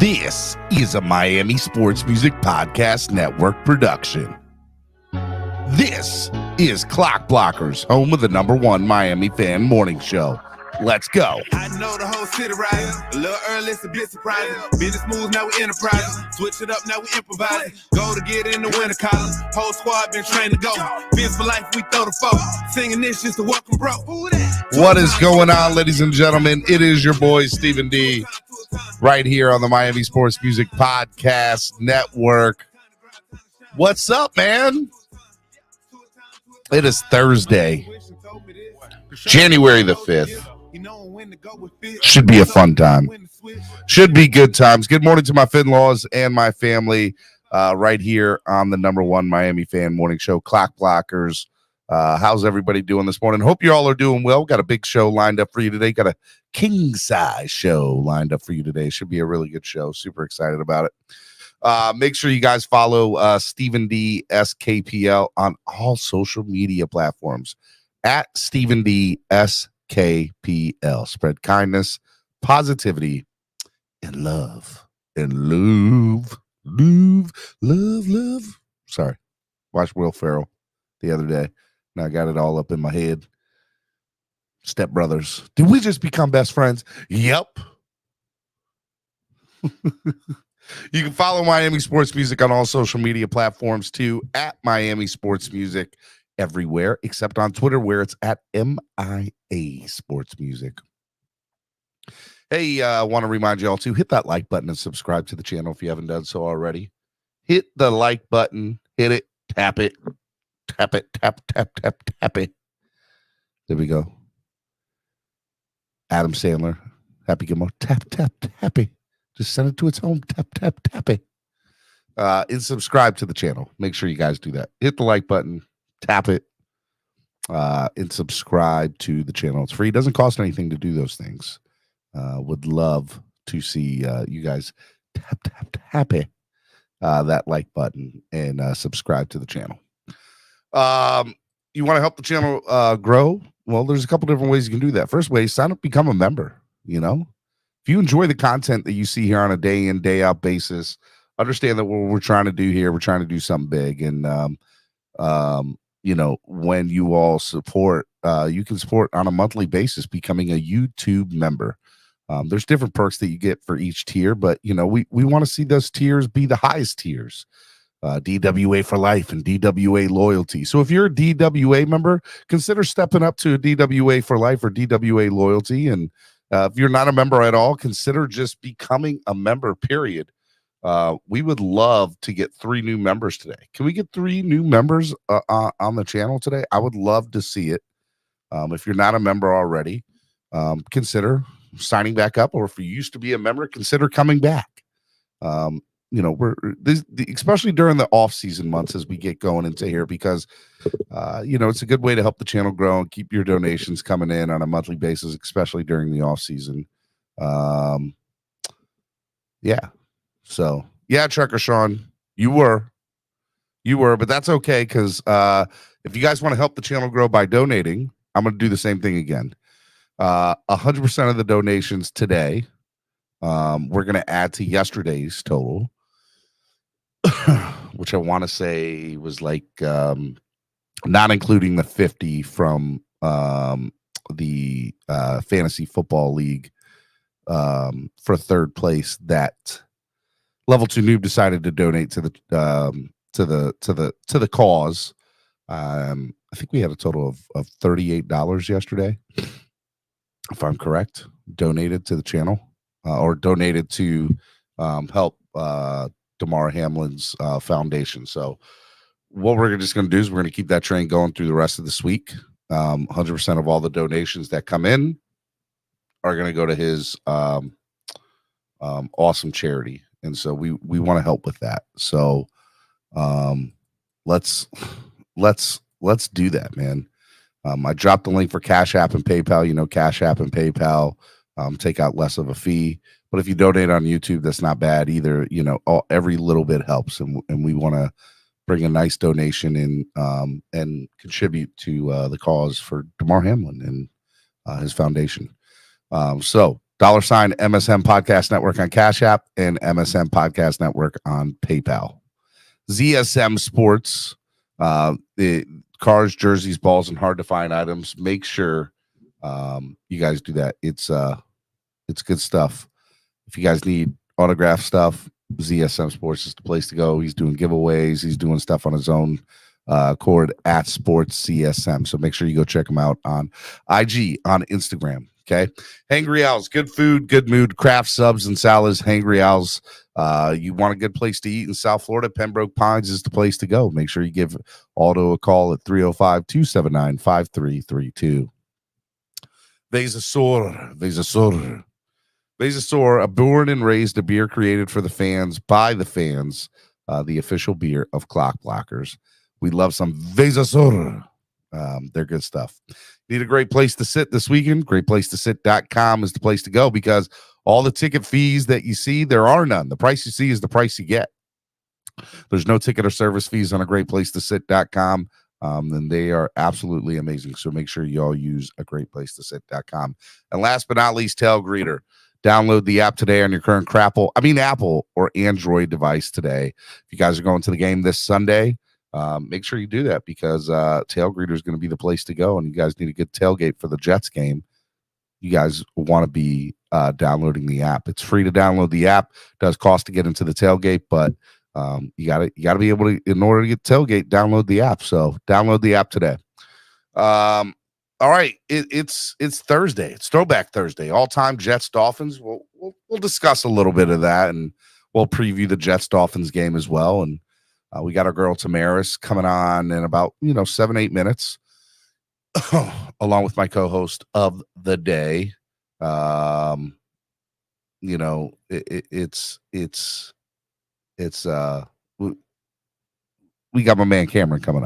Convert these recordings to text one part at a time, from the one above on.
This is a Miami Sports Music Podcast Network production. This is Clock Blockers, home of the #1 Miami fan morning show. Let's go. I know the whole city rising. A little early, it's a bit surprising. Business moves, now we enterprising. Switch it up, now we improvising. Go to get in the winter column. Whole squad been trained to go. Fizz for life, we throw the foe. Singing this just to welcome bro. What is going on, ladies and gentlemen? It is your boy, Stephen D, right here on the Miami Sports Music Podcast Network. What's up, man? It is Thursday, January the 5th. Should be a fun time. Should be good times. Good morning to my Finlaws and my family right here on the #1 Miami fan morning show, Clock Blockers. How's everybody doing this morning? Hope you all are doing well. Got a big show lined up for you today. Got a king-size show lined up for you today. Should be a really good show. Super excited about it. Make sure you guys follow Stephen D SKPL on all social media platforms at Stephen D SKPL. Spread kindness, positivity, and love. And love. Sorry. Watched Will Ferrell the other day. Now I got it all up in my head. Step Brothers. Did we just become best friends? Yep. You can follow Miami Sports Music on all social media platforms too, at Miami Sports Music everywhere, except on Twitter, where it's at MIA Sports Music. Hey, I want to remind you all to hit that like button and subscribe to the channel if you haven't done so already. Hit the like button, hit it, tap it, tap it, tap it. There we go. Adam Sandler, Happy Gilmore, tap it. Just send it to its home. Tap it. And subscribe to the channel. Make sure you guys do that. Hit the like button, tap it, and subscribe to the channel. It's free. It doesn't cost anything to do those things. Would love to see you guys tap it, that like button, and subscribe to the channel. You want to help the channel grow? Well, there's a couple different ways you can do that. First way, sign up, become a member, If you enjoy the content that you see here on a day in, day out basis, understand that what we're trying to do here, we're trying to do something big. And, when you all support, you can support on a monthly basis, becoming a YouTube member. There's different perks that you get for each tier, but, we want to see those tiers be the highest tiers. DWA for life and DWA loyalty. So if you're a DWA member, consider stepping up to a DWA for life or DWA loyalty. And if you're not a member at all, consider just becoming a member, period. We would love to get 3 new members today. Can we get 3 new members on the channel today? I would love to see it. If you're not a member already, consider signing back up. Or if you used to be a member, consider coming back. Especially during the off-season months as we get going into here, because it's a good way to help the channel grow and keep your donations coming in on a monthly basis, especially during the off-season. Trucker Sean, you were, but that's okay, because if you guys want to help the channel grow by donating, I'm going to do the same thing again. 100% of the donations today, we're going to add to yesterday's total, which I want to say was like, not including the 50 from the Fantasy Football League for third place, that Level 2 Noob decided to donate to the cause. I think we had a total of $38 yesterday, if I'm correct, donated to the channel, or donated to help Demar Hamlin's foundation. So what we're just going to do is we're going to keep that train going through the rest of this week. 100% of all the donations that come in are going to go to his awesome charity. And so we want to help with that. So let's do that, man. I dropped the link for Cash App and PayPal. Cash App and PayPal take out less of a fee. But if you donate on YouTube, that's not bad either. Every little bit helps, and we want to bring a nice donation in and contribute to the cause for Demar Hamlin and his foundation. So $ MSM Podcast Network on Cash App and MSM Podcast Network on PayPal. ZSM Sports, the cars, jerseys, balls, and hard to find items. Make sure you guys do that. It's good stuff. If you guys need autograph stuff, ZSM Sports is the place to go. He's doing giveaways. He's doing stuff on his own cord at Sports CSM. So make sure you go check him out on IG, on Instagram. Okay. Hangry Owls, good food, good mood, craft subs and salads. Hangry Owls. You want a good place to eat in South Florida? Pembroke Pines is the place to go. Make sure you give Aldo a call at 305-279-5332. Vesasor, a born and raised a beer created for the fans, by the fans, the official beer of Clock Blockers. We love some Vesasor. They're good stuff. Need a great place to sit this weekend? GreatPlaceToSit.com is the place to go, because all the ticket fees that you see, there are none. The price you see is the price you get. There's no ticket or service fees on a GreatPlaceToSit.com. And they are absolutely amazing. So make sure you all use a GreatPlaceToSit.com. And last but not least, Tail Greeter. Download the app today on your current Apple or Android device today. If you guys are going to the game this Sunday, make sure you do that, because Tail Greeter is going to be the place to go, and you guys need a good tailgate for the Jets game. You guys want to be downloading the app. It's free to download the app. It does cost to get into the tailgate, but you gotta be able to, in order to get tailgate, download the app. So download the app today. All right, it's Thursday. It's Throwback Thursday. All-time Jets Dolphins. We'll discuss a little bit of that, and we'll preview the Jets Dolphins game as well. And we got our girl Tamaris coming on in about 7-8 minutes, along with my co-host of the day. We got my man Cameron coming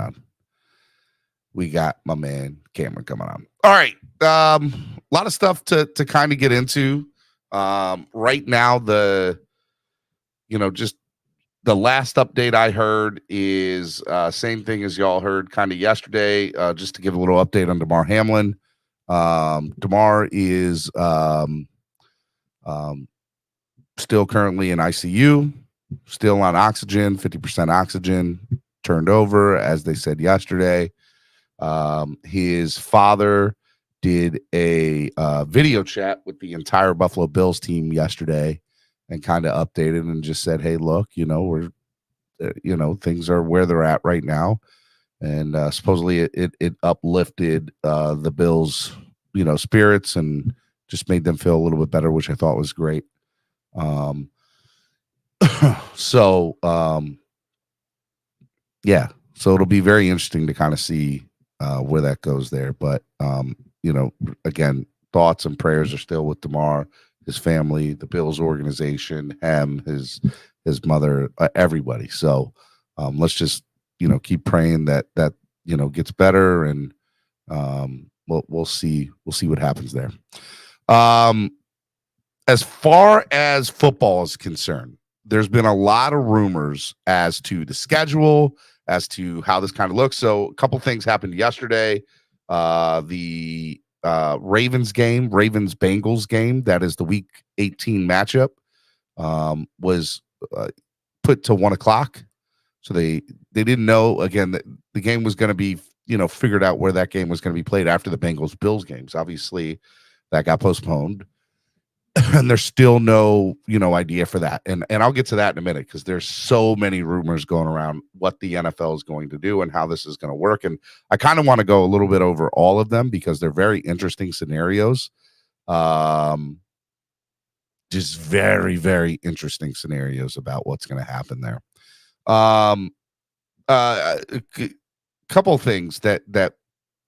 on. All right. A lot of stuff to kind of get into. Right now, just the last update I heard is same thing as y'all heard kind of yesterday. Just to give a little update on Demar Hamlin. Demar is still currently in ICU, still on oxygen, 50% oxygen, turned over, as they said yesterday. His father did a video chat with the entire Buffalo Bills team yesterday and kind of updated and just said, hey, look, we're, things are where they're at right now. And supposedly it uplifted the Bills, spirits, and just made them feel a little bit better, which I thought was great. So it'll be very interesting to kind of see where that goes there. But, again, thoughts and prayers are still with Demar, his family, the Bills organization, him, his mother, everybody. So let's just, keep praying that gets better, and we'll see what happens there. As far as football is concerned, there's been a lot of rumors as to the schedule, as to how this kind of looks. So a couple things happened yesterday. The Ravens-Bengals game, that is the Week 18 matchup, was put to 1:00. So they didn't know, again, that the game was going to be, figured out where that game was going to be played after the Bengals-Bills games. Obviously, that got postponed. And there's still no, idea for that. And I'll get to that in a minute, because there's so many rumors going around what the NFL is going to do and how this is going to work. And I kind of want to go a little bit over all of them, because they're very interesting scenarios. Just very, very interesting scenarios about what's going to happen there. A couple of things that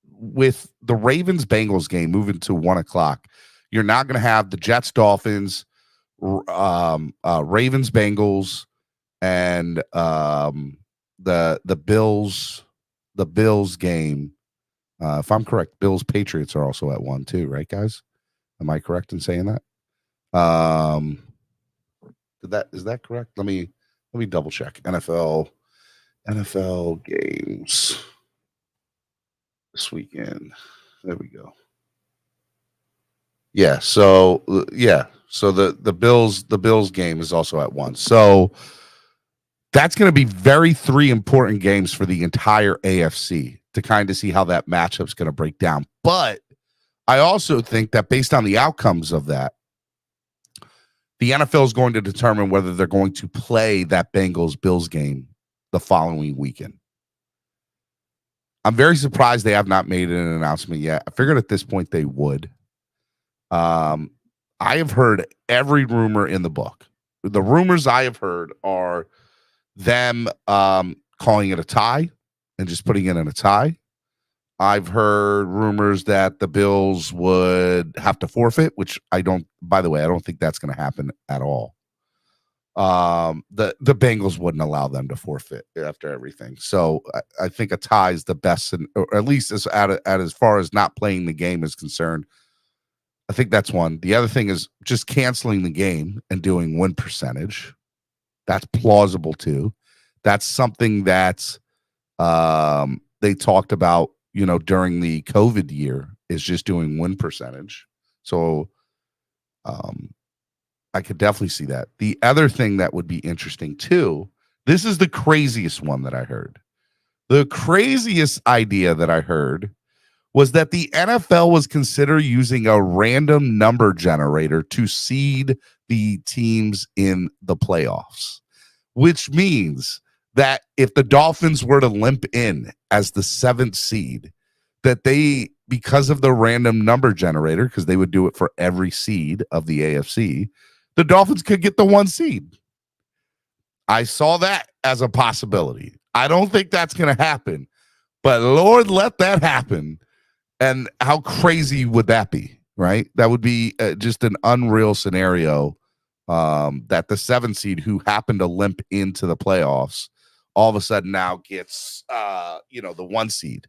with the Ravens-Bengals game moving to 1:00, you're not going to have the Jets-Dolphins, Ravens-Bengals, and the Bills game. If I'm correct, Bills-Patriots are also at 1 too, right, guys? Am I correct in saying that? Is that correct? Let me double check. NFL games this weekend. There we go. Yeah. So So the Bills game is also at 1. So that's going to be very 3 important games for the entire AFC to kind of see how that matchup's going to break down. But I also think that based on the outcomes of that, the NFL is going to determine whether they're going to play that Bengals-Bills game the following weekend. I'm very surprised they have not made an announcement yet. I figured at this point they would. I have heard every rumor in the book. The rumors I have heard are them calling it a tie and just putting it in a tie. I've heard rumors that the Bills would have to forfeit, which I don't think that's going to happen at all. The Bengals wouldn't allow them to forfeit after everything. So I think a tie is the best, or at least as far as not playing the game is concerned. I think that's one. The other thing is just canceling the game and doing win percentage. That's plausible too. That's something that they talked about, during the COVID year, is just doing win percentage. So I could definitely see that. The other thing that would be interesting too, this is the craziest one that I heard. The craziest idea that I heard was that the NFL was consider using a random number generator to seed the teams in the playoffs, which means that if the Dolphins were to limp in as the 7th seed, that they, because of the random number generator, because they would do it for every seed of the AFC, the Dolphins could get the 1 seed. I saw that as a possibility. I don't think that's going to happen, but Lord, let that happen. And how crazy would that be, right? That would be just an unreal scenario, that the 7th seed who happened to limp into the playoffs all of a sudden now gets, the 1 seed.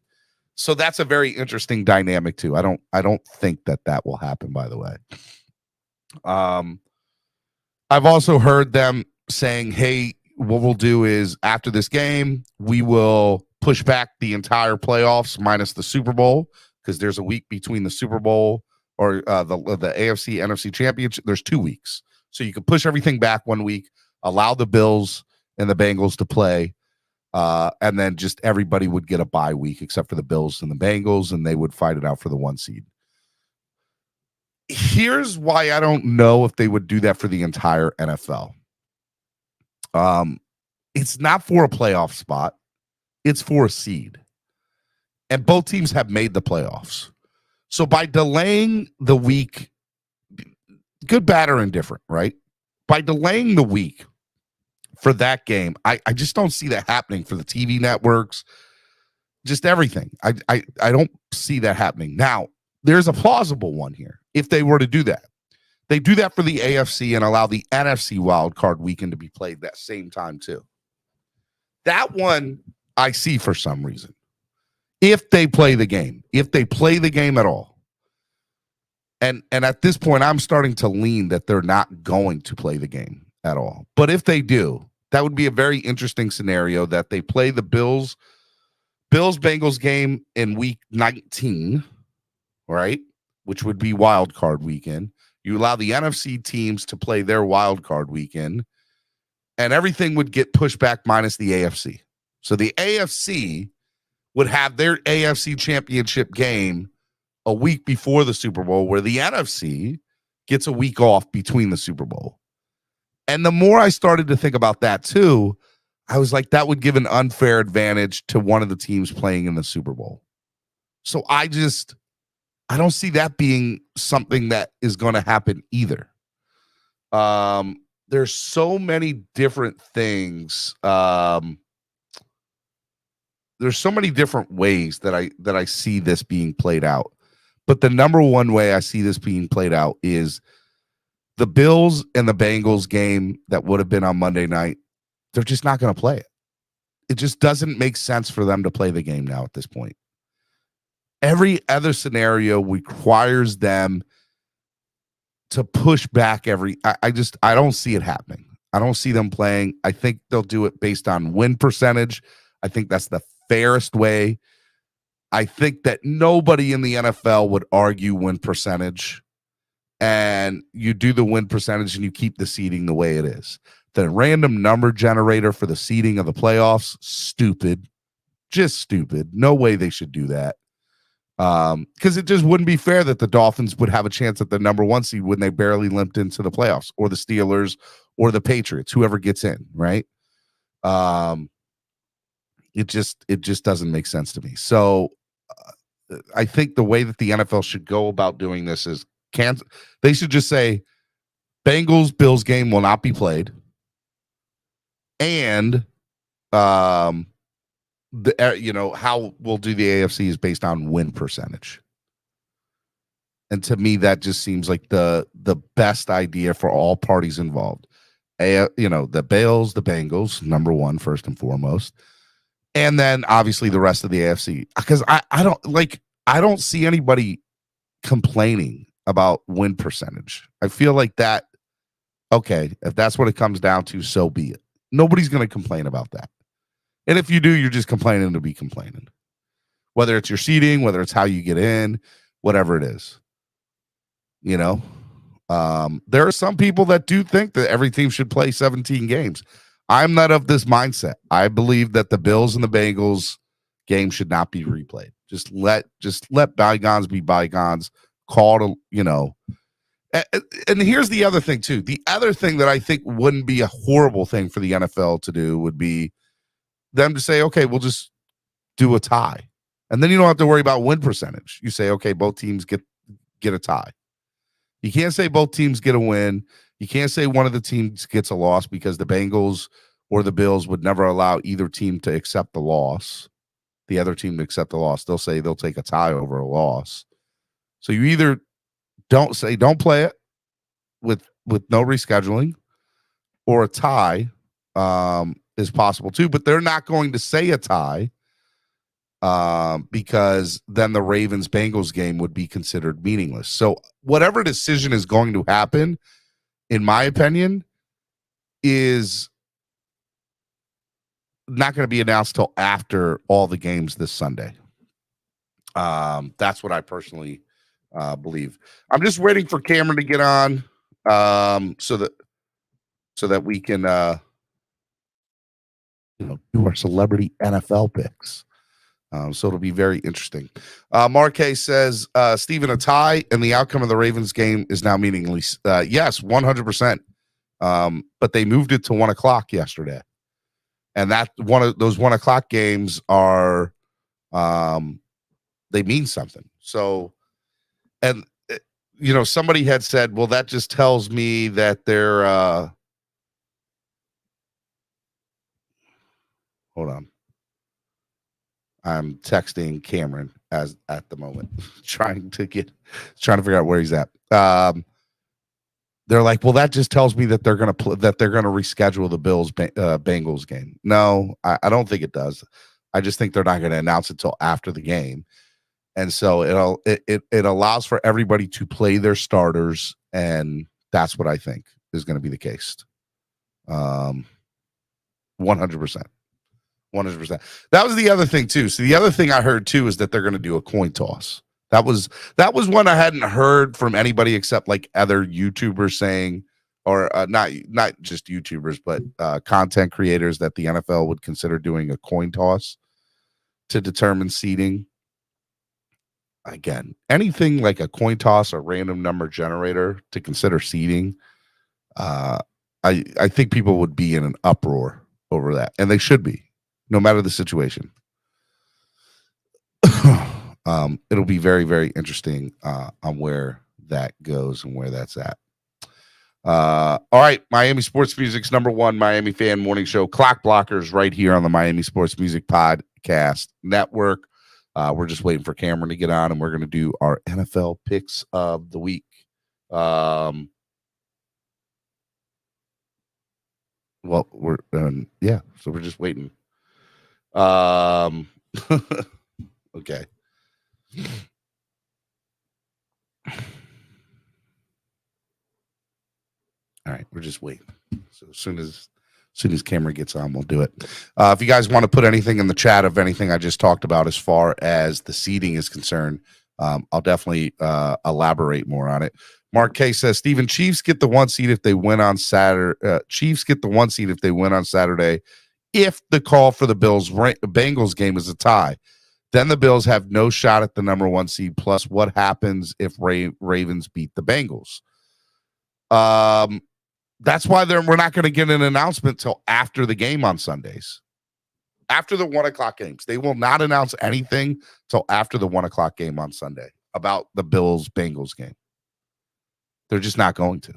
So that's a very interesting dynamic too. I don't think that will happen, by the way. I've also heard them saying, hey, what we'll do is after this game, we will push back the entire playoffs minus the Super Bowl, because there's a week between the Super Bowl or the AFC NFC Championship. There's 2 weeks. So you can push everything back 1 week, allow the Bills and the Bengals to play, and then just everybody would get a bye week except for the Bills and the Bengals, and they would fight it out for the 1 seed. Here's why I don't know if they would do that for the entire NFL. It's not for a playoff spot. It's for a seed. And both teams have made the playoffs. So by delaying the week, good, bad, or indifferent, right? By delaying the week for that game, I just don't see that happening for the TV networks, just everything. I don't see that happening. Now, there's a plausible one here. If they were to do that, they do that for the AFC and allow the NFC wildcard weekend to be played that same time too. That one I see for some reason. If they play the game at all. And at this point, I'm starting to lean that they're not going to play the game at all. But if they do, that would be a very interesting scenario, that they play the Bills-Bengals game in week 19, right? Which would be wild card weekend. You allow the NFC teams to play their wild card weekend, and everything would get pushed back minus the AFC. So the AFC would have their AFC championship game a week before the Super Bowl, where the NFC gets a week off between the Super Bowl. And the more I started to think about that too, I was like, that would give an unfair advantage to one of the teams playing in the Super Bowl. So I don't see that being something that is going to happen either. There's so many different things. There's so many different ways that I see this being played out. But the number one way I see this being played out is the Bills and the Bengals game that would have been on Monday night. They're just not going to play it. It just doesn't make sense for them to play the game now at this point. Every other scenario requires them to push back I don't see it happening. I don't see them playing. I think they'll do it based on win percentage. I think that's the fairest way. I think that nobody in the NFL would argue win percentage. then you do the win percentage and you keep the seeding the way it is. The random number generator for the seeding of the playoffs, stupid. Just stupid. No way they should do that. Because it just wouldn't be fair that the Dolphins would have a chance at the number 1 seed when they barely limped into the playoffs, or the Steelers or the Patriots, whoever gets in, right? It just doesn't make sense to me. So I think the way that the NFL should go about doing this is they should just say Bengals-Bills game will not be played. And how we'll do the AFC is based on win percentage. And to me, that just seems like the best idea for all parties involved. The Bills, the Bengals, number 1, first and foremost. And then obviously the rest of the AFC. Because I don't see anybody complaining about win percentage. I feel like that, okay, if that's what it comes down to, so be it. Nobody's going to complain about that. And if you do, you're just complaining to be complaining. Whether it's your seating, whether it's how you get in, whatever it is. There are some people that do think that every team should play 17 games. I'm not of this mindset. I believe that the Bills and the Bengals game should not be replayed. Just let bygones be bygones. Call to, And here's the other thing, too. The other thing that I think wouldn't be a horrible thing for the NFL to do would be them to say, okay, we'll just do a tie. And then you don't have to worry about win percentage. You say, okay, both teams get a tie. You can't say both teams get a win. You can't say one of the teams gets a loss, because the Bengals or the Bills would never allow either team to accept the loss, the other team to accept the loss. They'll say they'll take a tie over a loss. So you either don't play it with no rescheduling, or a tie is possible too. But they're not going to say a tie because then the Ravens-Bengals game would be considered meaningless. So whatever decision is going to happen, in my opinion, is not going to be announced till after all the games this Sunday. That's what I personally believe. I'm just waiting for Cameron to get on so that we can do our celebrity NFL picks. So it'll be very interesting. Marquez says, Steven, a tie and the outcome of the Ravens game is now meaningless. Yes, 100%. But they moved it to 1:00 yesterday. And that one of those 1:00 games are, they mean something. So, and somebody had said, well, that just tells me that they're, hold on. I'm texting Cameron at the moment, trying to figure out where he's at. They're like, well, that just tells me that they're going to reschedule the Bills Bengals game. No, I don't think it does. I just think they're not going to announce it till after the game. And so it allows for everybody to play their starters, and that's what I think is going to be the case. 100%. 100%. That was the other thing too. So the other thing I heard too is that they're going to do a coin toss. That was one I hadn't heard from anybody except like other YouTubers saying, or not just YouTubers, but content creators, that the NFL would consider doing a coin toss to determine seeding. Again, anything like a coin toss or random number generator to consider seeding, I think people would be in an uproar over that, and they should be, no matter the situation. It'll be very, very interesting on where that goes and where that's at. All right, Miami Sports Music's #1 Miami fan morning show, Clock Blockers, right here on the Miami Sports Music Podcast Network. We're just waiting for Cameron to get on, and we're going to do our NFL picks of the week. Well, we're so we're just waiting. Okay. All right, we're just waiting. So as soon as Cameron gets on, we'll do it. If you guys want to put anything in the chat of anything I just talked about as far as the seeding is concerned, I'll definitely elaborate more on it. Mark K says, Steven, Chiefs get the 1 seed if they win on Saturday. Chiefs get the 1 seed if they win on Saturday. If the call for the Bengals game is a tie, then the Bills have no shot at the number 1 seed. Plus, what happens if Ravens beat the Bengals? That's why we're not going to get an announcement till after the game on Sundays. After the 1 o'clock games. They will not announce anything till after the 1 o'clock game on Sunday about the Bills-Bengals game. They're just not going to.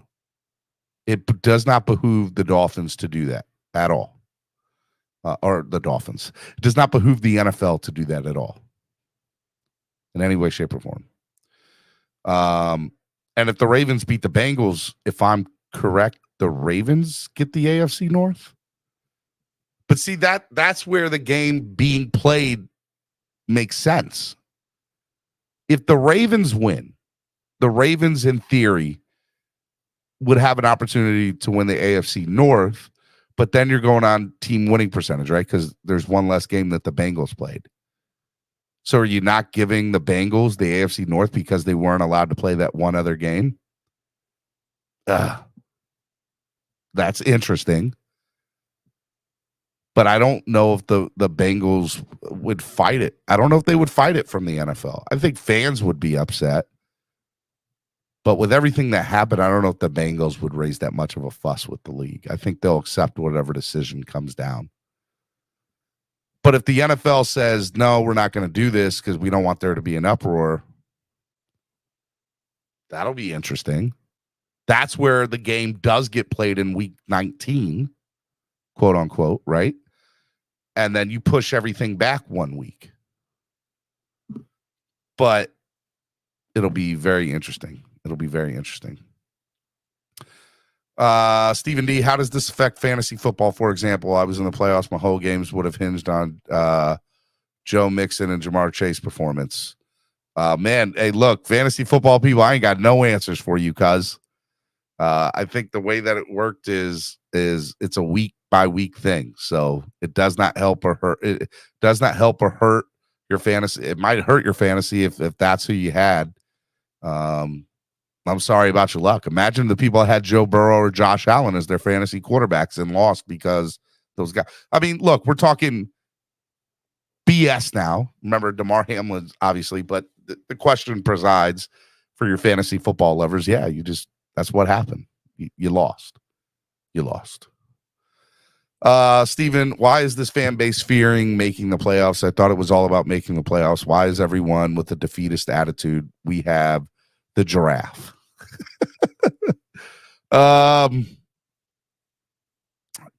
It does not behoove the Dolphins to do that at all. Or the Dolphins. It does not behoove the NFL to do that at all. In any way, shape, or form. And if the Ravens beat the Bengals, if I'm correct, the Ravens get the AFC North. But see, that's where the game being played makes sense. If the Ravens win, the Ravens, in theory, would have an opportunity to win the AFC North, but then you're going on team winning percentage, right? Because there's one less game that the Bengals played. So are you not giving the Bengals the AFC North because they weren't allowed to play that one other game? That's interesting. But I don't know if the Bengals would fight it. I don't know if they would fight it from the NFL. I think fans would be upset. But with everything that happened, I don't know if the Bengals would raise that much of a fuss with the league. I think they'll accept whatever decision comes down. But if the NFL says, no, we're not going to do this because we don't want there to be an uproar, that'll be interesting. That's where the game does get played in week 19, quote unquote, right? And then you push everything back 1 week. But it'll be very interesting. It'll be very interesting. Stephen D, how does this affect fantasy football? For example, I was in the playoffs. My whole games would have hinged on Joe Mixon and Jamar Chase performance. Man, hey, look, fantasy football people, I ain't got no answers for you, cuz. I think the way that it worked is it's a week by week thing. So it does not help or hurt. It does not help or hurt your fantasy. It might hurt your fantasy if that's who you had. I'm sorry about your luck. Imagine the people that had Joe Burrow or Josh Allen as their fantasy quarterbacks and lost because those guys. I mean, look, we're talking BS now. Remember, Demar Hamlin, obviously, but the question presides for your fantasy football lovers. Yeah, that's what happened. You lost. You lost. Steven, why is this fan base fearing making the playoffs? I thought it was all about making the playoffs. Why is everyone with a defeatist attitude? We have the giraffe.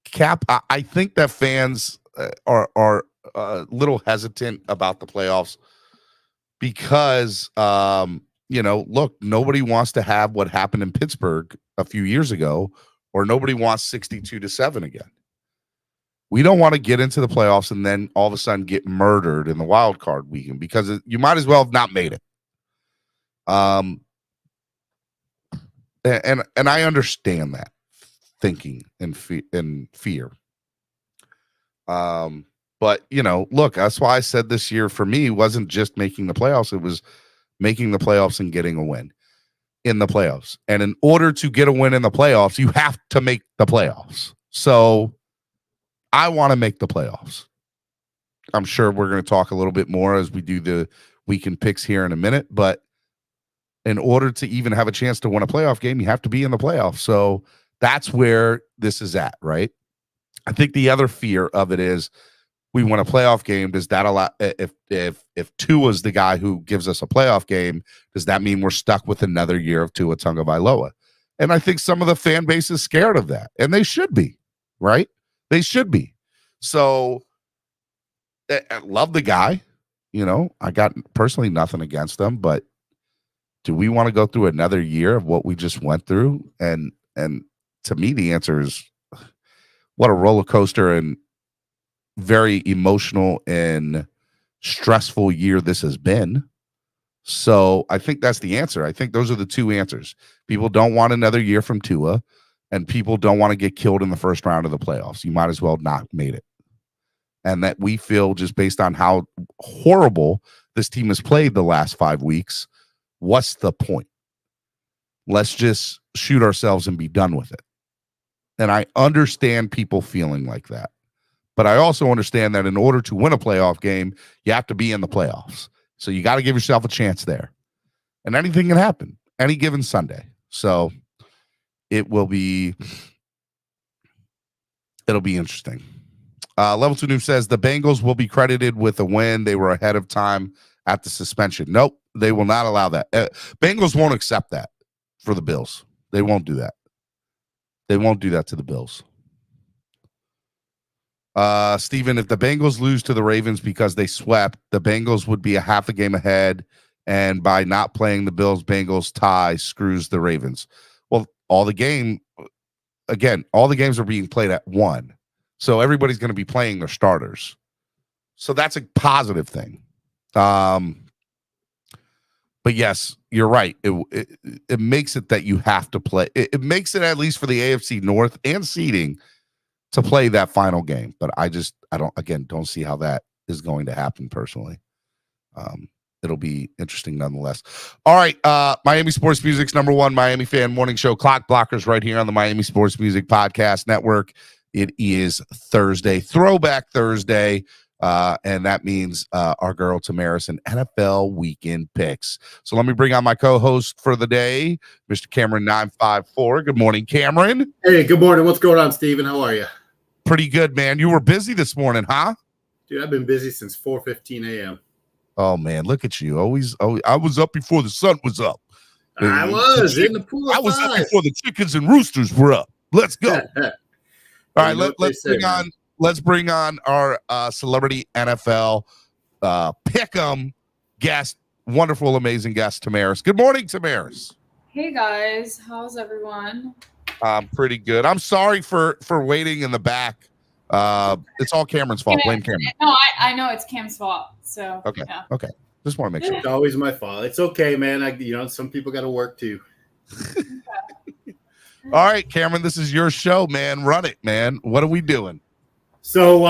Cap, I think that fans are a little hesitant about the playoffs because, look, nobody wants to have what happened in Pittsburgh a few years ago, or nobody wants 62-7 again. We don't want to get into the playoffs and then all of a sudden get murdered in the wild card weekend because you might as well have not made it. And I understand that thinking and fear. But look, that's why I said this year for me wasn't just making the playoffs. It was making the playoffs and getting a win in the playoffs. And in order to get a win in the playoffs, you have to make the playoffs. So I want to make the playoffs. I'm sure we're going to talk a little bit more as we do the weekend picks here in a minute, but in order to even have a chance to win a playoff game, you have to be in the playoffs. So that's where this is at, right? I think the other fear of it is we win a playoff game. Does that allow, if Tua's the guy who gives us a playoff game, does that mean we're stuck with another year of Tua Tagovailoa? And I think some of the fan base is scared of that, and they should be, right? They should be. So I love the guy. I got personally nothing against them, but do we want to go through another year of what we just went through? And to me, the answer is what a roller coaster and very emotional and stressful year this has been. So I think that's the answer. I think those are the two answers. People don't want another year from Tua, and people don't want to get killed in the first round of the playoffs. You might as well not made it. And that we feel, just based on how horrible this team has played the last 5 weeks, what's the point? Let's just shoot ourselves and be done with it. And I understand people feeling like that. But I also understand that in order to win a playoff game, you have to be in the playoffs. So you got to give yourself a chance there. And anything can happen any given Sunday. So it'll be interesting. Level 2 News says the Bengals will be credited with a win. They were ahead of time at the suspension. Nope, they will not allow that. Bengals won't accept that for the Bills. They won't do that. They won't do that to the Bills. Steven, if the Bengals lose to the Ravens because they swept, the Bengals would be a half a game ahead. And by not playing the Bills, Bengals tie screws the Ravens. Well, all the games are being played at 1. So everybody's going to be playing their starters. So that's a positive thing. But yes, you're right. It makes it that you have to play. It makes it, at least for the AFC North and seeding, to play that final game. But I don't see how that is going to happen personally. It'll be interesting nonetheless. All right. Miami Sports Music's #1 Miami fan morning show, Clock Blockers, right here on the Miami Sports Music Podcast Network. It is Thursday, Throwback Thursday. And that means our girl Tamaris and NFL weekend picks. So let me bring on my co-host for the day, Mr. Cameron 954. Good morning, Cameron. Hey, good morning. What's going on, Steven? How are you? Pretty good, man. You were busy this morning, huh? Dude, I've been busy since 4:15 a.m. Oh man, look at you. Always, I was up before the sun was up. I was in the pool. I was up before the chickens and roosters were up. Let's go. All right, let's bring on our celebrity NFL pick'em guest, wonderful, amazing guest, Tamaris. Good morning, Tamaris. Hey guys, how's everyone? Pretty good. I'm sorry for waiting in the back. It's all Cameron's fault. Blame Cameron. No, I know it's Cam's fault. So okay, yeah. Okay. Just want to make sure. It's always my fault. It's okay, man. Some people got to work too. All right, Cameron, this is your show, man. Run it, man. What are we doing? So,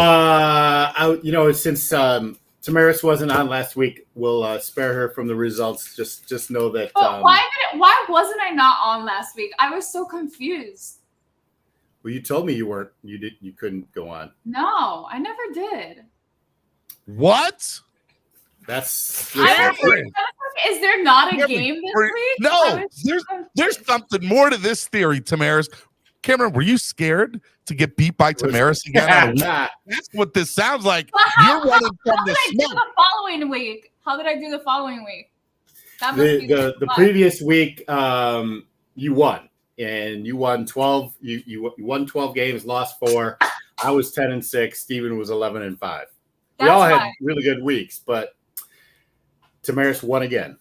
since Tamaris wasn't on last week, we'll spare her from the results. Just know that. Why wasn't I not on last week? I was so confused. Well, you told me you couldn't go on. No, I never did. What? That's. Is there not a game this week? No, there's something more to this theory, Tamaris. Cameron, were you scared to get beat by Tamaris again? That's what this sounds like. You're running from the smoke. How did I do the following week? The previous week, you won, and you won 12. You won 12 games, lost 4. I was 10-6. Steven was 11-5. We all had really good weeks, but Tamaris won again.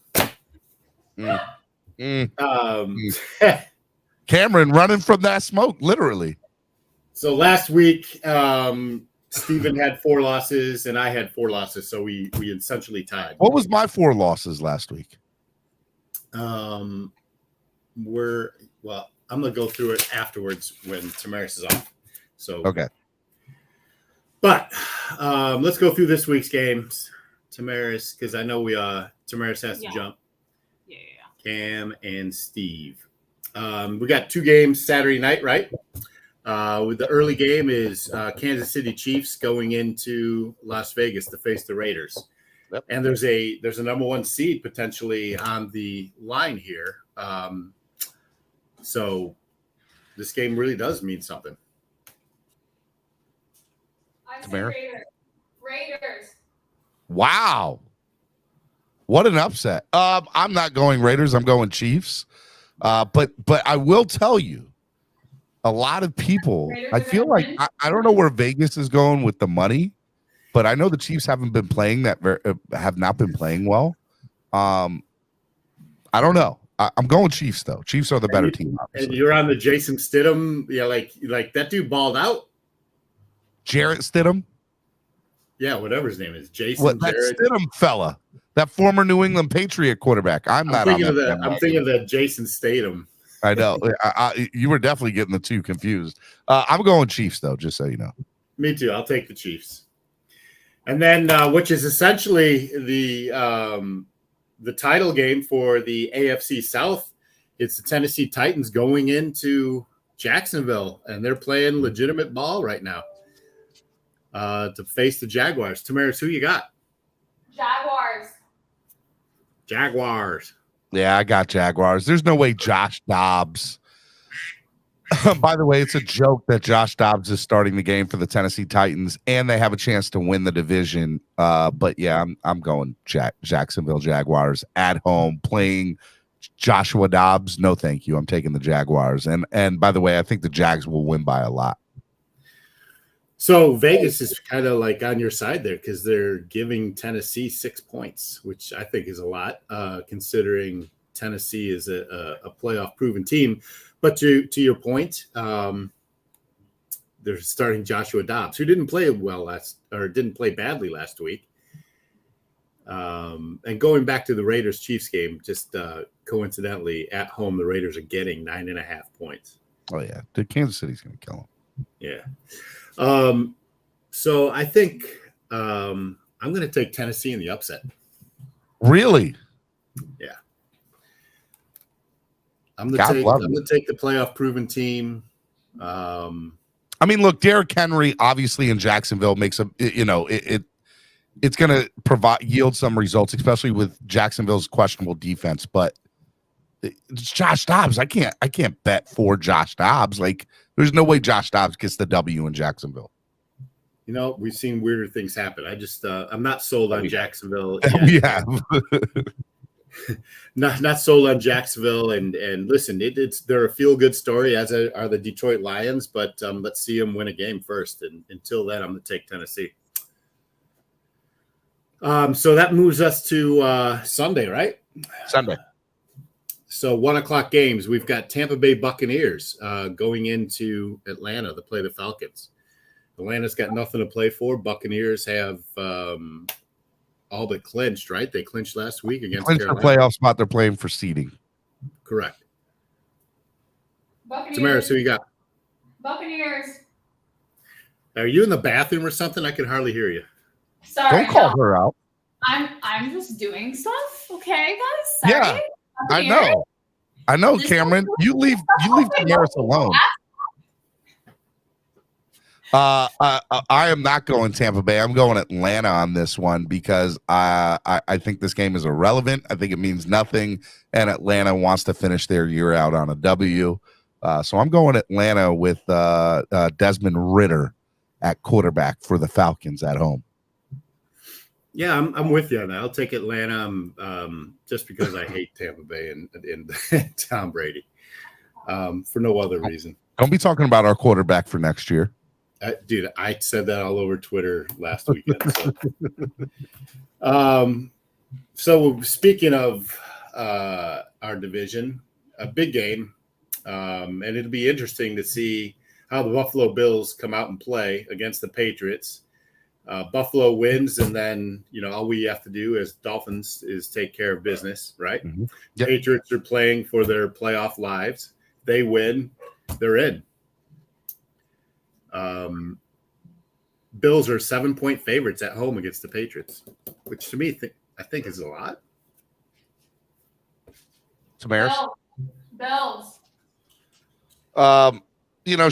Cameron running from that smoke, literally. So last week, Steven had 4 losses and I had 4 losses, so we essentially tied. What was my 4 losses last week? I'm gonna go through it afterwards when Tamaris is off. So okay. But let's go through this week's games, Tamaris, because I know Tamaris has to jump. Yeah. Cam and Steve. We got 2 games Saturday night, right? With the early game is Kansas City Chiefs going into Las Vegas to face the Raiders. Yep. And there's a #1 seed potentially on the line here. So this game really does mean something. I say Raiders. Wow. What an upset. I'm not going Raiders. I'm going Chiefs. But I will tell you, a lot of people, I feel like, I don't know where Vegas is going with the money, but I know the Chiefs have not been playing well. I don't know. I'm going Chiefs, though. Chiefs are the better team, obviously. And you're on the Jason Stidham. Yeah, like that dude balled out. Jarrett Stidham? Yeah, whatever his name is. Jason. That Stidham fella. That former New England Patriot quarterback. I'm thinking of the Jason Statham. I know. You were definitely getting the 2 confused. I'm going Chiefs, though, just so you know. Me too. I'll take the Chiefs. And then, which is essentially the title game for the AFC South, It's the Tennessee Titans going into Jacksonville, and they're playing legitimate ball right now to face the Jaguars. Tamaris, who you got? Jaguars. Yeah, I got Jaguars. There's no way Josh Dobbs. By the way, it's a joke that Josh Dobbs is starting the game for the Tennessee Titans, and they have a chance to win the division. But yeah, I'm going Jacksonville Jaguars at home playing Joshua Dobbs. No, thank you. I'm taking the Jaguars. And by the way, I think the Jags will win by a lot. So Vegas is kind of like on your side there because they're giving Tennessee 6 points, which I think is a lot considering Tennessee is a playoff proven team. But to your point, they're starting Joshua Dobbs, who didn't play didn't play badly last week. And going back to the Raiders-Chiefs game, just coincidentally at home, the Raiders are getting 9.5 points. Oh yeah, the Kansas City's going to kill them. Yeah. So I think I'm going to take Tennessee in the upset. Really? Yeah. I'm going to take the playoff proven team. I mean, look, Derrick Henry obviously in Jacksonville makes it's going to yield some results, especially with Jacksonville's questionable defense. But it's Josh Dobbs. I can't bet for Josh Dobbs. Like, there's no way Josh Dobbs gets the W in Jacksonville. You know, we've seen weirder things happen. I just I'm not sold on Jacksonville. Yeah. not sold on Jacksonville. And listen, they're a feel good story, as are the Detroit Lions. But let's see them win a game first. And until then, I'm going to take Tennessee. So that moves us to Sunday, right? Sunday. So 1:00 games. We've got Tampa Bay Buccaneers going into Atlanta to play the Falcons. Atlanta's got nothing to play for. Buccaneers have all but clinched, right? They clinched last week against Carolina. For playoff spot, they're playing for seeding. Correct. Buccaneers. Tamaris, who you got? Buccaneers. Are you in the bathroom or something? I can hardly hear you. Sorry. Don't call her out. I'm just doing stuff. Okay, guys. Sorry. Yeah, I know, Cameron. You leave Tamaris alone. I am not going Tampa Bay. I'm going Atlanta on this one because I think this game is irrelevant. I think it means nothing, and Atlanta wants to finish their year out on a W. So I'm going Atlanta with Desmond Ridder at quarterback for the Falcons at home. Yeah, I'm with you on that. I'll take Atlanta just because I hate Tampa Bay and Tom Brady for no other reason. Don't be talking about our quarterback for next year. Dude, I said that all over Twitter last weekend. So speaking of our division, a big game, and it'll be interesting to see how the Buffalo Bills come out and play against the Patriots. Buffalo wins, and then all we have to do as Dolphins is take care of business, right? Mm-hmm. Yep. Patriots are playing for their playoff lives. They win, they're in. Bills are 7-point favorites at home against the Patriots, which to me I think is a lot. Tamaris? Bills.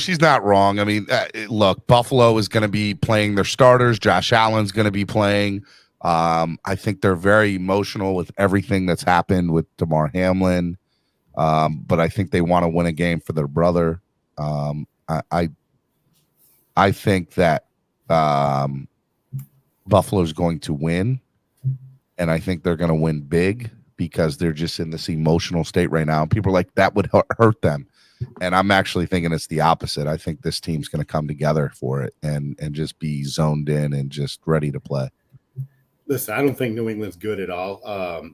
She's not wrong. I mean, look, Buffalo is going to be playing their starters. Josh Allen's going to be playing. I think they're very emotional with everything that's happened with Demar Hamlin. But I think they want to win a game for their brother. I think that Buffalo's going to win, and I think they're going to win big because they're just in this emotional state right now. And people are like, that would hurt them. And I'm actually thinking it's the opposite. I think this team's going to come together for it and just be zoned in and just ready to play. Listen, I don't think New England's good at all.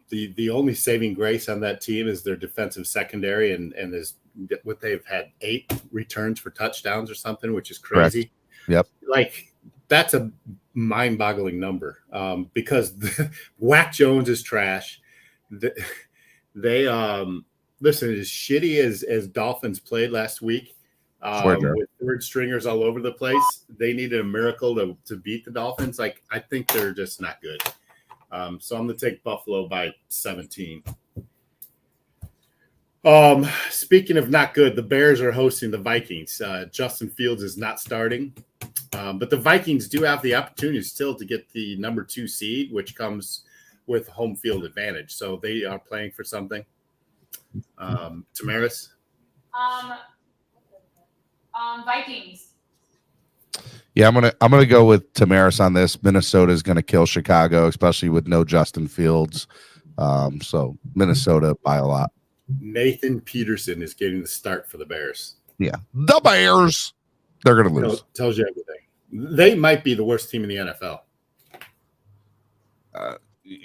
The only saving grace on that team is their defensive secondary, and is what they've had 8 returns for touchdowns or something, which is crazy. Correct. Yep. Like, that's a mind-boggling number because Wack Jones is trash. They listen, as shitty as Dolphins played last week, with third stringers all over the place, they needed a miracle to beat the Dolphins. Like, I think they're just not good. So I'm going to take Buffalo by 17. Speaking of not good, the Bears are hosting the Vikings. Justin Fields is not starting, but the Vikings do have the opportunity still to get the number 2 seed, which comes with home field advantage. So they are playing for something. Tamaris? Vikings. Yeah, I'm gonna go with Tamaris on this. Minnesota is gonna kill Chicago, especially with no Justin Fields. So Minnesota by a lot. Nathan Peterson is getting the start for the Bears. Yeah, the Bears. They're gonna lose. Tells you everything. They might be the worst team in the NFL.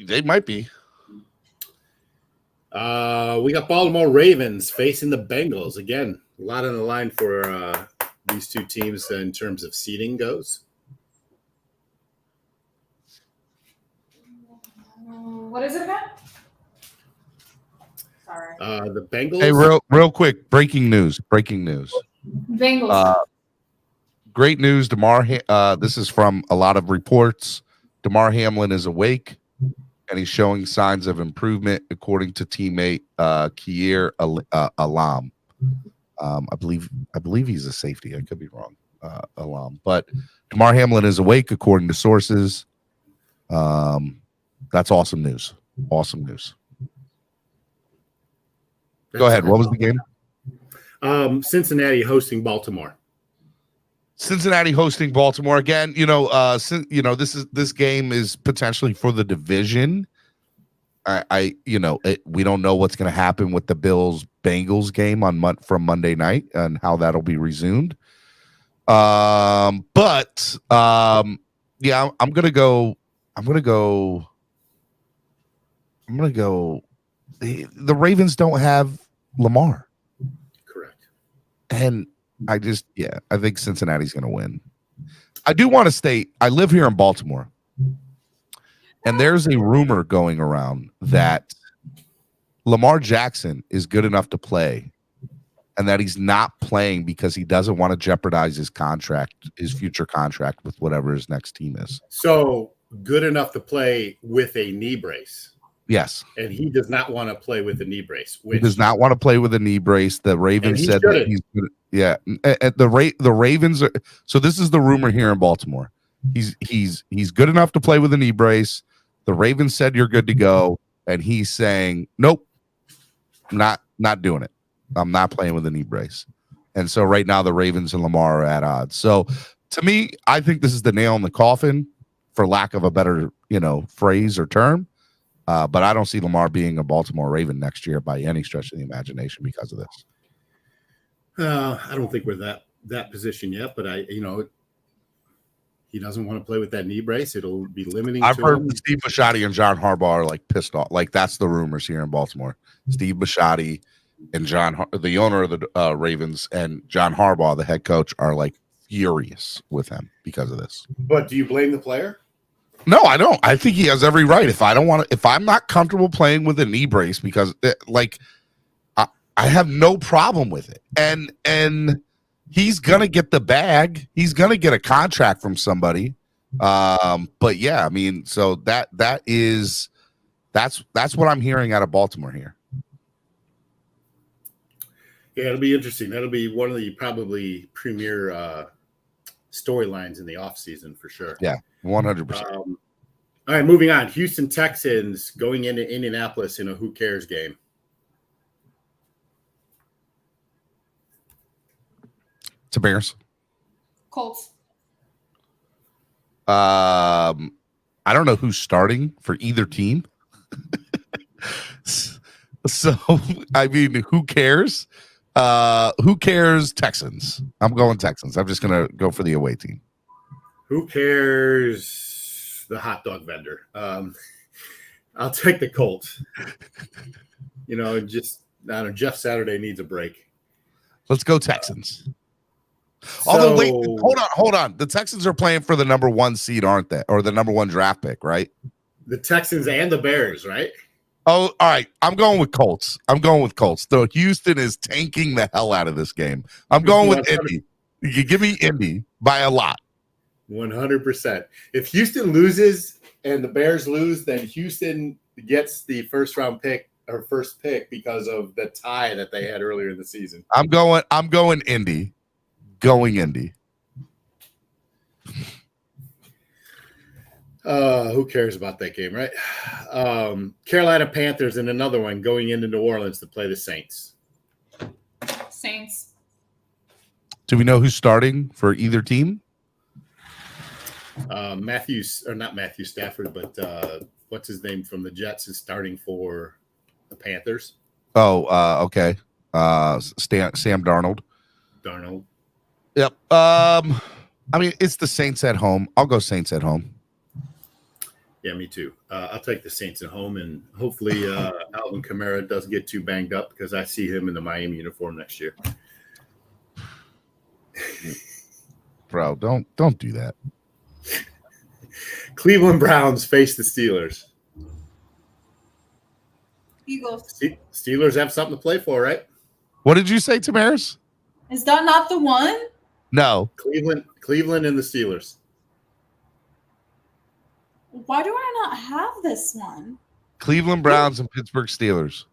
They might be. We got Baltimore Ravens facing the Bengals. Again, a lot on the line for these two teams in terms of seeding goes. What is it again? Sorry. The Bengals. Hey, real quick, breaking news. Bengals. Great news, this is from a lot of reports. Demar Hamlin is awake, and he's showing signs of improvement, according to teammate Kier Alam. I believe he's a safety. I could be wrong, Alam. But Demar Hamlin is awake, according to sources. That's awesome news. Awesome news. Go ahead. What was the game? Cincinnati hosting Baltimore. Cincinnati hosting Baltimore again. This game is potentially for the division. We don't know what's going to happen with the Bills-Bengals game from Monday night and how that'll be resumed. Yeah, I'm gonna go. The Ravens don't have Lamar. Correct. And I think Cincinnati's going to win. I do want to state, I live here in Baltimore, and there's a rumor going around that Lamar Jackson is good enough to play and that he's not playing because he doesn't want to jeopardize his future contract with whatever his next team is. So good enough to play with a knee brace. Yes. And he does not want to play with a knee brace. He does not want to play with a knee brace. The Ravens said that he's good. Yeah. The Ravens are, so this is the rumor here in Baltimore. He's good enough to play with a knee brace. The Ravens said you're good to go. And he's saying, nope, not doing it. I'm not playing with a knee brace. And so right now the Ravens and Lamar are at odds. So to me, I think this is the nail in the coffin, for lack of a better, phrase or term. But I don't see Lamar being a Baltimore Raven next year by any stretch of the imagination because of this. I don't think we're that position yet, but he doesn't want to play with that kney brace. It'll be limiting. I've heard Steve Bisciotti and John Harbaugh are like pissed off. Like that's the rumors here in Baltimore. Steve Bisciotti and the owner of the Ravens, and John Harbaugh, the head coach, are like furious with him because of this. But do you blame the player? No, I don't. I think he has every right. If I'm not comfortable playing with a knee brace, because I have no problem with it. And he's gonna get the bag. He's gonna get a contract from somebody. But yeah, I mean, so that's what I'm hearing out of Baltimore here. Yeah, it'll be interesting. That'll be one of the probably premier storylines in the offseason for sure. Yeah. 100%. All right, moving on. Houston Texans going into Indianapolis in a who cares game. To Bears. Colts. I don't know who's starting for either team. So, I mean, who cares? Who cares? Texans. I'm going Texans. I'm just going to go for the away team. Who cares? The hot dog vendor. I'll take the Colts. Jeff Saturday needs a break. Let's go Texans. Although, wait, hold on. The Texans are playing for the number 1 seed, aren't they? Or the number 1 draft pick, right? The Texans and the Bears, right? Oh, all right. I'm going with Colts. Though Houston is tanking the hell out of this game. I'm going with Indy. You give me Indy by a lot. 100%. If Houston loses and the Bears lose, then Houston gets the first round pick her first pick because of the tie that they had earlier in the season. I'm going Indy. Going Indy. Who cares about that game, right? Carolina Panthers and another one going into New Orleans to play the Saints. Saints. Do we know who's starting for either team? Not Matthew Stafford, but what's his name from the Jets is starting for the Panthers. Oh, okay. Sam Darnold. Yep. I mean, it's the Saints at home. I'll go Saints at home. Yeah, me too. I'll take the Saints at home, and hopefully Alvin Kamara doesn't get too banged up because I see him in the Miami uniform next year. Bro, don't do that. Cleveland Browns face the Steelers. Eagles. Steelers have something to play for, right? What did you say, Tamaris? Is that not the one? No. Cleveland and the Steelers. Why do I not have this one? Cleveland Browns and Pittsburgh Steelers.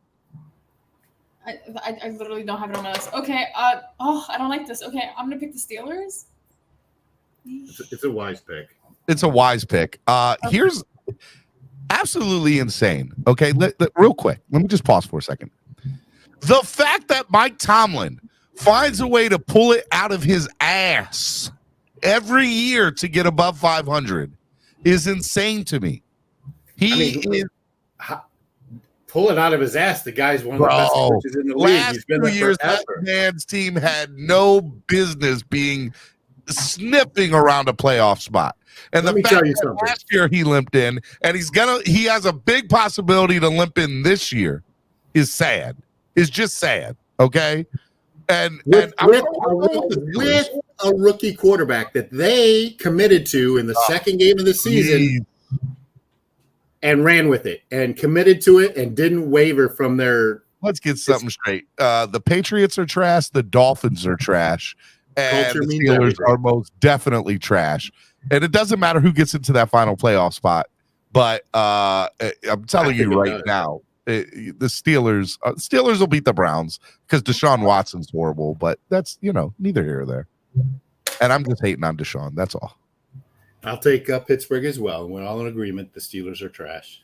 I literally don't have it on my list. Okay. I don't like this. Okay, I'm gonna pick the Steelers. It's a wise pick. It's a wise pick. Here's absolutely insane. Okay, real quick. Let me just pause for a second. The fact that Mike Tomlin finds a way to pull it out of his ass every year to get above 500 is insane to me. Pull it out of his ass. The guy's one of the best coaches in the league. He's been there 2 years, forever. that man's team had no business being sniffing around a playoff spot. And Let me tell you something. Last year he limped in, and he has a big possibility to limp in this year. Is sad. Is just sad. Okay, with a rookie quarterback that they committed to in the second game of the season. And ran with it and committed to it and didn't waver from their. Let's get something straight. The Patriots are trash. The Dolphins are trash. And the Steelers are most definitely trash. And it doesn't matter who gets into that final playoff spot. But I'm telling you right now, the Steelers will beat the Browns because Deshaun Watson's horrible. But that's, neither here or there. And I'm just hating on Deshaun. That's all. I'll take Pittsburgh as well. We're all in agreement. The Steelers are trash.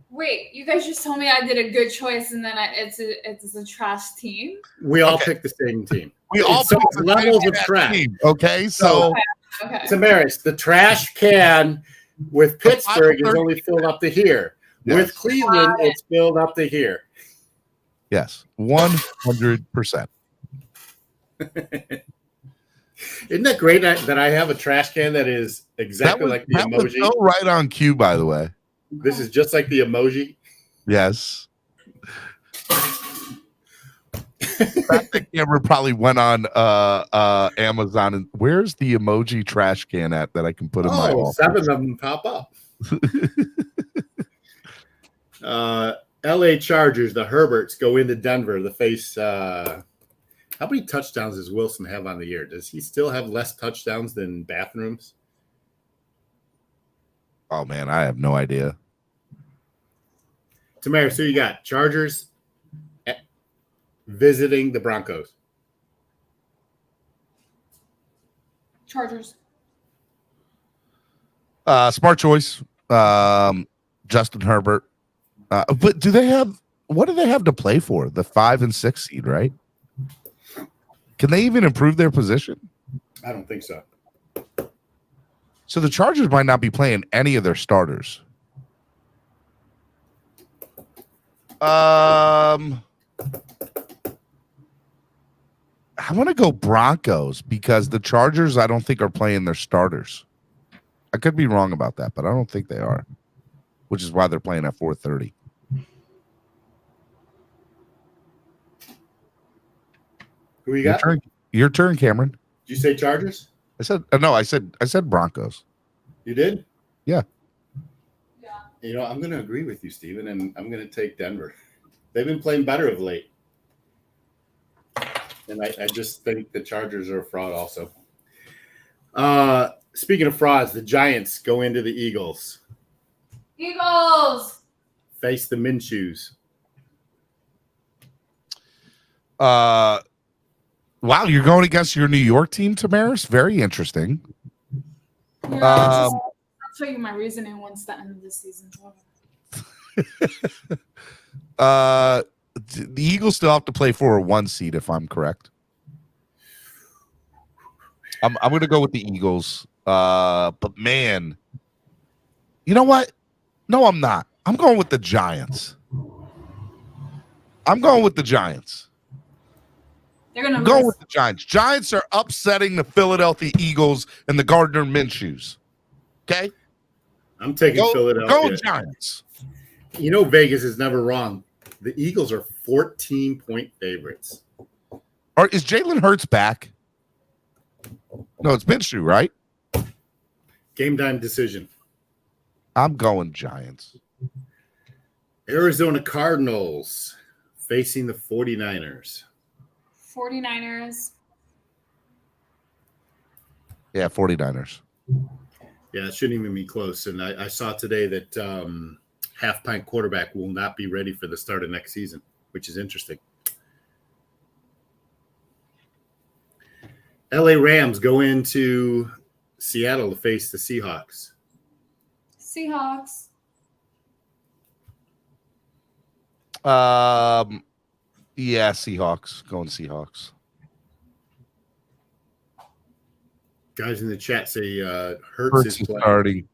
Wait! You guys just told me I did a good choice, and then it's a trash team. We all picked the same team. We all picked the levels of trash. Team, okay, so okay. Tamaris, the trash can with Pittsburgh is only filled up to here. Yes. With Cleveland, it's filled up to here. Yes, 100%. Isn't that great that I have a trash can that is exactly like the emoji? Was so right on cue, by the way. This is just like the emoji? Yes. That camera probably went on Amazon. And where's the emoji trash can at that I can put in my office? 7 of them pop up. LA Chargers, the Herberts, go into Denver to face how many touchdowns does Wilson have on the year? Does he still have less touchdowns than bathrooms? Oh, man, I have no idea. Tamaris, who you got? Chargers visiting the Broncos. Chargers. Smart choice. Justin Herbert. But what do they have to play for? The 5 and 6 seed, right? Can they even improve their position? I don't think so. So the Chargers might not be playing any of their starters. I want to go Broncos because the Chargers I don't think are playing their starters. I could be wrong about that, but I don't think they are, which is why they're playing at 4:30. Who you got? Your turn, Cameron. Did you say Chargers? I said no. I said Broncos. You did? Yeah. I'm going to agree with you, Steven, and I'm going to take Denver. They've been playing better of late. And I just think the Chargers are a fraud also. Speaking of frauds, the Giants go into the Eagles. Eagles. Face the Minshews. Wow, you're going against your New York team, Tamaris? Very interesting. Yeah, I'll show you my reasoning once the end of the season's over. The Eagles still have to play for a 1 seed, if I'm correct. I'm going to go with the Eagles. But man, you know what? No, I'm not. I'm going with the Giants. I'm going with the Giants. They're going to Go with the Giants. Giants are upsetting the Philadelphia Eagles and the Gardner Minshew's. Okay? I'm taking Philadelphia. Go Giants. You know, Vegas is never wrong. The Eagles are 14-point favorites. Is Jalen Hurts back? No, it's Minshew, right? Game time decision. I'm going Giants. Arizona Cardinals facing the 49ers. 49ers. Yeah, 49ers. Yeah, it shouldn't even be close. And I saw today that half-pint quarterback will not be ready for the start of next season, which is interesting. LA Rams go into Seattle to face the Seahawks. Seahawks. Yeah, Seahawks. Going Seahawks. Guys in the chat say Hurts is playing. Starting.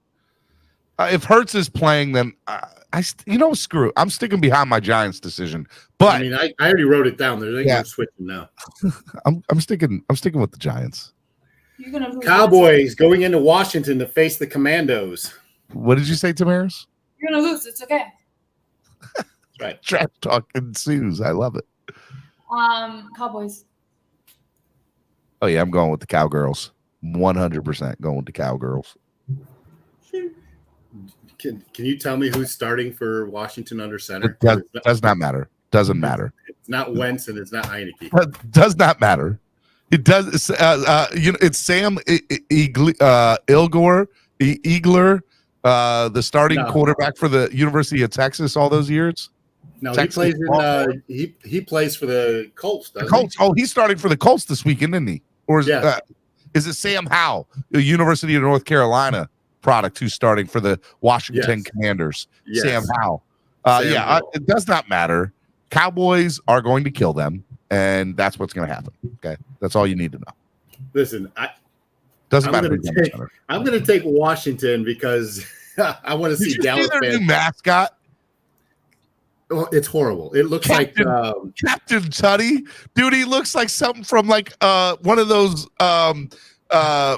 If Hurts is playing, then screw it. I'm sticking behind my Giants decision. But I mean, I already wrote it down. There's no switching now. I'm sticking with the Giants. You're gonna lose. Cowboys going into Washington to face the Commandos. What did you say, Tamaris? You're gonna lose. It's okay. That's right. Trash talk ensues. I love it. Cowboys. Oh yeah, I'm going with the Cowgirls. 100% going with the Cowgirls. Can you tell me who's starting for Washington under center? It does not matter. Doesn't matter. It's not Wentz and it's not Heineke. It does not matter. It does. It's Sam Igler, the starting quarterback for the University of Texas all those years. No, Texas he plays in he plays for the Colts. The Colts. Oh, he's starting for the Colts this weekend, isn't he? Or is it Sam Howell, the University of North Carolina product, who's starting for the Washington Commanders? Yes. Sam Howell. It does not matter. Cowboys are going to kill them, and that's what's going to happen. Okay, that's all you need to know. Listen, Doesn't matter. I'm going to take Washington because I want to see Dallas fans. New mascot. Oh, it's horrible. It looks Captain Tutty, dude. He looks like something from like one of those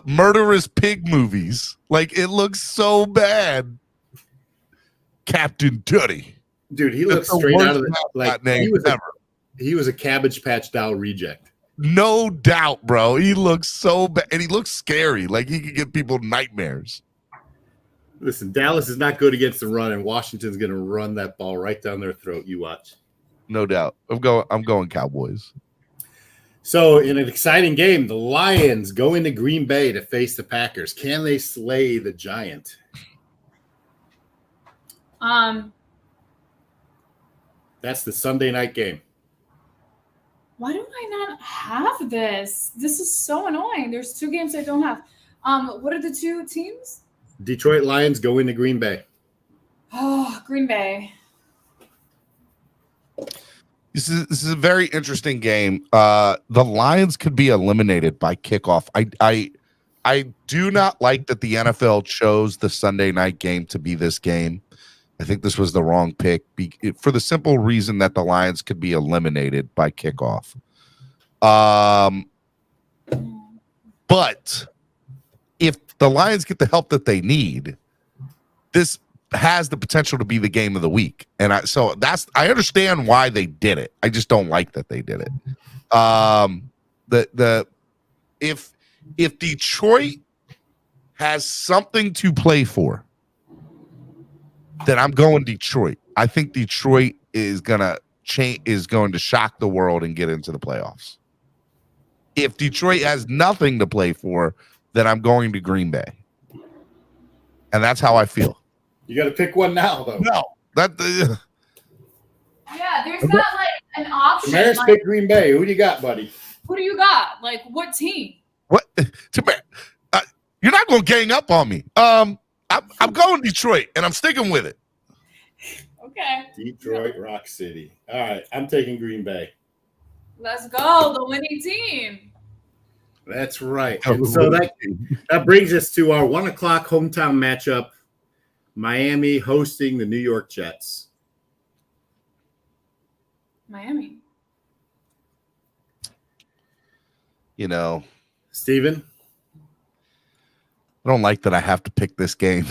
murderous pig movies. Like, it looks so bad. Captain Tutty, dude. He looks straight out of the like he was a Cabbage Patch Doll reject. No doubt, bro. He looks so bad, and he looks scary. Like, he could give people nightmares. Listen, Dallas is not good against the run, and Washington's going to run that ball right down their throat. You watch. No doubt. I'm going Cowboys. So, in an exciting game, the Lions go into Green Bay to face the Packers. Can they slay the Giant? That's the Sunday night game. Why do I not have this? This is so annoying. There's 2 games I don't have. What are the 2 teams? Detroit Lions go into Green Bay. Oh, Green Bay. This is a very interesting game. The Lions could be eliminated by kickoff. I do not like that the NFL chose the Sunday night game to be this game. I think this was the wrong pick for the simple reason that the Lions could be eliminated by kickoff. But if the Lions get the help that they need, this has the potential to be the game of the week. And I understand why they did it. I just don't like that they did it. If Detroit has something to play for, then I'm going Detroit. I think Detroit is going to shock the world and get into the playoffs. If Detroit has nothing to play for, then I'm going to Green Bay. And that's how I feel. You got to pick one now, though. No, that. Yeah, there's not like an option. Tamaris Like, pick Green Bay. Who do you got, buddy? who do you got? Like, what team? What? You're not going to gang up on me. I'm going Detroit, and I'm sticking with it. Okay. Detroit, Rock City. All right, I'm taking Green Bay. Let's go, the winning team. That's right. And so that brings us to our 1 o'clock hometown matchup. Miami hosting the New York Jets. Miami. You know, Steven? I don't like that I have to pick this game.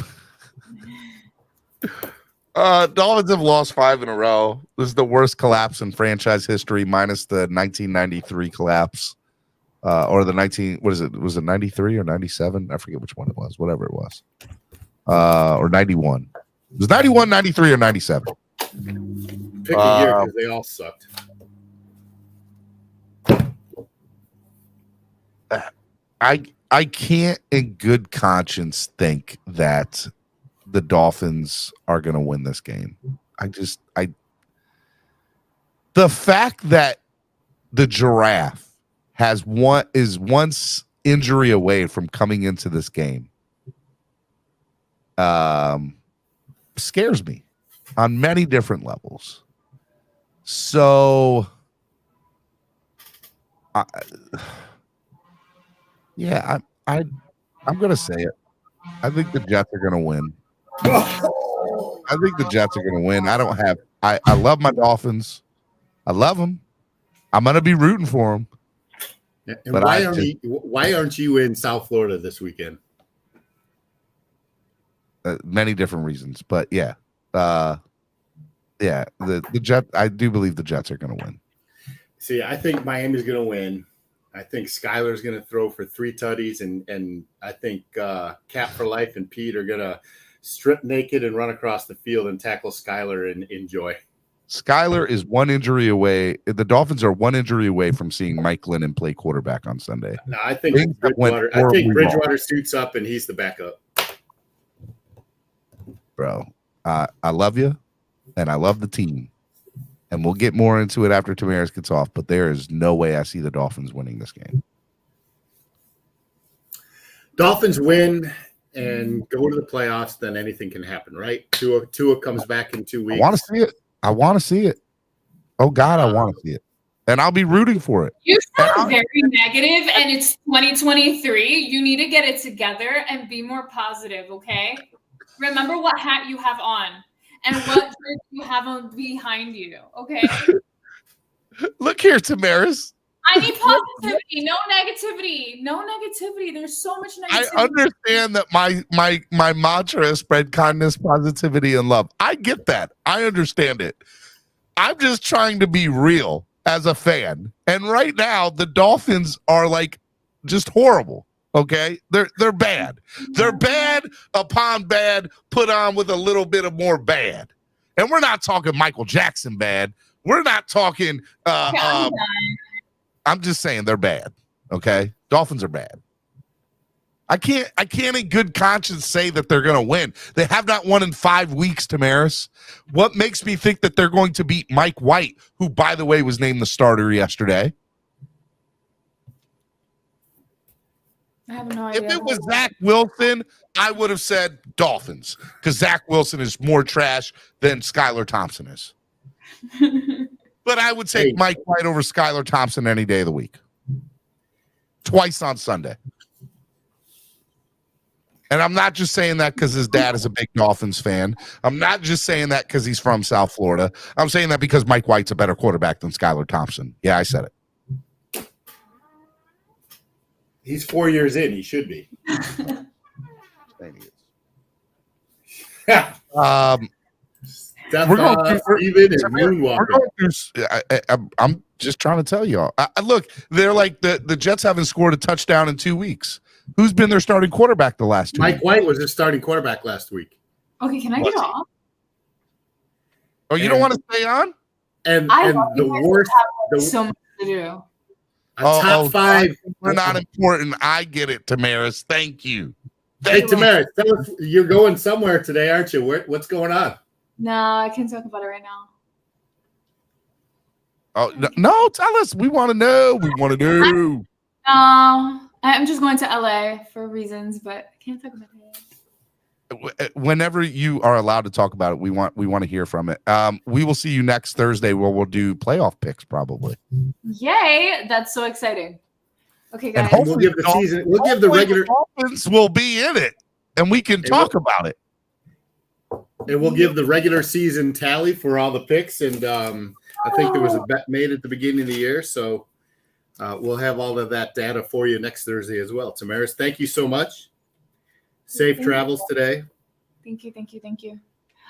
Dolphins have lost 5 in a row. This is the worst collapse in franchise history, minus the 1993 collapse. Or the 19, what is it? Was it 93 or 97? I forget which one it was, whatever it was. Or 91. It was 91, 93, or 97. Pick a year because they all sucked. I can't in good conscience think that the Dolphins are going to win this game. The fact that the Giraffe is once injury away from coming into this game scares me on many different levels. So I'm gonna say it. I think the Jets are gonna win. I think the Jets are gonna win. I love my Dolphins. I love them. I'm gonna be rooting for them. And why aren't you in South Florida this weekend? Many different reasons, but yeah, the Jets. I do believe the Jets are going to win. See, I think Miami's going to win. I think Skylar's going to throw for 3 tutties, and I think Cap for Life and Pete are going to strip naked and run across the field and tackle Skylar and enjoy. Skylar is 1 injury away. The Dolphins are 1 injury away from seeing Mike Glennon play quarterback on Sunday. No, I think Bridgewater suits up and he's the backup. Bro, I love you, and I love the team. And we'll get more into it after Tamaris gets off, but there is no way I see the Dolphins winning this game. Dolphins win and go to the playoffs, then anything can happen, right? Tua comes back in 2 weeks. I want to see it. Oh, God, I want to see it. And I'll be rooting for it. You sound very negative, and it's 2023. You need to get it together and be more positive, okay? Remember what hat you have on and what drink you have on behind you, okay? Look here, Tamaris. I need positivity, no negativity. No negativity. There's so much negativity. I understand that my mantra is spread kindness, positivity, and love. I get that. I understand it. I'm just trying to be real as a fan. And right now, the Dolphins are like just horrible. Okay, they're bad. They're bad upon bad, put on with a little bit of more bad. And we're not talking Michael Jackson bad. We're not talking. I'm just saying they're bad. Okay, Dolphins are bad. I can't in good conscience say that they're going to win. They have not won in 5 weeks, Tamaris. What makes me think that they're going to beat Mike White, who, by the way, was named the starter yesterday? I have no idea. If it was Zach Wilson, I would have said Dolphins, because Zach Wilson is more trash than Skylar Thompson is. But I would take Mike White over Skylar Thompson any day of the week. Twice on Sunday. And I'm not just saying that because his dad is a big Dolphins fan. I'm not just saying that because he's from South Florida. I'm saying that because Mike White's a better quarterback than Skylar Thompson. Yeah, I said it. He's 4 years in. He should be. I'm just trying to tell y'all. Look, they're like the Jets haven't scored a touchdown in 2 weeks. Who's been their starting quarterback the last 2 weeks? Mike White was their starting quarterback last week. Okay, can I get off? Oh, you don't want to stay on? And the worst. So much to do. Top 5. We're not important. I get it, Tamaris. Thank you. Hey, Tamaris, tell us, you're going somewhere today, aren't you? What's going on? No, I can't talk about it right now. Oh no! Tell us. We want to know. We want to know. No, I'm just going to LA for reasons, but I can't talk about it. Whenever you are allowed to talk about it, we want to hear from it. We will see you next Thursday where we'll do playoff picks probably. Yay! That's so exciting. Okay, guys. And we'll give the season. We'll give the regular. Dolphins will be in it, and we can talk about it. And we'll give the regular season tally for all the picks. And I think there was a bet made at the beginning of the year, so we'll have all of that data for you next Thursday as well. Tamaris, thank you so much. Safe travels today. Thank you.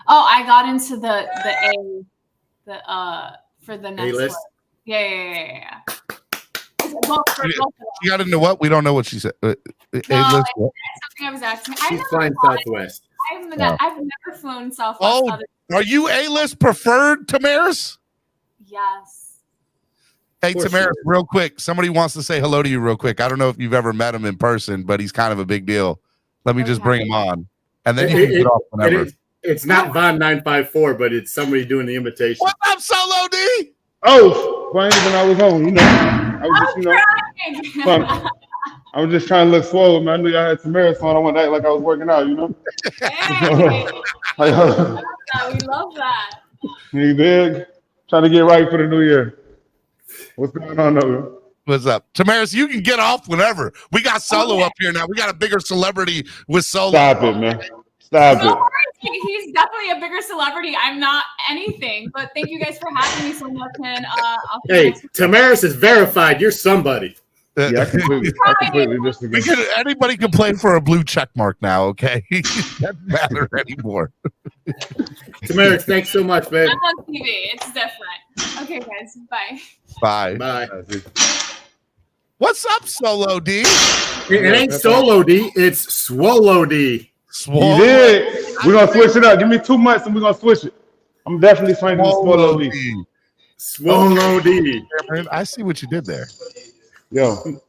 Oh, I got into the for the next A-list? one. Yeah. She got into what? We don't know what she said. No, A-list, something I was asking. She's flying Southwest. I've never flown Southwest. Oh, are you A-list preferred, Tamaris? Yes. Hey, Tamaris, real quick. Somebody wants to say hello to you real quick. I don't know if you've ever met him in person, but he's kind of a big deal. Let me just bring him on. And then you can get off whenever. It's not Von 954, but it's somebody doing the imitation. What's up, Solo D? Oh, well, even I was home, you know. I was just trying to look swole, man. I knew y'all had Tamaris on. I wanted to act like I was working out, you know. Hey, we love that. You dig? Trying to get right for the new year. What's going on, though? What's up? Tamaris, you can get off whenever. We got Solo up here now. We got a bigger celebrity with Solo. Stop it, man. Stop it. He's definitely a bigger celebrity. I'm not anything, but thank you guys for having me so much. And hey, Tamaris is verified. You're somebody. Yeah, I completely disagree. Anybody can play for a blue check mark now, okay? It doesn't matter anymore. Tamaris, thanks so much, man. I'm on TV. It's different. Okay, guys. Bye. Bye. What's up, Solo D? It ain't Solo D. It's Swallow D. You did. We're going to switch it up. Give me 2 months and we're going to switch it. I'm definitely swinging the Swallow D. Swallow D. I see what you did there. Yo,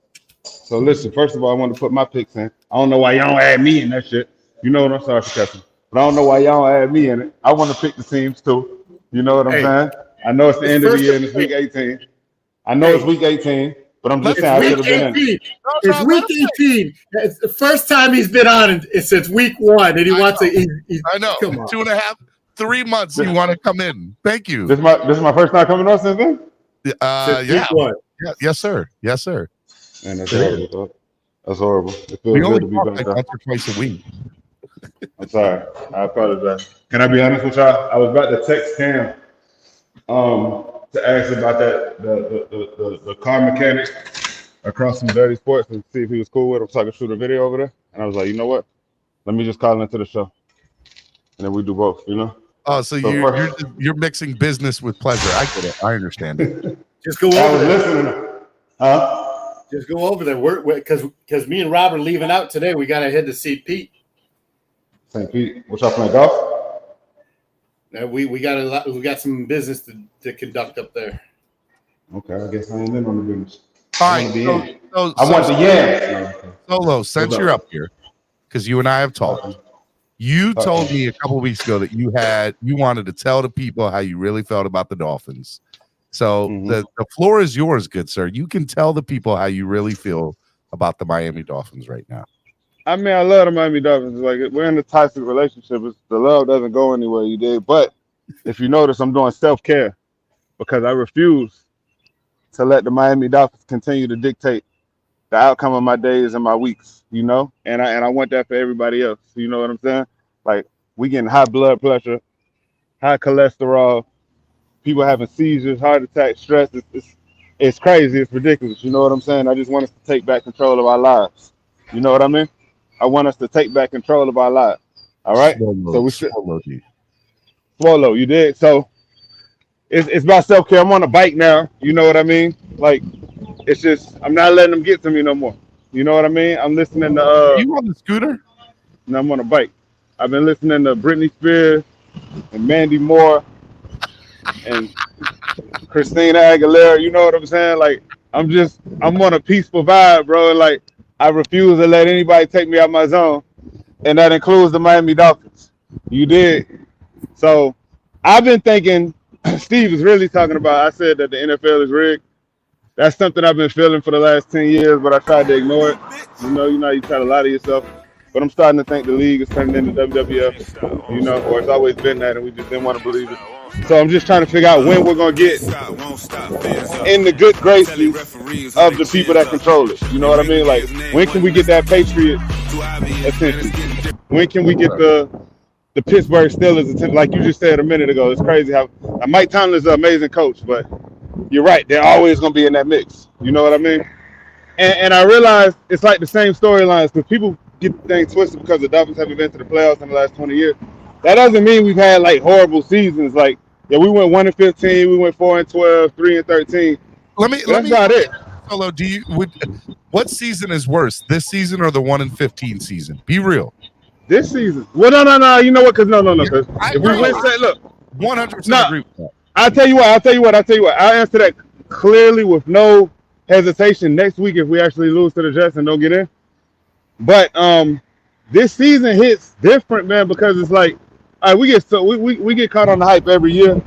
so listen, first of all, I want to put my picks in. I don't know why y'all don't add me in that shit. You know what I'm sorry for cussing. But I don't know why y'all don't add me in it. I want to pick the teams too. You know what I'm saying? I know it's the end of the year and it's week 18. I know it's week 18, but I'm just saying I should have been in it. It's week 18. It's the first time he's been on since week 1, and he wants to. I know. 2.5, 3 months you want to come in. Thank you. This is my first time coming on since then? Yeah. Yes, sir. Man, that's horrible. That's horrible. It feels We good only to be talk back. like once or twice a week. I'm sorry. I apologize. Can I be honest with y'all? I was about to text Cam to ask about that the car mechanic across from Dirty Sports and see if he was cool with him so I could shoot a video over there. And I was like, you know what? Let me just call into the show. And then we do both, you know? Oh, so you're mixing business with pleasure. I get it. I understand it. Just go over there. Listening. Huh? Just go over there. We're because me and Rob are leaving out today. We got to head to see Pete. St. Pete. What y'all playing golf? We got some business to conduct up there. Okay, I guess I ain't in on the business. All right. I want the yeah. Solo, since you're up here, because you and I have talked, you told me a couple of weeks ago that you wanted to tell the people how you really felt about the Dolphins. So the floor is yours, good sir. You can tell the people how you really feel about the Miami Dolphins right now. I mean, I love the Miami Dolphins. Like, we're in a toxic relationship. The love doesn't go anywhere, you did. But if you notice, I'm doing self-care because I refuse to let the Miami Dolphins continue to dictate the outcome of my days and my weeks, you know? And I want that for everybody else. You know what I'm saying? Like, we getting high blood pressure, high cholesterol, people having seizures, heart attacks, stress. It's crazy. It's ridiculous. You know what I'm saying? I just want us to take back control of our lives. You know what I mean? I want us to take back control of our lives. All right? So we should swallow. You did. So it's about self-care. I'm on a bike now. You know what I mean? Like, it's just, I'm not letting them get to me no more. You know what I mean? I'm listening to you on the scooter? No, I'm on a bike. I've been listening to Britney Spears and Mandy Moore and Christina Aguilera. You know what I'm saying? Like, I'm on a peaceful vibe, bro. And like, I refuse to let anybody take me out my zone. and that includes the Miami Dolphins. You did. So I've been thinking, Steve is really talking about, I said that the NFL is rigged. That's something I've been feeling for the last 10 years, but I tried to ignore it. You know, you try to lie to yourself. But I'm starting to think the league is turning into WWF, or it's always been that, and we just didn't want to believe it. So I'm just trying to figure out when we're going to get in the good graces of the people that control it. You know what I mean? Like, when can we get that Patriot attention? When can we get the Pittsburgh Steelers attention? Like you just said a minute ago, it's crazy how Mike Tomlin's an amazing coach, but you're right. They're always going to be in that mix. You know what I mean? And I realize it's like the same storylines because people get things twisted because the Dolphins haven't been to the playoffs in the last 20 years. That doesn't mean we've had like horrible seasons. Like, yeah, we went 1-15, we went 4-12, 3-13. That's not it. Solo, what season is worse, this season or the 1-15 season? Be real. This season. Well, no. You know what? Because no. Because if we win, say, look, 100% agree with that. I'll tell you what. I'll answer that clearly with no hesitation next week if we actually lose to the Jets and don't get in. But this season hits different, man, because it's like, all right, we get caught on the hype every year.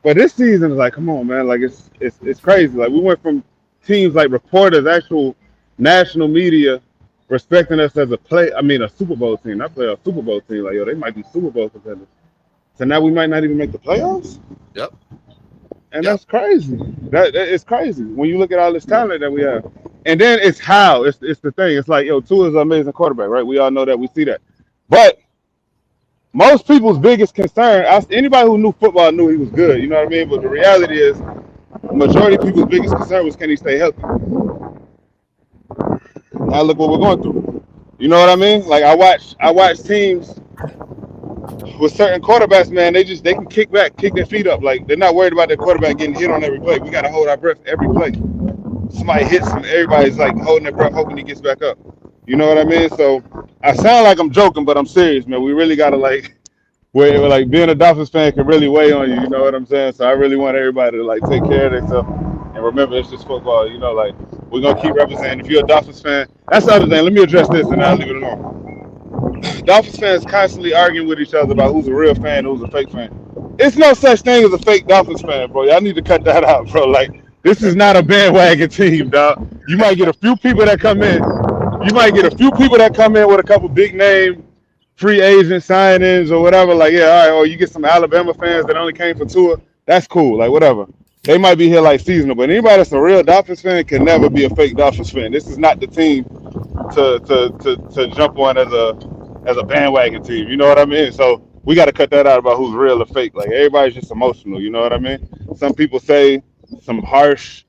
But this season is like, come on, man, like it's crazy. Like we went from teams like reporters, actual national media respecting us as a Super Bowl team, not play a Super Bowl team. Like, yo, they might be Super Bowl contenders. So now we might not even make the playoffs. Yep. And that's crazy. That it's crazy when you look at all this talent that we have. And then it's how. It's the thing. It's like, yo, Tua is an amazing quarterback, right? We all know that. We see that. But most people's biggest concern, anybody who knew football knew he was good. You know what I mean? But the reality is, the majority of people's biggest concern was, can he stay healthy? Now look what we're going through. You know what I mean? Like I watch teams with certain quarterbacks, man, they can kick back, kick their feet up. Like they're not worried about their quarterback getting hit on every play. We got to hold our breath every play. Somebody hits him, everybody's like holding their breath, hoping he gets back up. You know what I mean? So I sound like I'm joking, but I'm serious, man. We really got to where being a Dolphins fan can really weigh on you. You know what I'm saying? So I really want everybody to take care of themselves and remember it's just football. You know, we're gonna keep representing. If you're a Dolphins fan, that's the other thing. Let me address this and I'll leave it alone. Dolphins fans constantly arguing with each other about who's a real fan, who's a fake fan. It's no such thing as a fake Dolphins fan, bro. Y'all need to cut that out, bro. Like, this is not a bandwagon team, dog. You might get a few people that come in. You might get a few people that come in with a couple big name free agent signings or whatever. Like, yeah, all right. Or you get some Alabama fans that only came for Tua. That's cool. Like, whatever. They might be here seasonal, but anybody that's a real Dolphins fan can never be a fake Dolphins fan. This is not the team to jump on as a bandwagon team. You know what I mean? So we got to cut that out about who's real or fake. Like, everybody's just emotional. You know what I mean? Some people say some harsh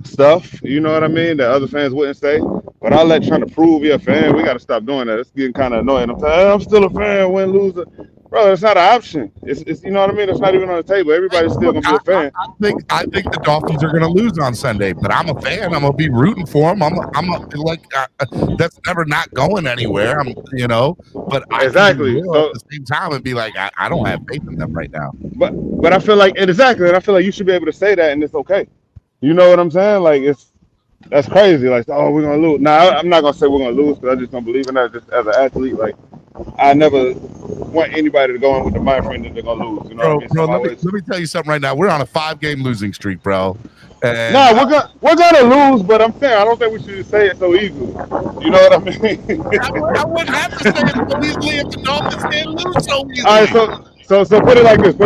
stuff, you know what I mean, that other fans wouldn't say. But all that trying to prove you're a fan, we got to stop doing that. It's getting kind of annoying. I'm saying, I'm still a fan, win, lose. Bro, it's not an option. It's you know what I mean? It's not even on the table. Everybody's still going to be a fan. I think the Dolphins are going to lose on Sunday, but I'm a fan. I'm going to be rooting for them. That's never not going anywhere. But exactly. So, at the same time, and be like, I don't have faith in them right now. But I feel like, exactly, and I feel like you should be able to say that, and it's okay. You know what I'm saying? Like, that's crazy. Like, oh, we're gonna lose. Now, I'm not gonna say we're gonna lose because I just don't believe in that. Just as an athlete, like, I never want anybody to go in with the mind frame that they're gonna lose. You know, bro. Let me tell you something right now. We're on a 5-game losing streak, bro. No, we're gonna lose, but I'm saying I don't think we should say it so easily. You know what I mean? I wouldn't have to say it so easily if the Dolphins didn't lose so easily. All right, so put it like this.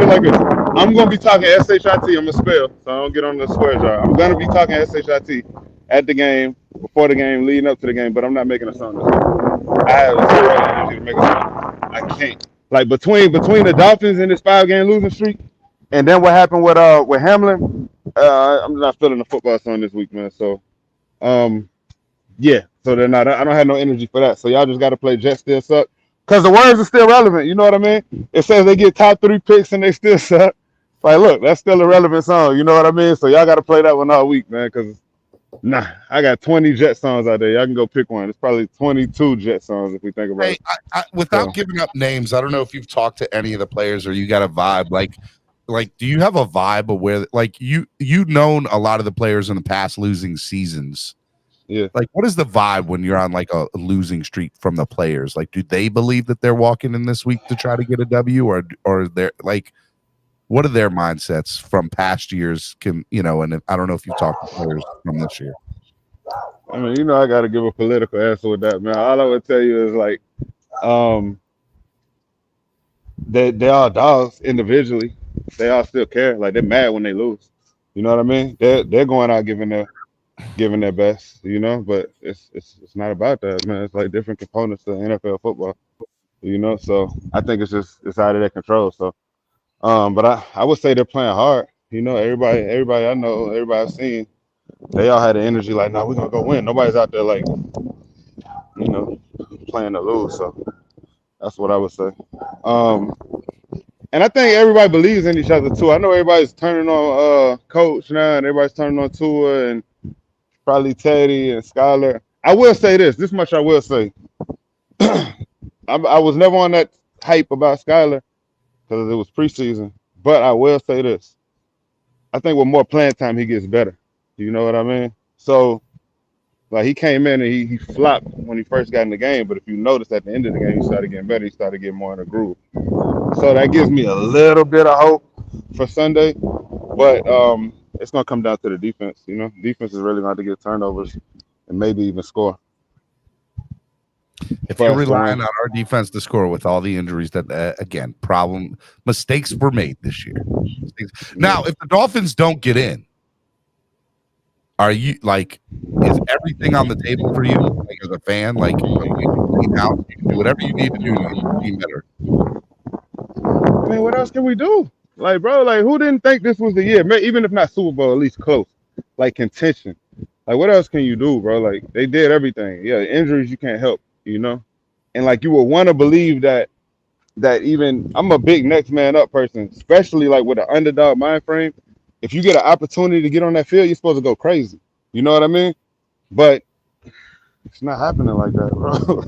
I'm gonna be talking SHIT. I'm gonna spell, so I don't get on the swear jar. I'm gonna be talking SHIT at the game, before the game, leading up to the game, but I'm not making a song this week. I have zero energy to make a song. I can't. Like between the Dolphins and this 5-game losing streak, and then what happened with Hamlin, I'm not feeling the football song this week, man. So, yeah. So then I don't have no energy for that. So y'all just got to play Jets Still Suck. Because the words are still relevant, you know what I mean? It says they get top 3 picks and they still suck. Like, look, that's still a relevant song, you know what I mean? So y'all got to play that one all week, man, because, I got 20 Jet songs out there. Y'all can go pick one. It's probably 22 Jet songs if we think about it. Without giving up names, I don't know if you've talked to any of the players or you got a vibe. Like, do you have a vibe of where, like, you've known a lot of the players in the past losing seasons? Yeah. Like, what is the vibe when you're on like a losing streak from the players? Like, do they believe that they're walking in this week to try to get a W, or they're like, what are their mindsets from past years? And I don't know if you've talked to players from this year. I mean, I got to give a political answer with that, man. All I would tell you is like, they all dogs individually. They all still care. Like, they're mad when they lose. You know what I mean? They're going out giving their best. But it's not about that, man. It's like different components to NFL football. So I think it's out of their control. So, but I would say they're playing hard. Everybody I know, everybody I've seen, they all had the energy like, nah, we're gonna go win. Nobody's out there like, playing to lose. So that's what I would say. And I think everybody believes in each other too. I know everybody's turning on Coach now, and everybody's turning on Tua and probably Teddy and Skylar. I will say this much I will say. I was never on that hype about Skylar because it was preseason. But I will say this. I think with more playing time, he gets better. You know what I mean? So, like, he came in and he flopped when he first got in the game. But if you notice at the end of the game, he started getting better. He started getting more in a groove. So that gives me a little bit of hope for Sunday. But it's going to come down to the defense. Defense is really going to get turnovers and maybe even score. If you're relying on our defense to score with all the injuries that, again, mistakes were made this year. Now, if the Dolphins don't get in, are you like, is everything on the table for you, like, as a fan? Like, you can do whatever you need to do to be better. I mean, what else can we do? Like, bro, like, who didn't think this was the year? Even if not Super Bowl, at least close. Like, contention. Like, what else can you do, bro? Like, they did everything. Yeah, injuries you can't help, And, like, you would want to believe that even, I'm a big next man up person, especially, like, with an underdog mind frame. If you get an opportunity to get on that field, you're supposed to go crazy. You know what I mean? But it's not happening like that, bro.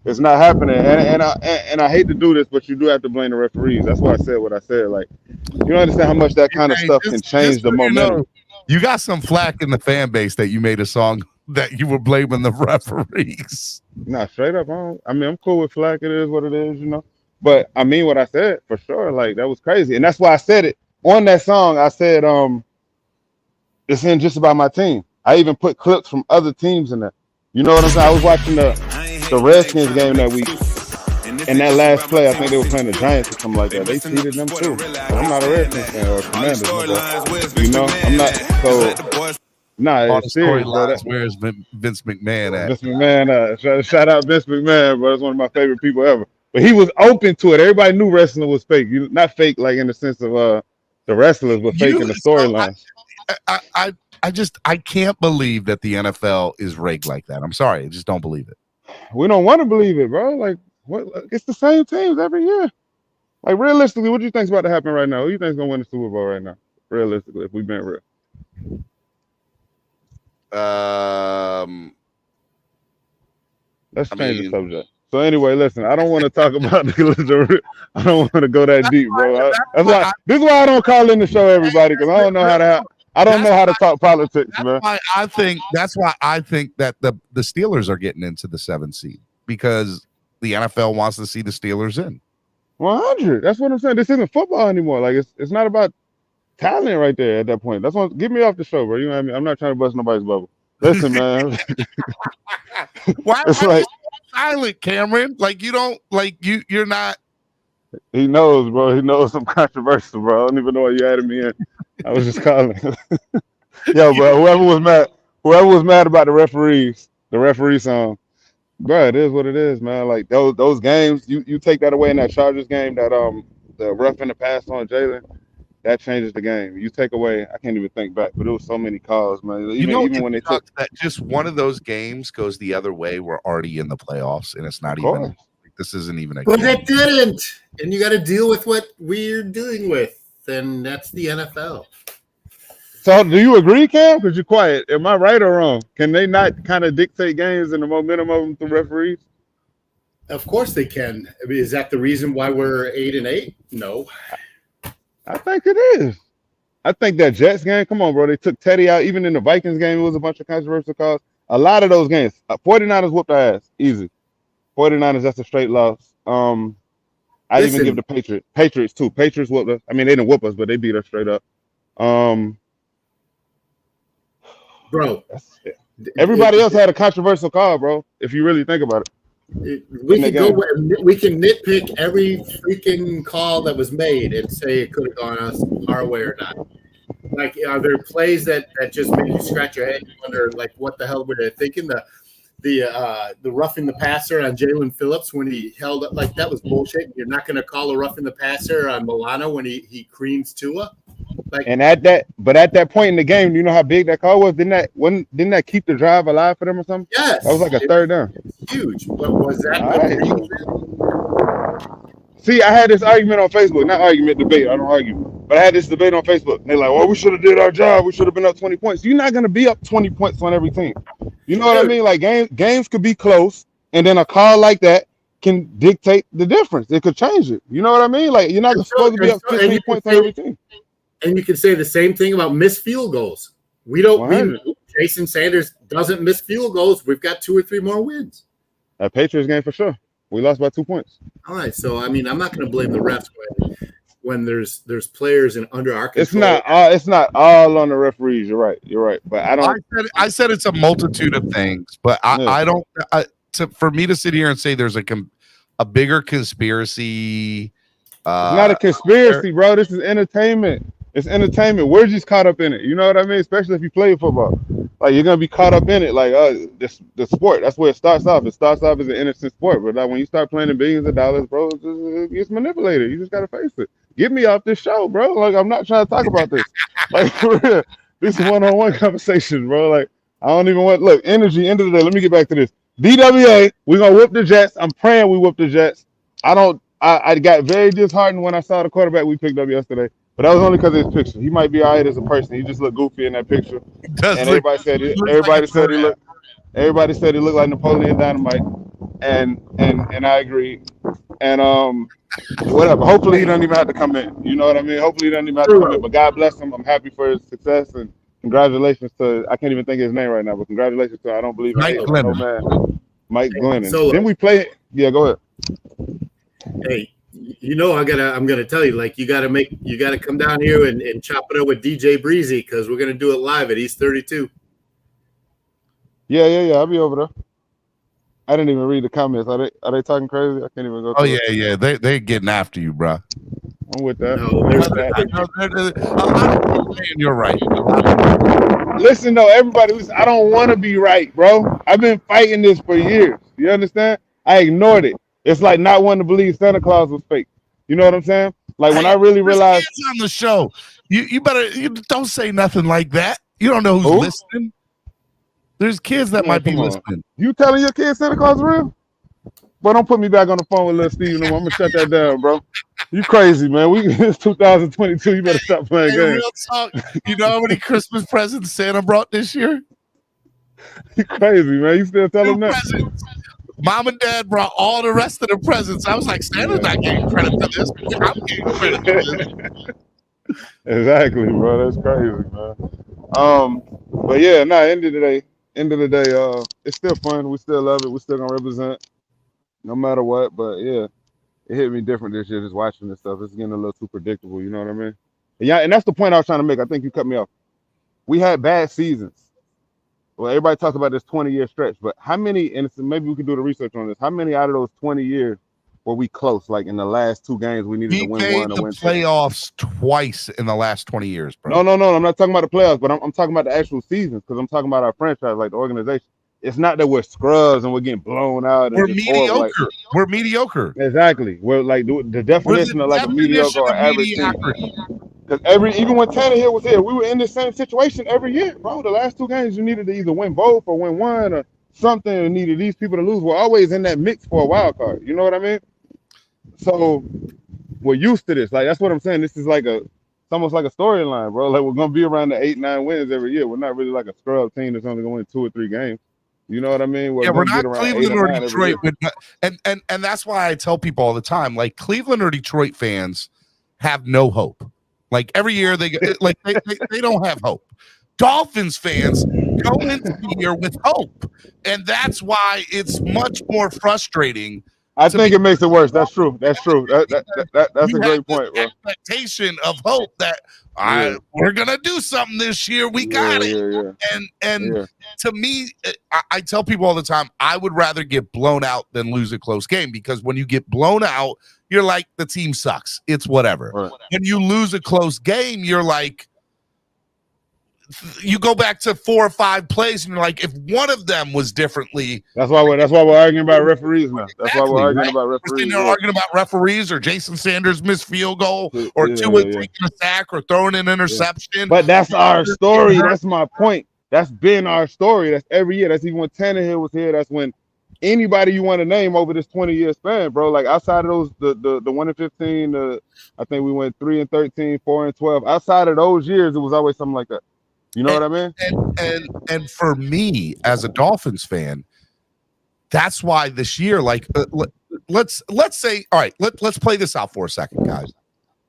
It's not happening. And I hate to do this, but you do have to blame the referees. That's why I said what I said. Like, you don't understand how much that kind of stuff can change the momentum. You got some flack in the fan base that you made a song that you were blaming the referees. Nah, straight up. I'm cool with flack. It is what it is, But I mean what I said for sure. Like, that was crazy. And that's why I said it. On that song, I said, it's in just about my team. I even put clips from other teams in there. You know what I'm saying? I was watching the Redskins game that week. And that last play, I think they were playing the Giants or something like that. They seeded them too. So I'm not a Redskins fan or a Commanders. I'm not. So, nah, it's serious, bro. Where's Vince McMahon at? Vince McMahon, shout out Vince McMahon, bro. That's one of my favorite people ever. But he was open to it. Everybody knew wrestling was fake. Not fake like in the sense of the wrestlers, but fake in the storylines. I can't believe that the NFL is rigged like that. I'm sorry, I just don't believe it. We don't want to believe it, bro. Like, what? It's the same teams every year. Like, realistically, what do you think's about to happen right now? Who do you think's gonna win the Super Bowl right now? Realistically, if we've been real. Let's change the subject. So anyway, listen, I don't want to talk about I don't want to go that deep, bro. This is why I don't call in the show, everybody, because I don't know how to talk politics, man. That's why I think that the Steelers are getting into the 7th seed, because the NFL wants to see the Steelers in. 100. That's what I'm saying. This isn't football anymore. Like, it's not about talent right there at that point. That's what. Get me off the show, bro. You know what I mean? I'm not trying to bust nobody's bubble. Listen, man. Why are you silent, Cameron? Like, you don't you're not. He knows, bro. He knows I'm controversial, bro. I don't even know why you added me in. I was just calling. Yo, bro. Whoever was mad about the referee song, bro. It is what it is, man. Like, those games, you take that away in that Chargers game, that the roughing the pass on Jalen, that changes the game. You take away, I can't even think back, but there was so many calls, man. Even when they took that, just one of those games goes the other way, we're already in the playoffs, and it's not even. This isn't even a. But it didn't, and you got to deal with what we're dealing with, and that's the NFL. So, do you agree, Cam? Because you're quiet. Am I right or wrong? Can they not kind of dictate games and the momentum of them through referees? Of course they can. I mean, is that the reason why we're 8-8? No. I think it is. I think that Jets game, come on, bro. They took Teddy out. Even in the Vikings game, it was a bunch of controversial calls. a lot of those games. 49ers whooped our ass. Easy. 49ers, that's a straight loss. I even give the Patriots too. Patriots whooped us. I mean, they didn't whoop us, but they beat us straight up. Bro, everybody else had a controversial call, bro. If you really think about it, we can nitpick every freaking call that was made and say it could have gone us our way or not. Like, are there plays that just make you scratch your head and wonder, like, what the hell were they thinking? The roughing the passer on Jalen Phillips when he held up, like, that was bullshit. You're not going to call a roughing the passer on Milano when he creams Tua. Like, and at that point in the game, do you know how big that call was? Didn't that keep the drive alive for them or something? Yes, that was like a third down. Huge. But was that See, I had this argument on Facebook. Not argument, debate. I don't argue. But I had this debate on Facebook. And they're like, well, we should have did our job. We should have been up 20 points. You're not going to be up 20 points on every team. You know what I mean? Like, games could be close, and then a call like that can dictate the difference. It could change it. You know what I mean? Like, you're not supposed to be up 15 points on every team. And you can say the same thing about missed field goals. Jason Sanders doesn't miss field goals. We've got 2 or 3 more wins. That Patriots game for sure. We lost by 2 points. All right, so I mean, I'm not going to blame the refs when there's players under our control. It's not all on the referees. You're right. But I said it's a multitude of things, but I don't. For me to sit here and say there's a bigger conspiracy. It's not a conspiracy, bro. This is entertainment. It's entertainment. We're just caught up in it. You know what I mean? Especially if you play football. Like, you're going to be caught up in it. Like, the sport, that's where it starts off. It starts off as an innocent sport. But like, when you start playing in billions of dollars, bro, it's manipulated. You just got to face it. Get me off this show, bro. Like, I'm not trying to talk about this. Like, for real. This is one-on-one conversation, bro. Like, I don't even want, look, energy, end of the day. Let me get back to this. DWA, we're going to whoop the Jets. I'm praying we whoop the Jets. I got very disheartened when I saw the quarterback we picked up yesterday. But that was only because of his picture. He might be all right as a person. He just looked goofy in that picture. And everybody said he looked like Napoleon Dynamite. And I agree. And whatever. Hopefully he doesn't even have to come in. You know what I mean? Hopefully he doesn't even have to come in. But God bless him. I'm happy for his success, and congratulations to, I can't even think of his name right now, but congratulations to, I don't believe Mike Glennon. Mike Glennon. Then we play. Yeah, go ahead. Hey, you know, I'm gonna tell you, like, you gotta come down here and chop it up with DJ Breezy, because we're gonna do it live at East 32. Yeah. I'll be over there. I didn't even read the comments. Are they talking crazy? I can't even go. Oh yeah. They're getting after you, bro. I'm with that. No, you're right. Listen though, everybody. Listen, I don't want to be right, bro. I've been fighting this for years. You understand? I ignored it. It's like not wanting to believe Santa Claus was fake. You know what I'm saying? Like, when I really realized on the show, you don't say nothing like that. You don't know who's listening. There's kids that might be listening. You telling your kids Santa Claus is real? Boy, don't put me back on the phone with little Steve no more. I'm gonna shut that down, bro. You crazy, man. It's 2022. You better stop playing games. Real talk. You know how many Christmas presents Santa brought this year? You crazy, man. You still telling that? Presents. Mom and Dad brought all the rest of the presents. I was like, Santa's not getting credit for this. I'm getting credit for this. Exactly, bro. That's crazy, man. But yeah, end of the day, it's still fun. We still love it. We still gonna represent, no matter what. But yeah, it hit me different this year just watching this stuff. It's getting a little too predictable. You know what I mean? And that's the point I was trying to make. I think you cut me off. We had bad seasons. Well, everybody talks about this 20-year stretch, but how many, and maybe we could do the research on this, how many out of those 20 years were we close? Like, in the last 2 games, we needed to win one or win playoffs twice in the last 20 years, bro. No. I'm not talking about the playoffs, but I'm talking about the actual seasons, because I'm talking about our franchise, like the organization. It's not that we're scrubs and we're getting blown out. And we're mediocre. We're mediocre. Exactly. We're like the definition of like a mediocre or average team. Because even when Tannehill was here, we were in the same situation every year, bro. The last 2 games, you needed to either win both or win one or something, and needed these people to lose. We're always in that mix for a wild card. You know what I mean? So we're used to this. Like, that's what I'm saying. This is like it's almost like a storyline, bro. Like, we're gonna be around the 8-9 wins every year. We're not really like a scrub team that's only gonna win 2 or 3 games. You know what I mean? We're not Cleveland or Detroit, and that's why I tell people all the time, like, Cleveland or Detroit fans have no hope. Like, every year they don't have hope. Dolphins fans go into the year with hope, and that's why it's much more frustrating. I think it makes it worse. That's true. That's a great point, bro. Expectation of hope that we're gonna do something this year. We got it. And to me, I tell people all the time, I would rather get blown out than lose a close game, because when you get blown out, you're like, the team sucks. It's whatever. Right. When you lose a close game, you're like, you go back to 4 or 5 plays, and you're like, if one of them was differently. That's why we're arguing about referees now. That's why we're arguing about referees. They're arguing about referees, or Jason Sanders missed field goal, or Tua taking a sack, or throwing an interception. But that's our story. That's my point. That's been our story. That's every year. That's even when Tannehill was here. That's when anybody you want to name over this 20-year span, bro. Like outside of those, the 1-15, I think we went 3-13, 4-12. Outside of those years, it was always something like that. You know what I mean? And for me as a Dolphins fan, that's why this year, like, let's say, all right, let's play this out for a second, guys.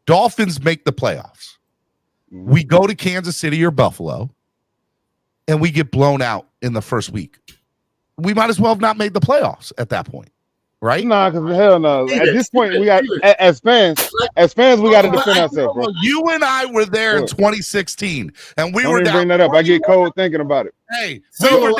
Dolphins make the playoffs. We go to Kansas City or Buffalo, and we get blown out in the first week. We might as well have not made the playoffs at that point, right? Nah, because hell no. At this point, we got as fans, we got to defend ourselves, bro. You and I were there in 2016, and we were down. Bring that up. I get cold thinking about it. Hey, so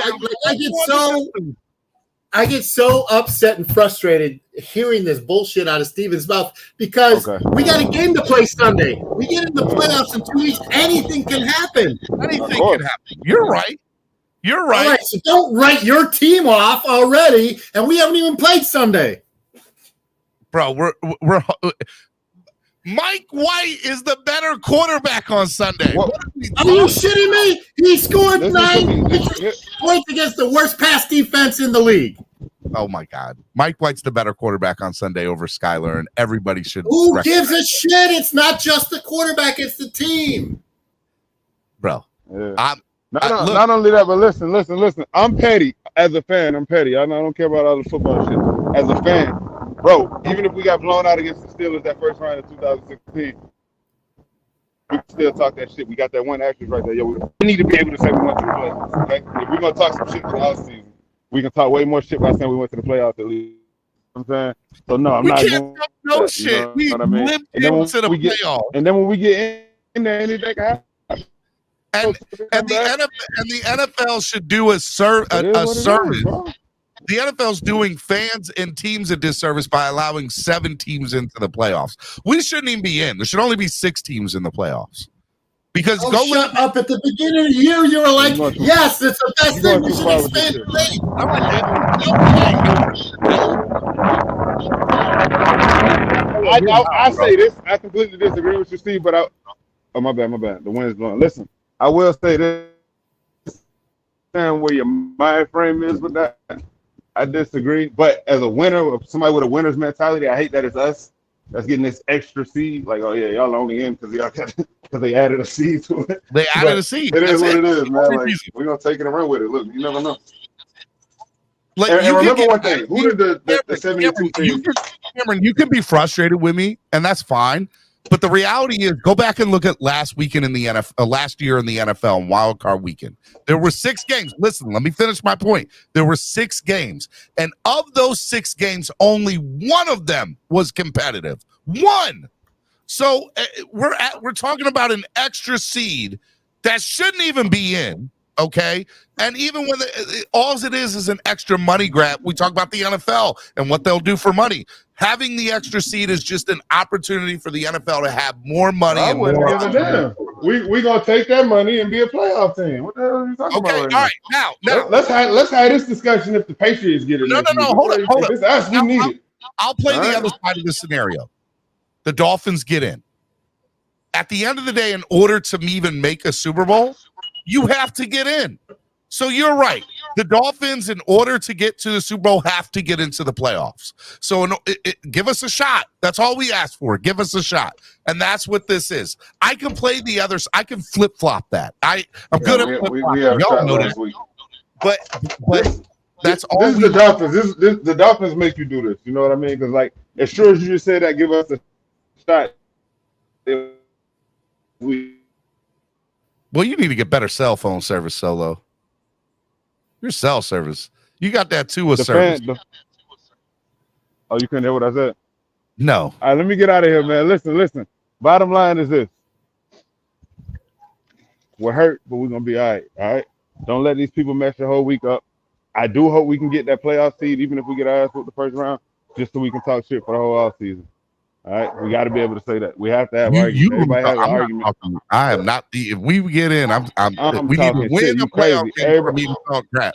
I get so upset and frustrated hearing this bullshit out of Steven's mouth, because we got a game to play Sunday. We get in the playoffs in 2 weeks. Anything can happen. Anything can happen. You're right. You're right. All right, so don't write your team off already, and we haven't even played Sunday. Bro, we're Mike White is the better quarterback on Sunday. Are you shitting me? He scored 9 points against the worst pass defense in the league. Oh my God. Mike White's the better quarterback on Sunday over Skyler, and everybody should. Who gives a shit? It's not just the quarterback, it's the team. Bro. Yeah. Not only that, but listen. I'm petty as a fan. I don't care about all the football shit. As a fan, bro, even if we got blown out against the Steelers that first round of 2016, we can still talk that shit. We got that one asterisk right there. Yo, we need to be able to say we went to the playoffs. Okay? If we're going to talk some shit for the offseason, we can talk way more shit by saying we went to the playoffs at least. You know what I'm saying? So, no, I'm not going to. No shit. You know we lived into the playoffs. And then when we get in there, anything can happen. And the NFL should do a service. The NFL's doing fans and teams a disservice by allowing 7 teams into the playoffs. We shouldn't even be in. There should only be 6 teams in the playoffs. Because shut up. At the beginning of the year, you were like, yes, it's the best thing. We should expand the league. I say this. I completely disagree with you, Steve, but my bad. The wind is blowing. Listen, I will say this. Where your mind frame is with that, I disagree. But as a winner, somebody with a winner's mentality, I hate that it's us that's getting this extra seed. Like, oh yeah, y'all only in because they added a seed to it. They added a seed. It is what it is, man. Like, we're gonna take it and run with it. Look, you never know. Like, and remember one thing: who did the 72 teams? Cameron, you can be frustrated with me, and that's fine. But the reality is, go back and look at last weekend in the NFL, last year in the NFL, and Wild Card Weekend. There were 6 games. Listen, let me finish my point. There were 6 games, and of those 6 games, only one of them was competitive. One. So we're talking about an extra seed that shouldn't even be in. Okay, and even when all it is an extra money grab. We talk about the NFL and what they'll do for money. Having the extra seed is just an opportunity for the NFL to have more money. I wouldn't give a damn. We gonna take that money and be a playoff team. What the hell are you talking about? Okay, all right, now let's have this discussion if the Patriots get it. No, hold it. It's us. We need it. I'll play the other side of the scenario. The Dolphins get in. At the end of the day, in order to even make a Super Bowl, you have to get in. So you're right. The Dolphins, in order to get to the Super Bowl, have to get into the playoffs. So give us a shot. That's all we ask for. Give us a shot. And that's what this is. I can play the others. I can flip-flop that. I'm good at flip-flopping. Y'all know that. But that's all. This is the Dolphins. The Dolphins make you do this. You know what I mean? Because, like, as sure as you just said that, give us a shot. Well, you need to get better cell phone service, Solo. Your cell service. You got that too, a The service. Oh, you couldn't hear what I said? No. All right, let me get out of here, man. Listen. Bottom line is this. We're hurt, but we're going to be all right? Don't let these people mess your whole week up. I do hope we can get that playoff seed, even if we get our ass with the first round, just so we can talk shit for the whole off season. All right? We got to be able to say that. We have to have arguments. Everybody has an argument. I am not the. If we get in, we need to win the playoff game for me to talk crap.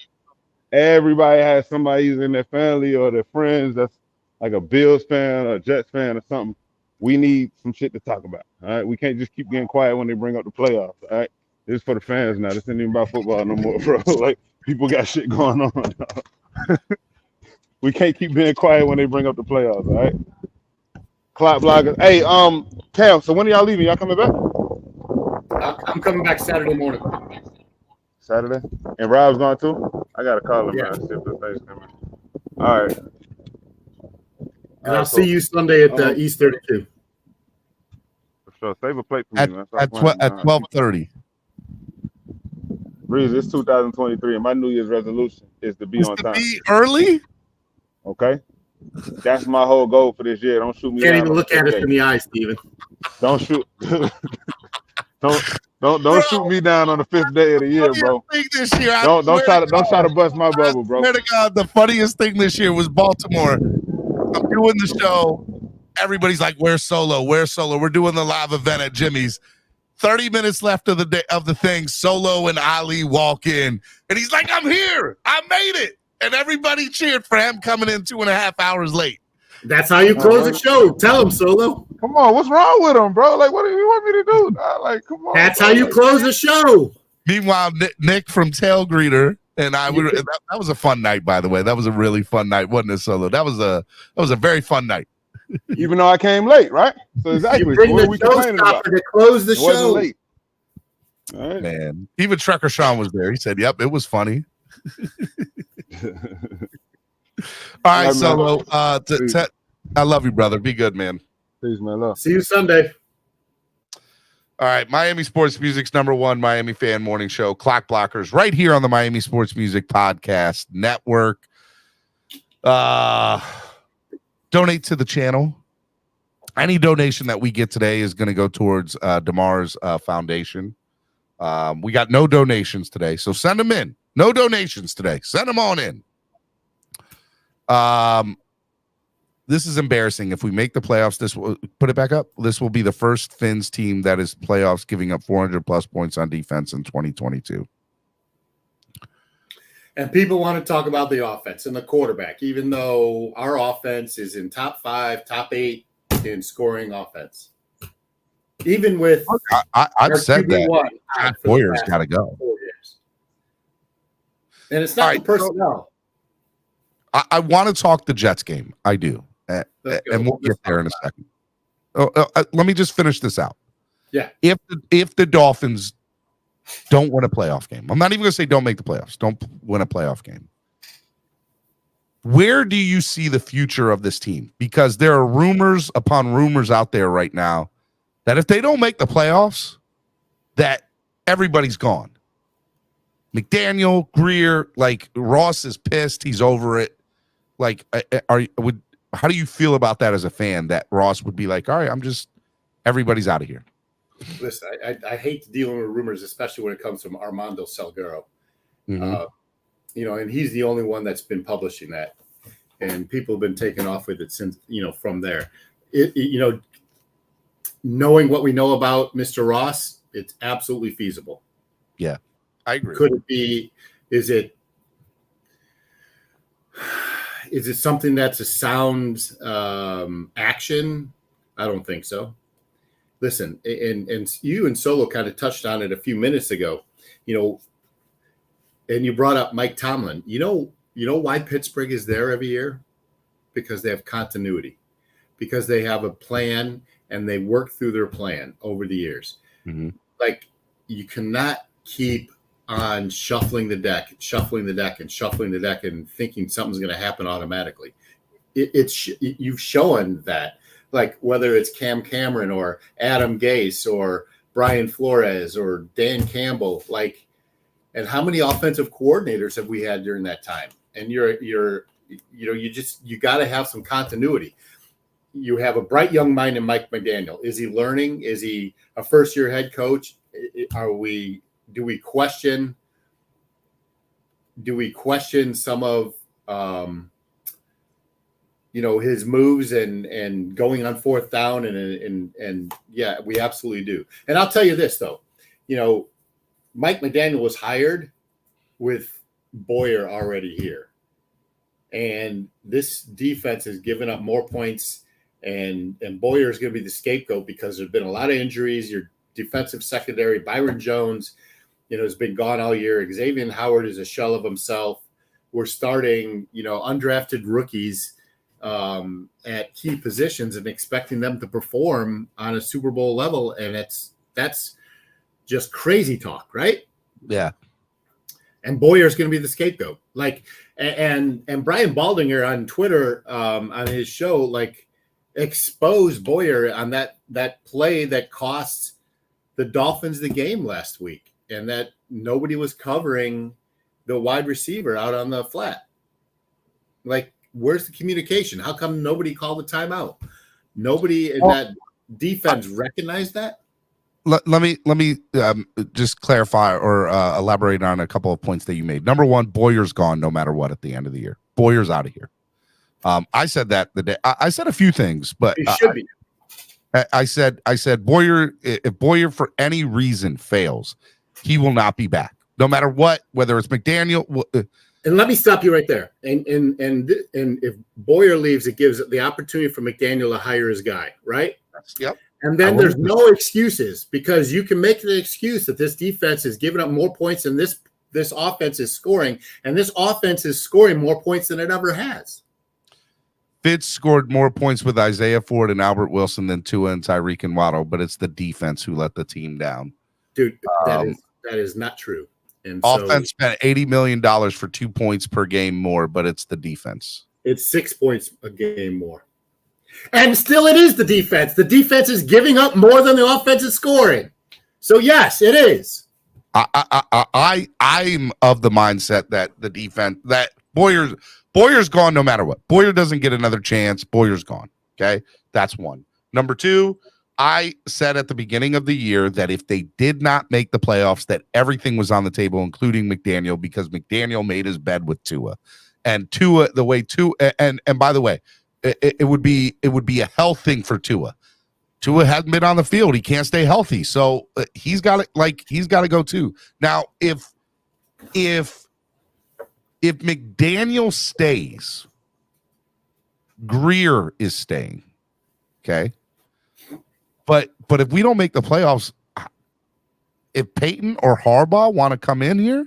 Everybody has somebody either in their family or their friends that's like a Bills fan or a Jets fan or something. We need some shit to talk about. All right? We can't just keep getting quiet when they bring up the playoffs. All right? This is for the fans now. This ain't even about football no more, bro. Like, people got shit going on. We can't keep being quiet when they bring up the playoffs, all right? Clock blockers. Hey, Cam, so when are y'all leaving? Y'all coming back? I'm coming back Saturday morning. Saturday? And Rob's going too? I got to call him, man. See if the thing's coming. All right. And I'll see you Sunday at East 32. For sure. Save a plate for me, man. At 12:30. Breeze, it's 2023, and my New Year's resolution is to be on time. Be early? Okay? That's my whole goal for this year. Don't shoot me. Can't even look at us in the eyes, Steven. Don't shoot. Don't shoot me down on the 5th day of the year, bro. This year, Don't try to bust my bubble, bro. I swear to God, the funniest thing this year was Baltimore. I'm doing the show. Everybody's like, "Where's Solo? Where's Solo?" We're doing the live event at Jimmy's. 30 minutes left of the day of the thing. Solo and Ali walk in, and he's like, "I'm here. I made it." And everybody cheered for him coming in 2.5 hours late. That's how you close the show. Tell him, Solo. Come on, what's wrong with him, bro? Like, what do you want me to do? Like, come on. That's how you close the show. Meanwhile, Nick from Tail Greeter and I were. That was a fun night, by the way. That was a really fun night, wasn't it, Solo? That was a very fun night. Even though I came late, right? So exactly. You bring what the showstopper to close the show. Late. All right. Man, even Trekker Sean was there. He said, "Yep, it was funny." All right, Solo. I love you, brother. Be good, man. Peace, man. Love. See you Sunday. All right, Miami Sports Music's #1 Miami fan morning show, Clock Blockers, right here on the Miami Sports Music Podcast Network. Donate to the channel. Any donation that we get today is going to go towards Damar's foundation. We got no donations today, so send them in. No donations today. Send them on in. This is embarrassing. If we make the playoffs, this will put it back up. This will be the first Finns team that is playoffs giving up 400+ points on defense in 2022. And people want to talk about the offense and the quarterback, even though our offense is in top 5, top 8 in scoring offense. Even with I've said that Boyer's got to go. And it's not the personnel. I want to talk the Jets game. I do. And we'll get there in a second. Let me just finish this out. Yeah. If the Dolphins don't win a playoff game, I'm not even going to say don't make the playoffs. Don't win a playoff game. Where do you see the future of this team? Because there are rumors upon rumors out there right now that if they don't make the playoffs, that everybody's gone. McDaniel, Greer, like Ross is pissed. He's over it. Like, how do you feel about that as a fan? That Ross would be like, all right, everybody's out of here. Listen, I hate dealing with rumors, especially when it comes from Armando Salguero. Mm-hmm. And he's the only one that's been publishing that, and people have been taking off with it since, from there. Knowing what we know about Mr. Ross, it's absolutely feasible. Yeah, I agree. Could it be? Is it something that's a sound action? I don't think so. Listen, and you and Solo kind of touched on it a few minutes ago, and you brought up Mike Tomlin. You know why Pittsburgh is there every year? Because they have continuity, because they have a plan and they work through their plan over the years. Mm-hmm. Like, you cannot keep on shuffling the deck and thinking something's going to happen automatically. You've shown that, like, whether it's Cam Cameron or Adam Gase or Brian Flores or Dan Campbell, like, And how many offensive coordinators have we had during that time? And you got to have some continuity. You have a bright young mind in Mike McDaniel. Is he learning? Is he a first-year head coach? Do we question some of his moves and going on fourth down and yeah, we absolutely do. And I'll tell you this though, Mike McDaniel was hired with Boyer already here, and this defense has given up more points, and Boyer is going to be the scapegoat because there's been a lot of injuries. Your defensive secondary, Byron Jones, has been gone all year. Xavier Howard is a shell of himself. We're starting, undrafted rookies at key positions and expecting them to perform on a Super Bowl level. And that's just crazy talk, right? Yeah. And Boyer's going to be the scapegoat. And Brian Baldinger on Twitter, on his show, exposed Boyer on that play that cost the Dolphins the game last week, and that nobody was covering the wide receiver out on the flat. Where's the communication? How come nobody called the timeout? Nobody in that defense recognized that? Let me just clarify or elaborate on a couple of points that you made. Number one, Boyer's gone no matter what at the end of the year. Boyer's out of here. I said that the day I said a few things, but It should be. I said Boyer, if Boyer for any reason fails, he will not be back, no matter what, whether it's McDaniel. And let me stop you right there. And if Boyer leaves, it gives the opportunity for McDaniel to hire his guy, right? Yep. And then there's no excuses, because you can make the excuse that this defense is giving up more points than this offense is scoring, and this offense is scoring more points than it ever has. Fitz scored more points with Isaiah Ford and Albert Wilson than Tua and Tyreek and Waddle, but it's the defense who let the team down. Dude, that is not true. And offense spent $80 million for 2 points per game more, but it's the defense. It's 6 points a game more. And still it is the defense. The defense is giving up more than the offense is scoring. So yes, it is. I'm of the mindset that the defense, that Boyer's gone no matter what. Boyer doesn't get another chance. Boyer's gone. Okay. That's one. Number two, I said at the beginning of the year that if they did not make the playoffs, that everything was on the table, including McDaniel, because McDaniel made his bed with Tua. And Tua, the way Tua, and by the way, it would be a health thing for Tua. Tua hasn't been on the field. He can't stay healthy. So he's got to go too. Now, if McDaniel stays, Greer is staying. Okay. But if we don't make the playoffs, if Peyton or Harbaugh want to come in here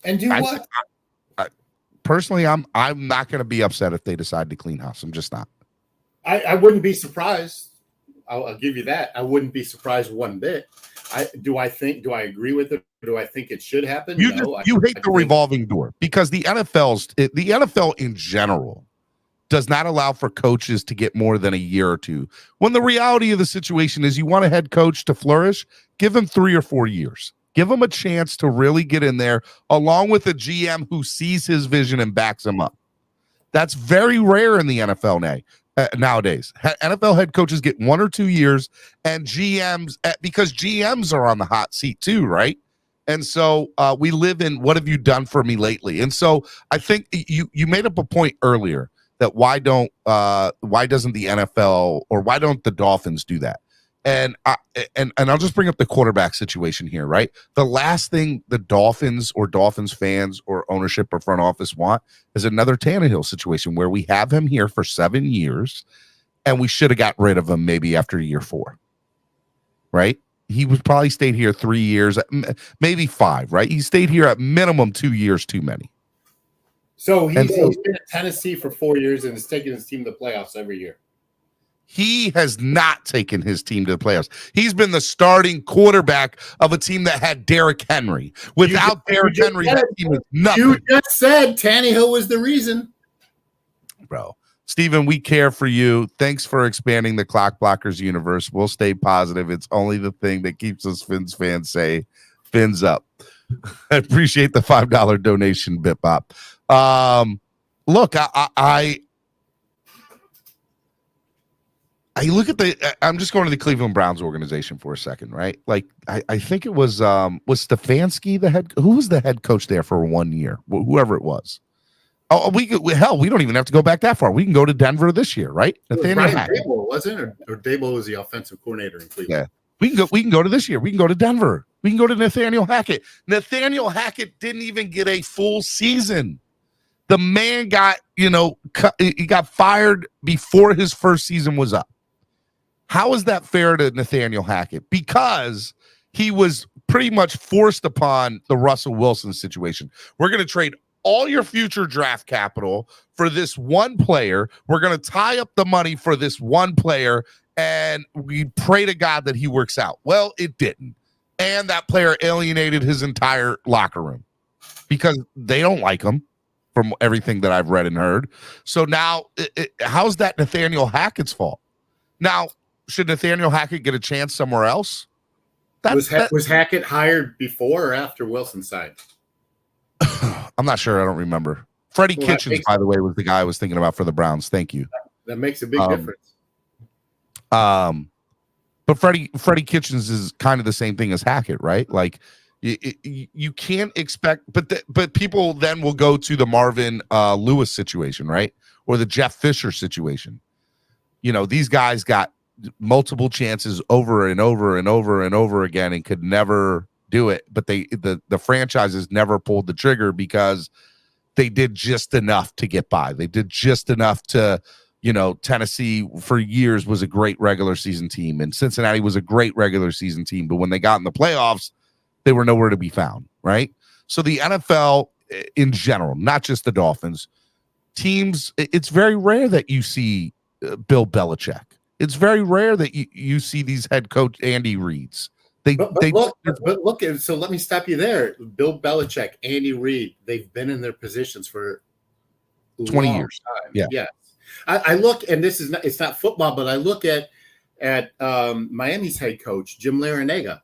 and do what? Personally, I'm not going to be upset if they decide to clean house. I'm just not. I wouldn't be surprised. I'll give you that. I wouldn't be surprised one bit. Do I agree with it? Do I think it should happen? You hate the revolving door, because the NFL in general does not allow for coaches to get more than a year or two. When the reality of the situation is, you want a head coach to flourish, give him 3 or 4 years. Give him a chance to really get in there, along with a GM who sees his vision and backs him up. That's very rare in the NFL nowadays. NFL head coaches get 1 or 2 years, and GMs, because GMs are on the hot seat too, right? And so we live in, what have you done for me lately? And so I think you made up a point earlier that why doesn't the NFL, or why don't the Dolphins do that? And I'll just bring up the quarterback situation here, right? The last thing the Dolphins or Dolphins fans or ownership or front office want is another Tannehill situation where we have him here for 7 years and we should have got rid of him maybe after year 4, right? He was probably stayed here 3 years, maybe 5, right? He stayed here at minimum 2 years too many. So he's been at Tennessee for 4 years and has taken his team to the playoffs every year. He has not taken his team to the playoffs. He's been the starting quarterback of a team that had Derrick Henry. Without Derrick Henry, that team is nothing. You just said Tannehill was the reason. Bro, Steven, we care for you. Thanks for expanding the Clock Blockers universe. We'll stay positive. It's only the thing that keeps us Fins fans safe. fins up. I appreciate the $5 donation, BitBop. Look, I look at I'm just going to the Cleveland Browns organization for a second, right? Like, I think it was Stefanski who was the head coach there for 1 year, whoever it was. Oh, we don't even have to go back that far. We can go to Denver this year, right? Nathaniel Hackett, wasn't it? Or Dable was the offensive coordinator in Cleveland. Yeah. We can go to this year. We can go to Denver. We can go to Nathaniel Hackett. Nathaniel Hackett didn't even get a full season. The man got, he got fired before his first season was up. How is that fair to Nathaniel Hackett? Because he was pretty much forced upon the Russell Wilson situation. We're going to trade all your future draft capital for this one player. We're going to tie up the money for this one player, and we pray to God that he works out. Well, it didn't. And that player alienated his entire locker room because they don't like him from everything that I've read and heard. So now, how's that Nathaniel Hackett's fault? Now, should Nathaniel Hackett get a chance somewhere else? Was Hackett hired before or after Wilson signed? I'm not sure. I don't remember. Freddie Kitchens, by the way, was the guy I was thinking about for the Browns. Thank you. That makes a big difference. But Freddie Kitchens is kind of the same thing as Hackett, right? Like you can't expect, but people then will go to the Marvin Lewis situation, right? Or the Jeff Fisher situation. These guys got multiple chances over and over and over and over again and could never do it, but the franchises never pulled the trigger because they did just enough to get by. They did just enough to, Tennessee for years was a great regular season team, and Cincinnati was a great regular season team, but when they got in the playoffs, they were nowhere to be found, right? So the NFL in general, not just the Dolphins, teams, it's very rare that you see Bill Belichick. It's very rare that you see these head coach Andy Reids. Look. So let me stop you there. Bill Belichick, Andy Reid, they've been in their positions for 20 years. Time. Yeah. Yes. I look, and it's not football, but I look at Miami's head coach, Jim Larinaga.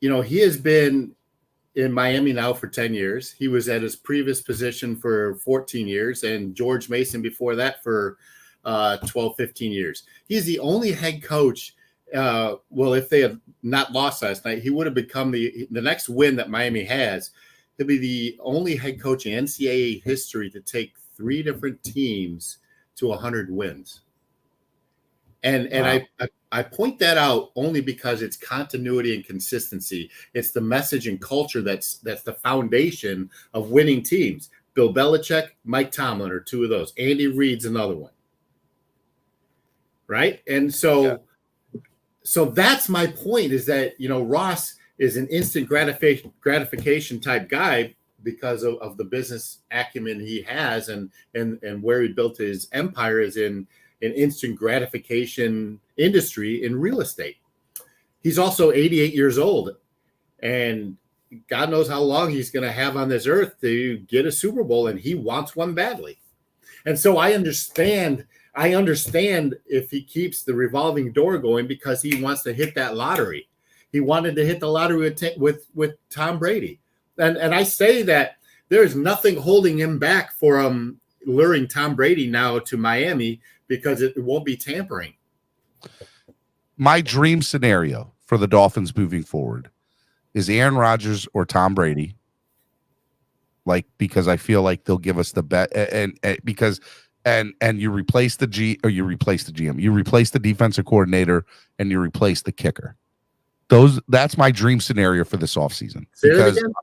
He has been in Miami now for 10 years. He was at his previous position for 14 years, and George Mason before that for 12, 15 years. He's the only head coach. If they had not lost last night, he would have become the next win that Miami has. He'll be the only head coach in NCAA history to take 3 different teams to 100 wins. And wow. I point that out only because it's continuity and consistency. It's the message and culture that's the foundation of winning teams. Bill Belichick, Mike Tomlin are 2 of those. Andy Reid's another one. Right? And so that's my point, is that, Ross is an instant gratification type guy because of the business acumen he has and where he built his empire is in an instant gratification industry in real estate. He's also 88 years old, and God knows how long he's going to have on this earth to get a Super Bowl, and he wants one badly. And so I understand if he keeps the revolving door going because he wants to hit that lottery. He wanted to hit the lottery with Tom Brady. And I say that there's nothing holding him back from luring Tom Brady now to Miami because it won't be tampering. My dream scenario for the Dolphins moving forward is Aaron Rodgers or Tom Brady. Because I feel like they'll give us the bet, and you replace the GM, you replace the defensive coordinator, and you replace the kicker. That's my dream scenario for this offseason. Because you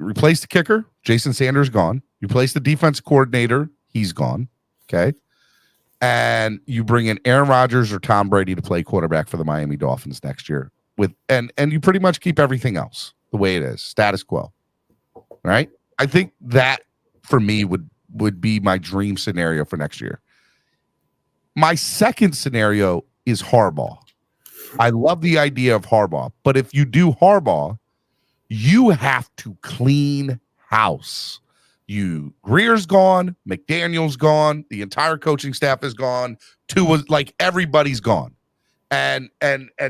replace the kicker, Jason Sanders gone. You replace the defensive coordinator, he's gone. Okay. And you bring in Aaron Rodgers or Tom Brady to play quarterback for the Miami Dolphins next year. And you pretty much keep everything else the way it is, status quo. Right? I think that for me would be my dream scenario for next year. My second scenario is Harbaugh. I love the idea of Harbaugh, but if you do Harbaugh, you have to clean house. Greer's gone, McDaniel's gone, the entire coaching staff is gone. Everybody's gone. and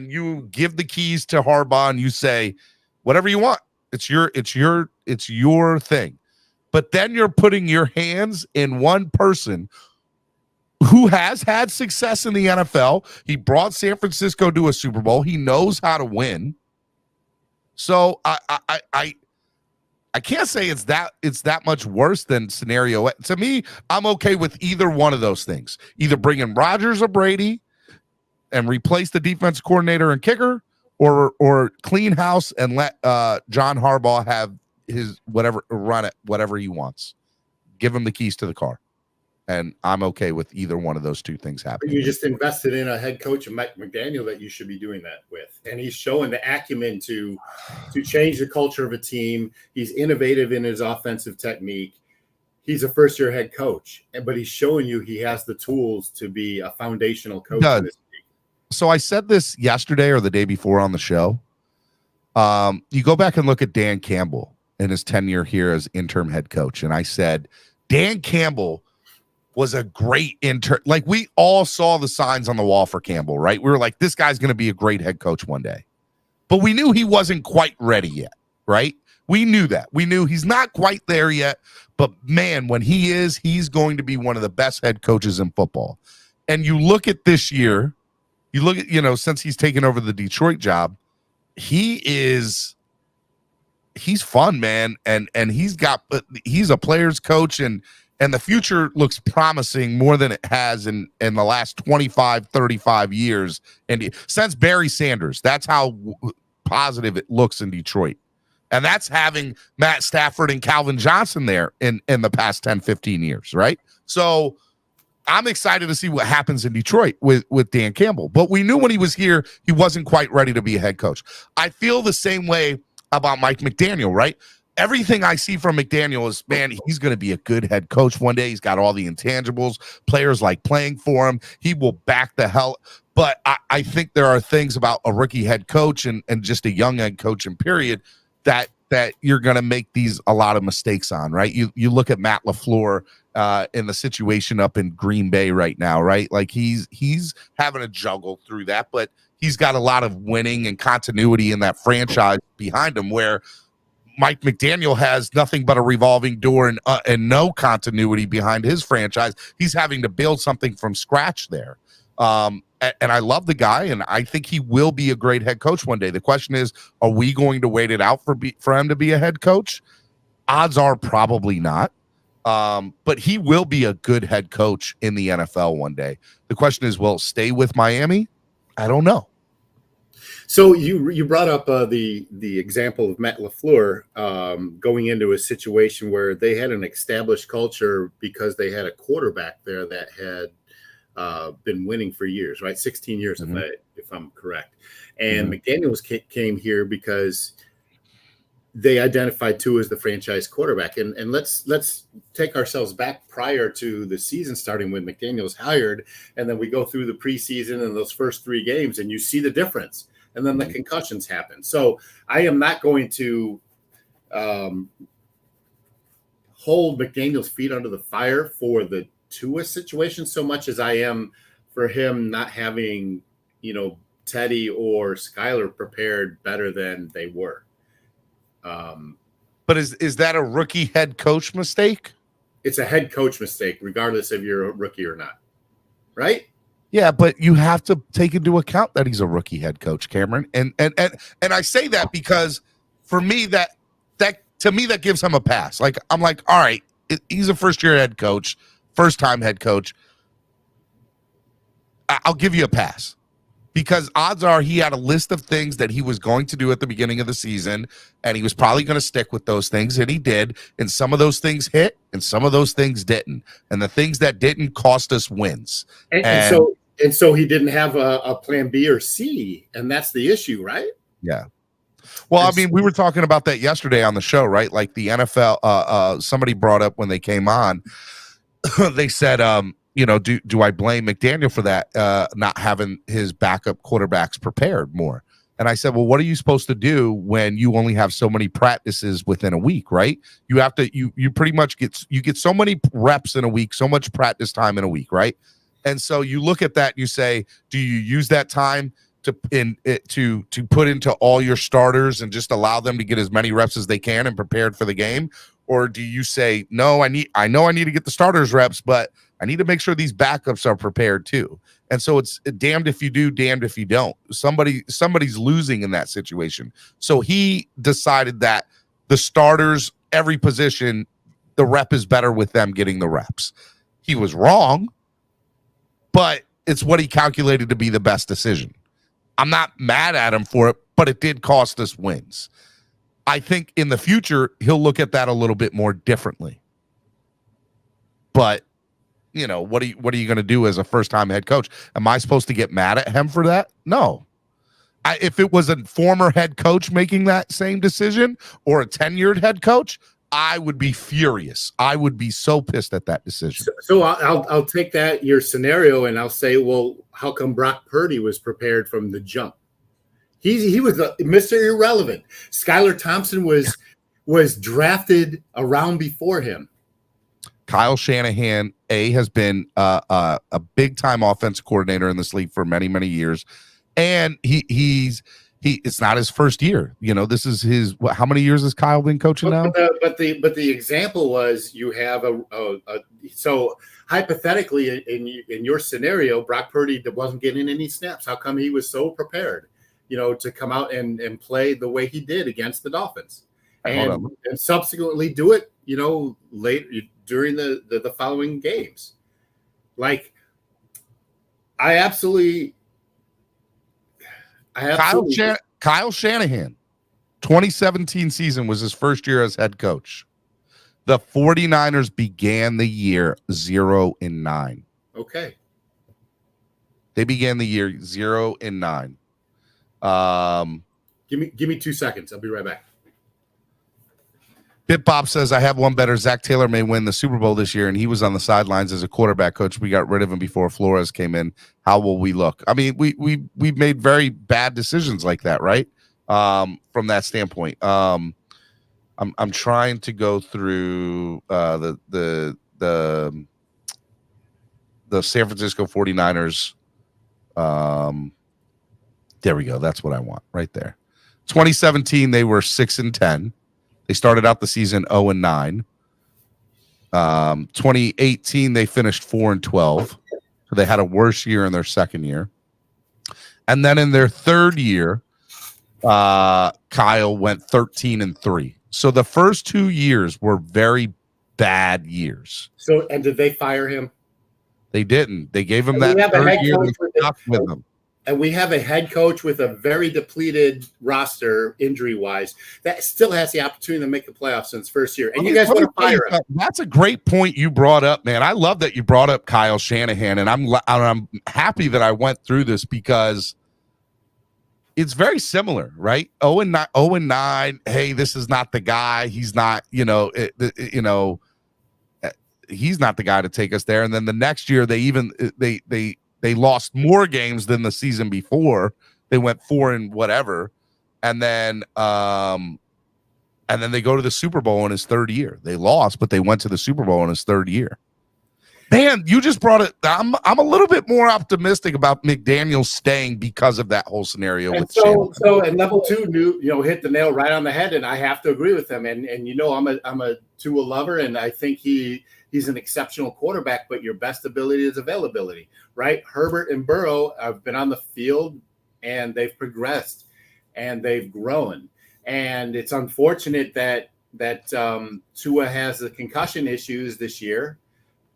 you give the keys to Harbaugh and you say whatever you want. It's your thing. But then you're putting your hands in one person who has had success in the NFL. He brought San Francisco to a Super Bowl. He knows how to win. So I can't say it's that much worse than scenario. To me, I'm okay with either one of those things. Either bringing Rodgers or Brady and replace the defense coordinator and kicker, or clean house and let John Harbaugh have his run it whatever he wants. Give him the keys to the car. And I'm okay with either one of those two things happening. You just invested in a head coach of Mike McDaniel that you should be doing that with. And he's showing the acumen to change the culture of a team. He's innovative in his offensive technique. He's a first-year head coach, but he's showing you he has the tools to be a foundational coach in this league. So I said this yesterday or the day before on the show. You go back and look at Dan Campbell in his tenure here as interim head coach. And I said, Dan Campbell was a great intern. Like, we all saw the signs on the wall for Campbell, right? We were like, this guy's going to be a great head coach one day. But we knew he wasn't quite ready yet, right? We knew that. We knew he's not quite there yet. But, man, when he is, he's going to be one of the best head coaches in football. And you look at this year, you look at, since he's taken over the Detroit job, he's fun, man. And he's a player's coach, and the future looks promising more than it has in the last 25, 35 years. And since Barry Sanders, that's how positive it looks in Detroit. And that's having Matt Stafford and Calvin Johnson there in the past 10, 15 years, right? So I'm excited to see what happens in Detroit with Dan Campbell. But we knew when he was here, he wasn't quite ready to be a head coach. I feel the same way about Mike McDaniel, right? Everything I see from McDaniel is, man, he's going to be a good head coach one day. He's got all the intangibles. Players like playing for him. He will back the hell. But I think there are things about a rookie head coach and just a young head coach in period that you're going to make a lot of mistakes on, right? You look at Matt LaFleur in the situation up in Green Bay right now, right? Like he's having to juggle through that, but he's got a lot of winning and continuity in that franchise behind him, where Mike McDaniel has nothing but a revolving door and no continuity behind his franchise. He's having to build something from scratch there. And I love the guy, and I think he will be a great head coach one day. The question is, are we going to wait it out for him to be a head coach? Odds are probably not. But he will be a good head coach in the NFL one day. The question is, will it stay with Miami? I don't know. So you brought up the example of Matt LaFleur going into a situation where they had an established culture because they had a quarterback there that had been winning for years, right? 16 years of it, if I'm correct. And McDaniels came here because they identified Tua as the franchise quarterback. And let's take ourselves back prior to the season starting when McDaniels hired, and then we go through the preseason and those first 3 games, and you see the difference. And then the concussions happen. So I am not going to hold McDaniel's feet under the fire for the Tua situation so much as I am for him not having, Teddy or Skyler prepared better than they were. But is that a rookie head coach mistake? It's a head coach mistake, regardless if you're a rookie or not. Right? Yeah, but you have to take into account that he's a rookie head coach, Cameron. And I say that because for me, that gives him a pass. Like, I'm like, all right, he's a first-year head coach, first-time head coach. I'll give you a pass. Because odds are he had a list of things that he was going to do at the beginning of the season, and he was probably going to stick with those things, and he did. And some of those things hit, and some of those things didn't. And the things that didn't cost us wins. And so he didn't have a plan B or C, and that's the issue, right? Yeah. Well, I mean, we were talking about that yesterday on the show, right? Like the NFL, somebody brought up when they came on, they said, do I blame McDaniel for that, not having his backup quarterbacks prepared more? And I said, well, what are you supposed to do when you only have so many practices within a week, right? You have to, you pretty much get so many reps in a week, so much practice time in a week, right? And so you look at that and you say, do you use that time to put into all your starters and just allow them to get as many reps as they can and prepared for the game? Or do you say, no, I know I need to get the starters reps, but I need to make sure these backups are prepared too. And so it's damned if you do, damned if you don't. Somebody's losing in that situation. So he decided that the starters, every position, the rep is better with them getting the reps. He was wrong, but it's what he calculated to be the best decision. I'm not mad at him for it, but it did cost us wins. I think in the future, he'll look at that a little bit more differently. But, you know, what are you going to do as a first-time head coach? Am I supposed to get mad at him for that? No. If it was a former head coach making that same decision or a tenured head coach, I would be furious. I would be so pissed at that decision. So I'll take that, your scenario, and I'll say, well, how come Brock Purdy was prepared from the jump? He was Mr. Irrelevant. Skylar Thompson was drafted around before him. Kyle Shanahan, has been a big-time offensive coordinator in this league for many, many years. And it's not his first year. You know, this is his, how many years has Kyle been coaching now? But the example was you have so hypothetically in your scenario, Brock Purdy wasn't getting any snaps. How come he was so prepared, you know, to come out and play the way he did against the Dolphins and subsequently do it, you know, late during the following games? Like, Kyle Shanahan, 2017 season was his first year as head coach. The 49ers began the year 0-9. Okay. They began the year 0-9. Give me 2 seconds. I'll be right back. Bit Bob says, I have one better. Zach Taylor may win the Super Bowl this year, and he was on the sidelines as a quarterback coach. We got rid of him before Flores came in. How will we look? I mean, we've made very bad decisions like that, right? From that standpoint. I'm trying to go through the San Francisco 49ers. There we go. That's what I want right there. 2017, they were 6-10. They started out the season 0-9. 2018, they finished 4-12. So they had a worse year in their second year. And then in their third year, Kyle went 13-3. So the first 2 years were very bad years. So, and did they fire him? They didn't. They gave him that third year with him. And we have a head coach with a very depleted roster, injury-wise, that still has the opportunity to make the playoffs in his first year. And you guys want to fire him. That's a great point you brought up, man. I love that you brought up Kyle Shanahan, and I'm happy that I went through this because it's very similar, right? 0-9. Hey, this is not the guy. He's not, he's not the guy to take us there. And then the next year, they lost more games than the season before. They went 4 and whatever. And then they go to the Super Bowl in his third year. They lost, but they went to the Super Bowl in his third year. Man, you just brought it. I'm a little bit more optimistic about McDaniel staying because of that whole scenario. And so at level 2, hit the nail right on the head, and I have to agree with him. And I'm a Tua lover, and I think he's an exceptional quarterback, but your best ability is availability, right? Herbert and Burrow have been on the field, and they've progressed, and they've grown. And it's unfortunate that Tua has the concussion issues this year,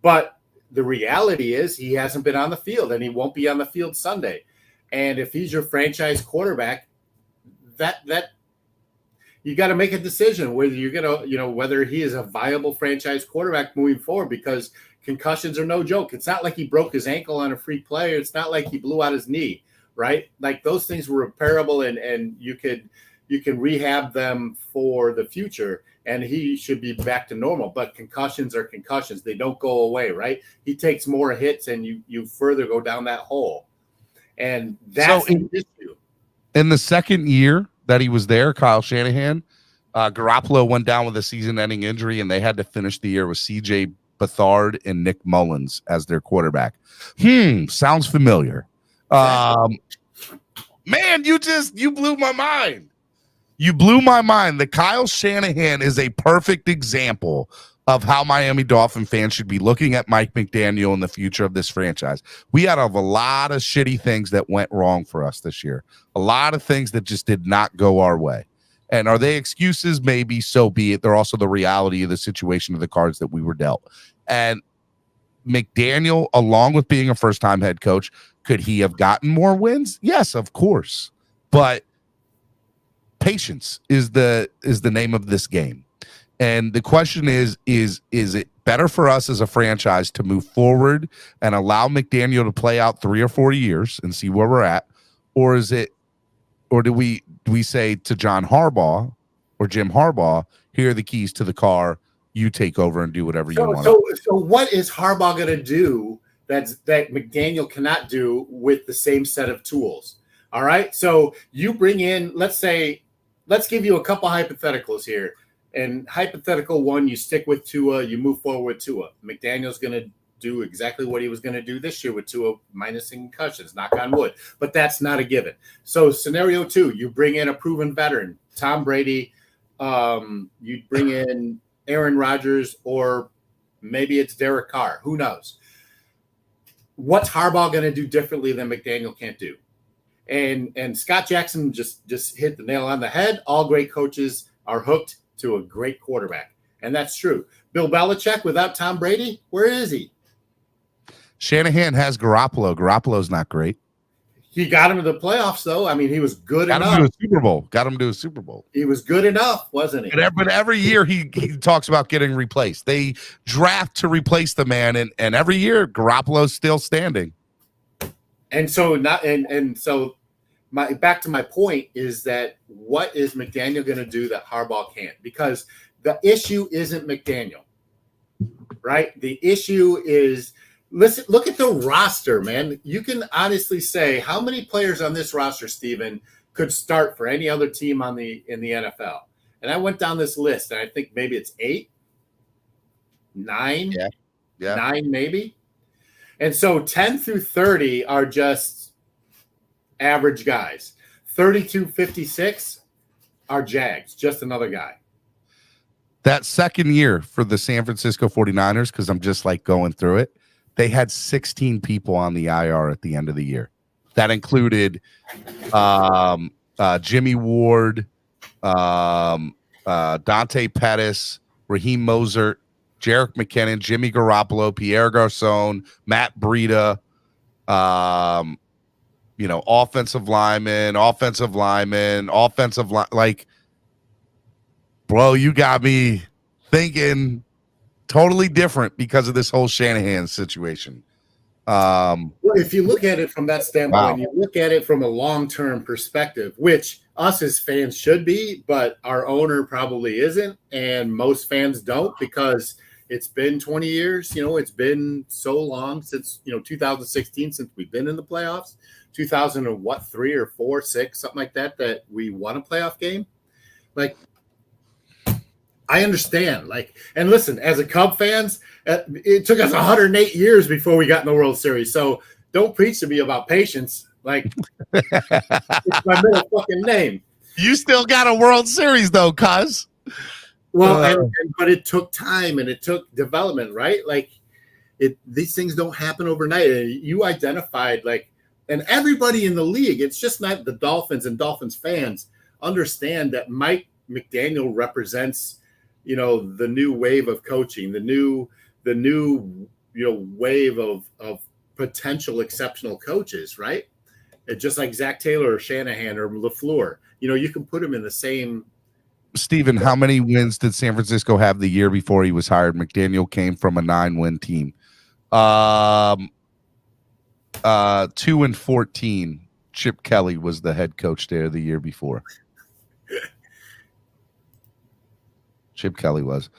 but the reality is he hasn't been on the field, and he won't be on the field Sunday. And if he's your franchise quarterback, that you got to make a decision whether you're going to, whether he is a viable franchise quarterback moving forward, because concussions are no joke. It's not like he broke his ankle on a free play. It's not like he blew out his knee, right? Like, those things were repairable, and you can rehab them for the future, and he should be back to normal. But concussions are concussions. They don't go away, right? He takes more hits, and you further go down that hole. And that's the issue. In the second year that he was there, Kyle Shanahan, Garoppolo went down with a season-ending injury, and they had to finish the year with C.J. Bethard and Nick Mullins as their quarterback. Sounds familiar. Man, you blew my mind. You blew my mind that Kyle Shanahan is a perfect example of how Miami Dolphin fans should be looking at Mike McDaniel and the future of this franchise. We had a lot of shitty things that went wrong for us this year. A lot of things that just did not go our way. And are they excuses? Maybe, so be it. They're also the reality of the situation of the cards that we were dealt. And McDaniel, along with being a first-time head coach, could he have gotten more wins? Yes, of course. But patience is the name of this game. And the question is it better for us as a franchise to move forward and allow McDaniel to play out 3 or 4 years and see where we're at? Or do we say to John Harbaugh or Jim Harbaugh, here are the keys to the car, you take over and do whatever you want. So what is Harbaugh going to do that McDaniel cannot do with the same set of tools? All right. So you bring in, let's give you a couple hypotheticals here. And hypothetical one, you stick with Tua, you move forward with Tua. McDaniel's going to do exactly what he was going to do this year with Tua minusing concussions, knock on wood. But that's not a given. So scenario 2, you bring in a proven veteran, Tom Brady. You bring in Aaron Rodgers, or maybe it's Derek Carr. Who knows? What's Harbaugh going to do differently than McDaniel can't do? And Scott Jackson just hit the nail on the head. All great coaches are hooked to a great quarterback. And that's true. Bill Belichick without Tom Brady, where is he? Shanahan has Garoppolo. Garoppolo's not great. He got him to the playoffs, though. I mean, he was good enough. Got him to a Super Bowl. He was good enough, wasn't he? But every year he talks about getting replaced. They draft to replace the man, and every year Garoppolo's still standing. And so back to my point is that what is McDaniel going to do that Harbaugh can't? Because the issue isn't McDaniel, right? The issue is, listen, look at the roster, man. You can honestly say how many players on this roster, Steven, could start for any other team in the NFL. And I went down this list, and I think maybe it's 8, 9, 9 maybe. And so 10 through 30 are just average guys. 32-56 are Jags, just another guy. That second year for the San Francisco 49ers, because I'm just like going through it, they had 16 people on the IR at the end of the year. That included Jimmy Ward, Dante Pettis, Raheem Mostert, Jerick McKinnon, Jimmy Garoppolo, Pierre Garçon, Matt Breida, offensive lineman, like, bro, you got me thinking totally different because of this whole Shanahan situation. Well, if you look at it from that standpoint, you look at it from a long-term perspective, which us as fans should be, but our owner probably isn't, and most fans don't, because it's been 20 years. It's been so long since 2016 since we've been in the playoffs. 2003 or 4, 6, something like that we won a playoff game. Like, I understand. Like, and listen, as a Cub fans, it took us 108 years before we got in the World Series. So don't preach to me about patience. Like, it's my middle fucking name. You still got a World Series though, cuz. Well, but it took time and it took development, right? Like, these things don't happen overnight. And you identified, like, and everybody in the league, it's just not the Dolphins and Dolphins fans, understand that Mike McDaniel represents, the new wave of coaching, the new wave of potential exceptional coaches, right? It's just like Zach Taylor or Shanahan or LaFleur. You can put them in the same. Steven, how many wins did San Francisco have the year before he was hired? McDaniel came from a 9-win team. 2-14. Chip Kelly was the head coach there the year before. Chip Kelly was.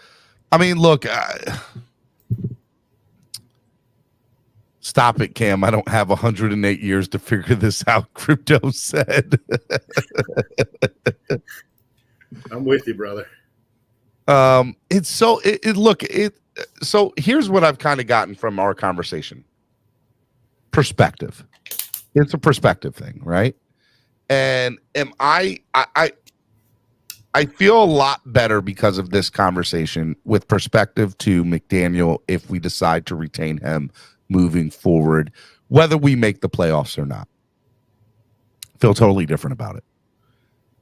I mean, look, stop it, Cam. I don't have 108 years to figure this out, Crypto said. I'm with you, brother. It's so look, So here's what I've kind of gotten from our conversation. Perspective. It's a perspective thing, right? And I feel a lot better because of this conversation with perspective to McDaniel if we decide to retain him moving forward, whether we make the playoffs or not. Feel totally different about it.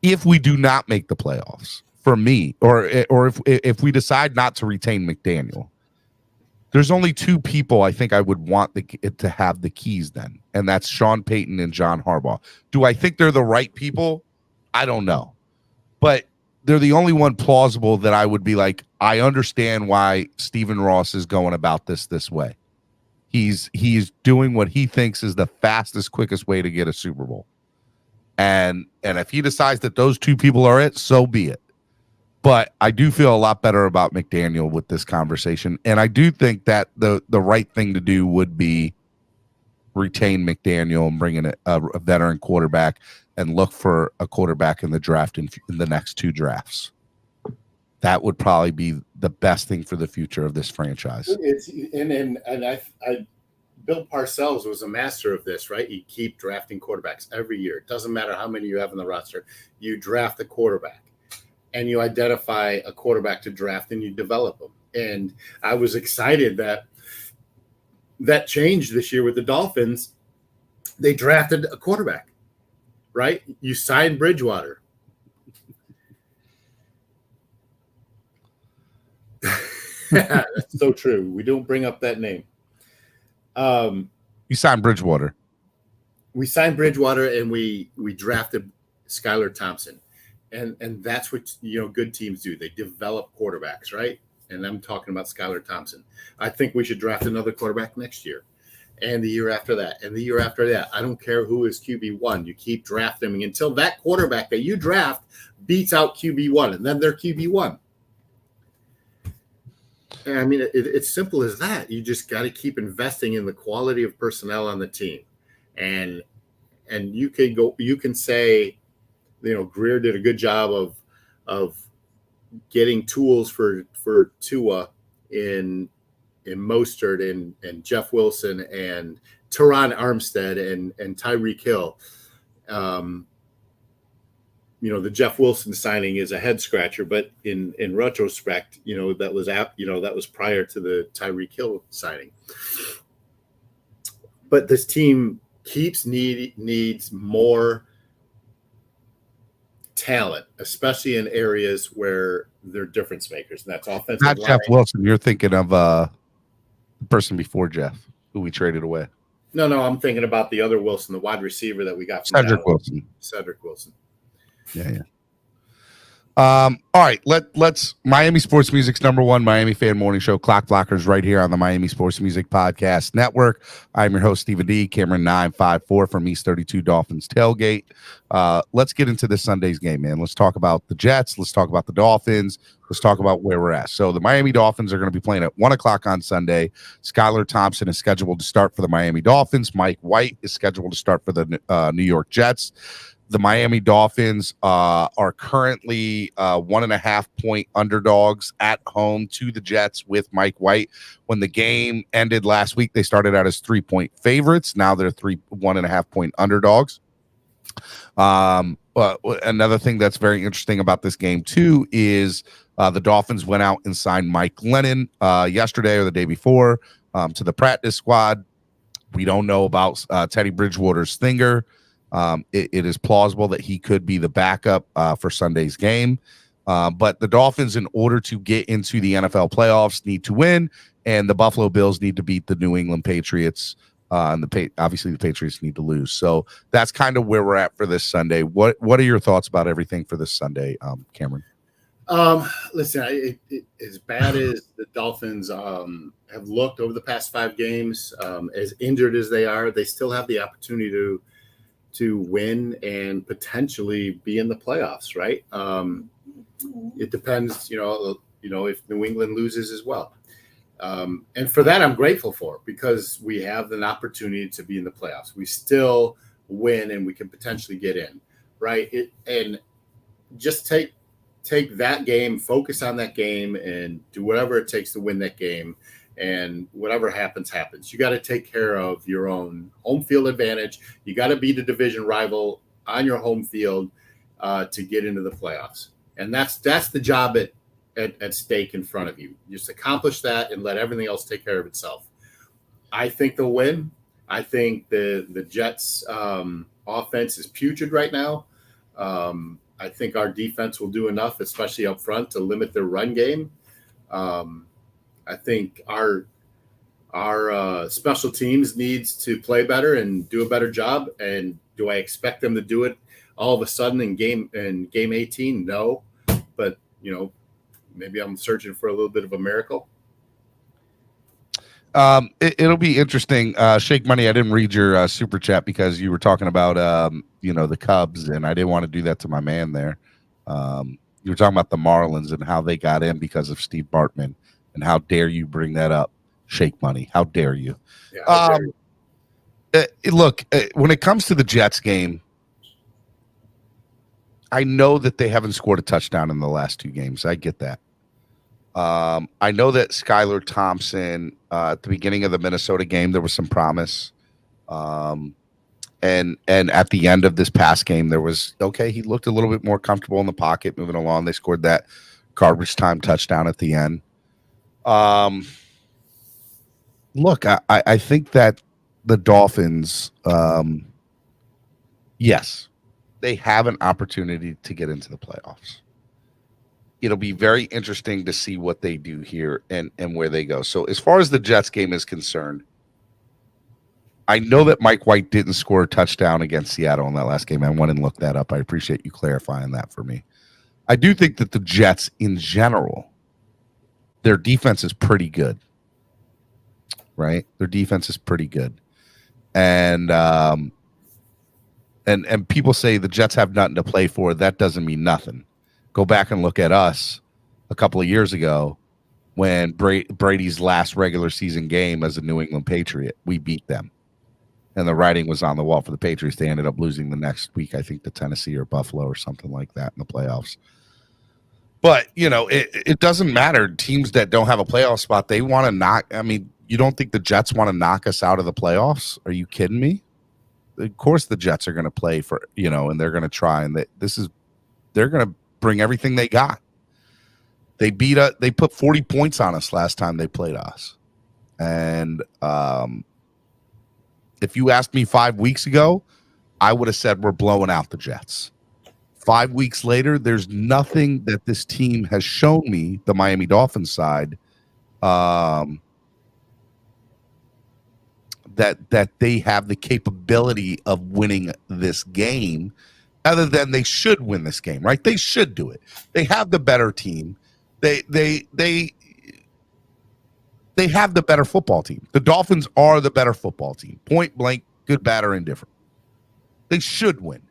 If we do not make the playoffs, for me, or if we decide not to retain McDaniel, there's only two people I think I would want to have the keys then, and that's Sean Payton and John Harbaugh. Do I think they're the right people? I don't know. But they're the only one plausible that I would be like, I understand why Stephen Ross is going about this way. He's doing what he thinks is the fastest, quickest way to get a Super Bowl. And if he decides that those two people are it, so be it. But I do feel a lot better about McDaniel with this conversation. And I do think that the right thing to do would be retain McDaniel and bring in a veteran quarterback and look for a quarterback in the draft in the next two drafts. That would probably be the best thing for the future of this franchise. Bill Parcells was a master of this, right? You keep drafting quarterbacks every year. It doesn't matter how many you have on the roster. You draft a quarterback and you identify a quarterback to draft and you develop them. And I was excited that changed this year with the Dolphins. They drafted a quarterback, right? You signed Bridgewater. That's so true. We don't bring up that name. You signed Bridgewater. We signed Bridgewater and we drafted Skylar Thompson. And that's what, good teams do. They develop quarterbacks, right? And I'm talking about Skylar Thompson. I think we should draft another quarterback next year and the year after that and the year after that. I don't care who is QB1. You keep drafting until that quarterback that you draft beats out QB1, and then they're QB1. And I mean, it's simple as that. You just got to keep investing in the quality of personnel on the team. And you can say, Greer did a good job of getting tools for Tua in Mostert and Jeff Wilson and Teron Armstead and Tyreek Hill. The Jeff Wilson signing is a head scratcher, but in retrospect, that was prior to the Tyreek Hill signing. But this team needs more talent, especially in areas where they're difference makers, and that's offensive Not line. Jeff Wilson. You're thinking of the person before Jeff, who we traded away. No, I'm thinking about the other Wilson, the wide receiver that we got from Cedric Wilson. Cedric Wilson. Yeah. All right, let's Miami Sports Music's #1 Miami fan morning show, Clock Blockers, right here on the Miami Sports Music Podcast Network. I'm your host, Stephen D. Cameron 954 from East 32 Dolphins Tailgate. Let's get into this Sunday's game, man. Let's talk about the Jets. Let's talk about the Dolphins. Let's talk about where we're at. So the Miami Dolphins are going to be playing at 1:00 on Sunday. Skylar Thompson is scheduled to start for the Miami Dolphins. Mike White is scheduled to start for the New York Jets. The Miami Dolphins are currently 1.5-point underdogs at home to the Jets with Mike White. When the game ended last week, they started out as 3-point favorites. Now they're 1.5-point underdogs. Another thing that's very interesting about this game, too, is the Dolphins went out and signed Mike Lennon yesterday or the day before to the practice squad. We don't know about Teddy Bridgewater's finger. It is plausible that he could be the backup for Sunday's game. But the Dolphins, in order to get into the NFL playoffs, need to win, and the Buffalo Bills need to beat the New England Patriots. And obviously the Patriots need to lose. So that's kind of where we're at for this Sunday. What are your thoughts about everything for this Sunday, Cameron? Listen, as bad as the Dolphins have looked over the past 5 games, as injured as they are, they still have the opportunity to win and potentially be in the playoffs, right? It depends, if New England loses as well. And for that, I'm grateful for, because we have an opportunity to be in the playoffs. We still win and we can potentially get in, right? And just take take that game, focus on that game, and do whatever it takes to win that game. And whatever happens, happens. You got to take care of your own home field advantage. You got to beat a division rival on your home field to get into the playoffs. And that's the job at stake in front of you. Just accomplish that and let everything else take care of itself. I think they'll win. I think the Jets offense is putrid right now. I think our defense will do enough, especially up front, to limit their run game. I think our special teams needs to play better and do a better job. And do I expect them to do it all of a sudden in game 18? No, but maybe I'm searching for a little bit of a miracle. It'll be interesting. Shake Money, I didn't read your super chat because you were talking about the Cubs, and I didn't want to do that to my man there. You were talking about the Marlins and how they got in because of Steve Bartman. And how dare you bring that up, Shake Money? How dare you? Yeah, look, when it comes to the Jets game, I know that they haven't scored a touchdown in the last 2 games. I get that. I know that Skylar Thompson, at the beginning of the Minnesota game, there was some promise. And at the end of this past game, there was, he looked a little bit more comfortable in the pocket, moving along. They scored that garbage time touchdown at the end. Look, I think that the Dolphins, yes, they have an opportunity to get into the playoffs. It'll be very interesting to see what they do here and where they go. So as far as the Jets game is concerned, I know that Mike White didn't score a touchdown against Seattle in that last game. I went and looked that up. I appreciate you clarifying that for me. I do think that the Jets in general, their defense is pretty good, right? Their defense is pretty good. And people say the Jets have nothing to play for. That doesn't mean nothing. Go back and look at us a couple of years ago when Brady's last regular season game as a New England Patriot. We beat them. And the writing was on the wall for the Patriots. They ended up losing the next week, I think, to Tennessee or Buffalo or something like that in the playoffs. But, it doesn't matter. Teams that don't have a playoff spot, they want to knock. I mean, you don't think the Jets want to knock us out of the playoffs? Are you kidding me? Of course the Jets are going to play for, and they're going to try. And they're going to bring everything they got. They put 40 points on us last time they played us. And if you asked me 5 weeks ago, I would have said we're blowing out the Jets. 5 weeks later, there's nothing that this team has shown me, the Miami Dolphins side, that they have the capability of winning this game, other than they should win this game, right? They should do it. They have the better team. They have the better football team. The Dolphins are the better football team. Point blank, good, bad, or indifferent. They should win.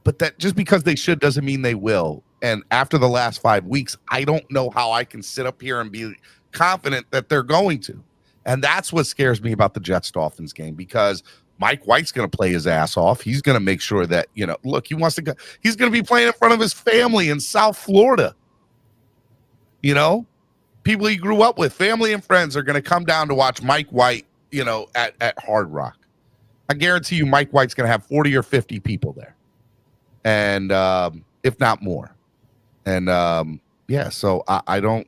But that just because they should doesn't mean they will. And after the last 5 weeks, I don't know how I can sit up here and be confident that they're going to. And that's what scares me about the Jets-Dolphins game, because Mike White's going to play his ass off. He's going to make sure that, look, he wants to go. He's going to be playing in front of his family in South Florida. People he grew up with, family and friends, are going to come down to watch Mike White, at Hard Rock. I guarantee you Mike White's going to have 40 or 50 people there. And if not more. And so I don't,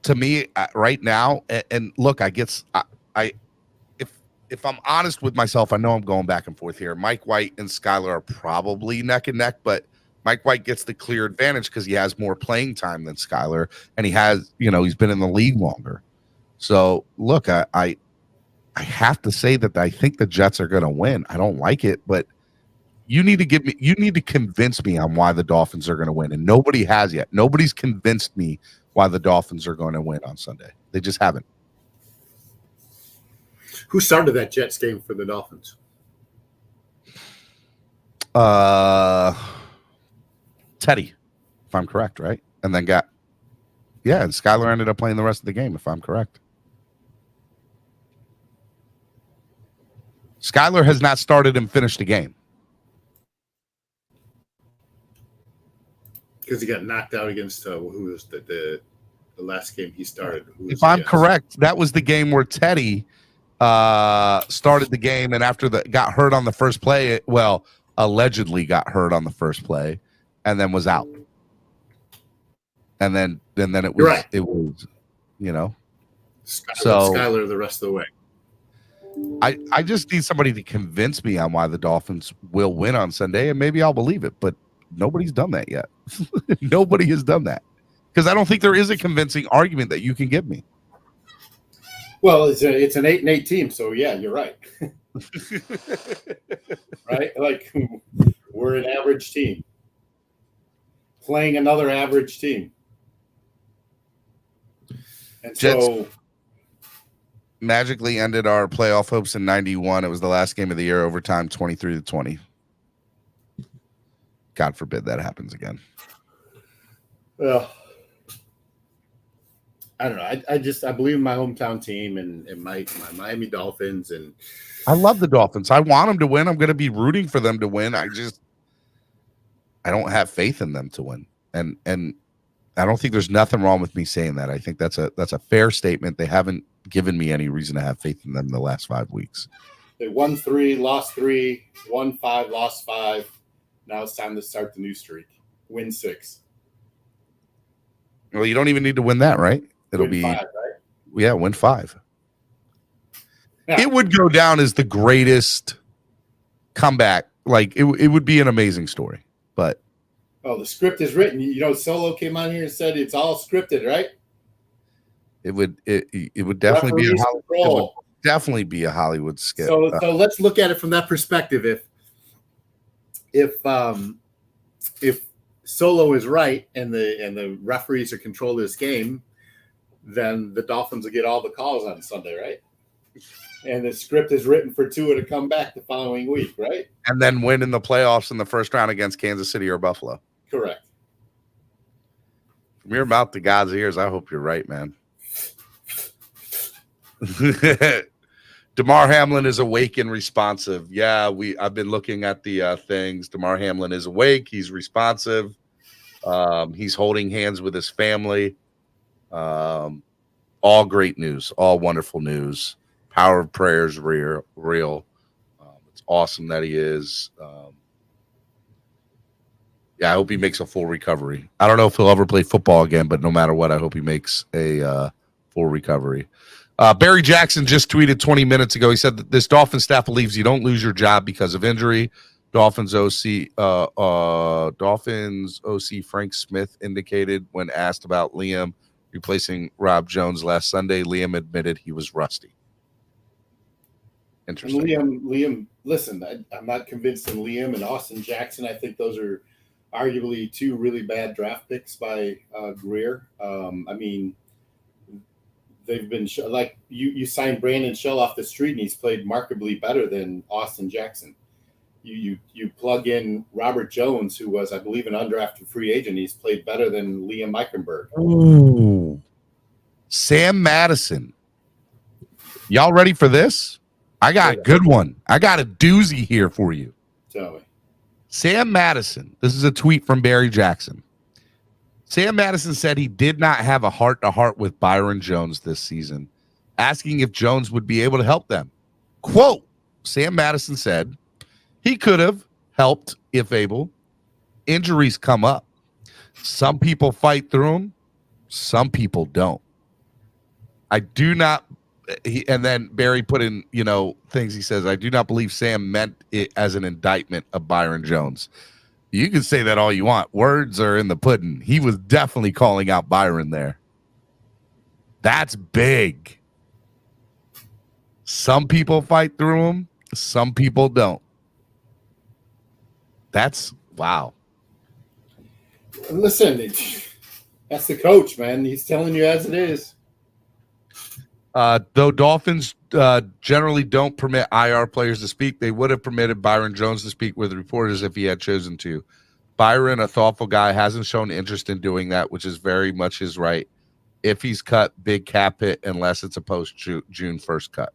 to me right now, and look, if I'm honest with myself, I know I'm going back and forth here. Mike White and Skylar are probably neck and neck, but Mike White gets the clear advantage because he has more playing time than Skylar, and he has, he's been in the league longer. So look, I have to say that I think the Jets are going to win. I don't like it, but you need to convince me on why the Dolphins are going to win. And nobody has yet. Nobody's convinced me why the Dolphins are going to win on Sunday. They just haven't. Who started that Jets game for the Dolphins? Teddy, if I'm correct, right? And then and Skylar ended up playing the rest of the game, if I'm correct. Skylar has not started and finished the game. Because he got knocked out against who was the last game he started. If I'm correct, that was the game where Teddy started the game, and after got hurt on the first play, allegedly got hurt on the first play, and then was out. And then it was right. It was, Skyler the rest of the way. I just need somebody to convince me on why the Dolphins will win on Sunday, and maybe I'll believe it. But nobody's done that yet. Nobody has done that, because I don't think there is a convincing argument that you can give me. Well, it's an 8-8 team, so yeah, you're right. Right? Like, we're an average team playing another average team. And Jets so magically ended our playoff hopes in 91. It was the last game of the year, overtime 23-20. God forbid that happens again. Well, I don't know. I believe in my hometown team and my Miami Dolphins, and I love the Dolphins. I want them to win. I'm going to be rooting for them to win. I don't have faith in them to win. And I don't think there's nothing wrong with me saying that. I think that's a fair statement. They haven't given me any reason to have faith in them the last 5 weeks. They won 3, lost 3, won 5, lost 5. Now it's time to start the new streak. Win 6. Well, you don't even need to win that, right? It'll be 5, right? Yeah, win 5. Yeah. It would go down as the greatest comeback. Like it would be an amazing story. But the script is written. Solo came on here and said it's all scripted, right? It would definitely be a Hollywood skit. So let's look at it from that perspective. If Solo is right and the referees are controlling this game, then the Dolphins will get all the calls on Sunday, right? And the script is written for Tua to come back the following week, right? And then win in the playoffs in the first round against Kansas City or Buffalo. Correct. From your mouth to God's ears, I hope you're right, man. Demar Hamlin is awake and responsive. Yeah, I've been looking at the things. Demar Hamlin is awake. He's responsive. He's holding hands with his family. All great news. All wonderful news. Power of prayer is real. It's awesome that he is. I hope he makes a full recovery. I don't know if he'll ever play football again, but no matter what, I hope he makes a full recovery. Barry Jackson just tweeted 20 minutes ago. He said that this Dolphins staff believes you don't lose your job because of injury. Dolphins OC Frank Smith indicated when asked about Liam replacing Rob Jones last Sunday, Liam admitted he was rusty. Interesting. Liam, listen, I'm not convinced in Liam and Austin Jackson. I think those are arguably 2 really bad draft picks by Greer. They've been like you signed Brandon Shell off the street, and he's played markedly better than Austin Jackson. You plug in Robert Jones, who was, I believe, an undrafted free agent. He's played better than Liam Eichenberg. Ooh. Sam Madison. Y'all ready for this? I got a good one. I got a doozy here for you. Tell me. Sam Madison. This is a tweet from Barry Jackson. Sam Madison said he did not have a heart-to-heart with Byron Jones this season, asking if Jones would be able to help them. Quote, Sam Madison said, he could have helped if able. Injuries come up. Some people fight through them. Some people don't. I do not. And then Barry put in, things. He says, I do not believe Sam meant it as an indictment of Byron Jones. You can say that all you want. Words are in the pudding. He was definitely calling out Byron there. That's big. Some people fight through them. Some people don't. That's wow. Listen, that's the coach, man. He's telling you as it is. Though Dolphins generally don't permit IR players to speak, they would have permitted Byron Jones to speak with reporters if he had chosen to. Byron, a thoughtful guy, hasn't shown interest in doing that, which is very much his right. If he's cut, big cap hit unless it's a post-June 1st cut.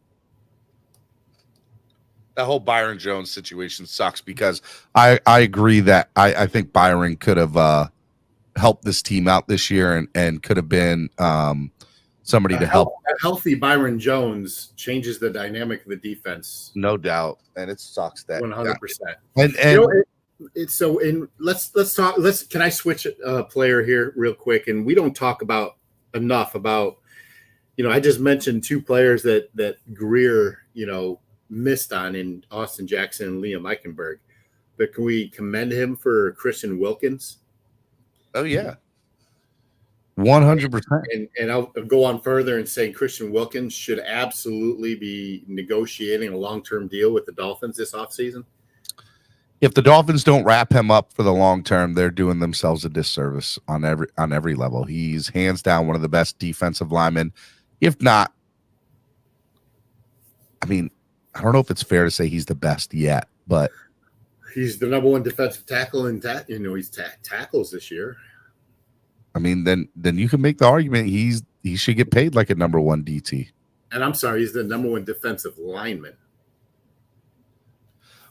The whole Byron Jones situation sucks because I agree that I think Byron could have helped this team out this year and could have been somebody to help. A healthy Byron Jones changes the dynamic of the defense. No doubt. And it sucks that 100%. And let's talk. Can I switch a player here real quick? And we don't talk about enough about, I just mentioned two players that Greer, missed on in Austin Jackson and Liam Eichenberg. But can we commend him for Christian Wilkins? Oh, yeah. 100%. And I'll go on further and say Christian Wilkins should absolutely be negotiating a long-term deal with the Dolphins this offseason. If the Dolphins don't wrap him up for the long term, they're doing themselves a disservice on every level. He's hands down one of the best defensive linemen, if not. I mean, I don't know if it's fair to say he's the best yet, but he's the number one defensive tackle in he's tackles this year. I mean, then you can make the argument he should get paid like a number one DT. And I'm sorry, he's the number one defensive lineman.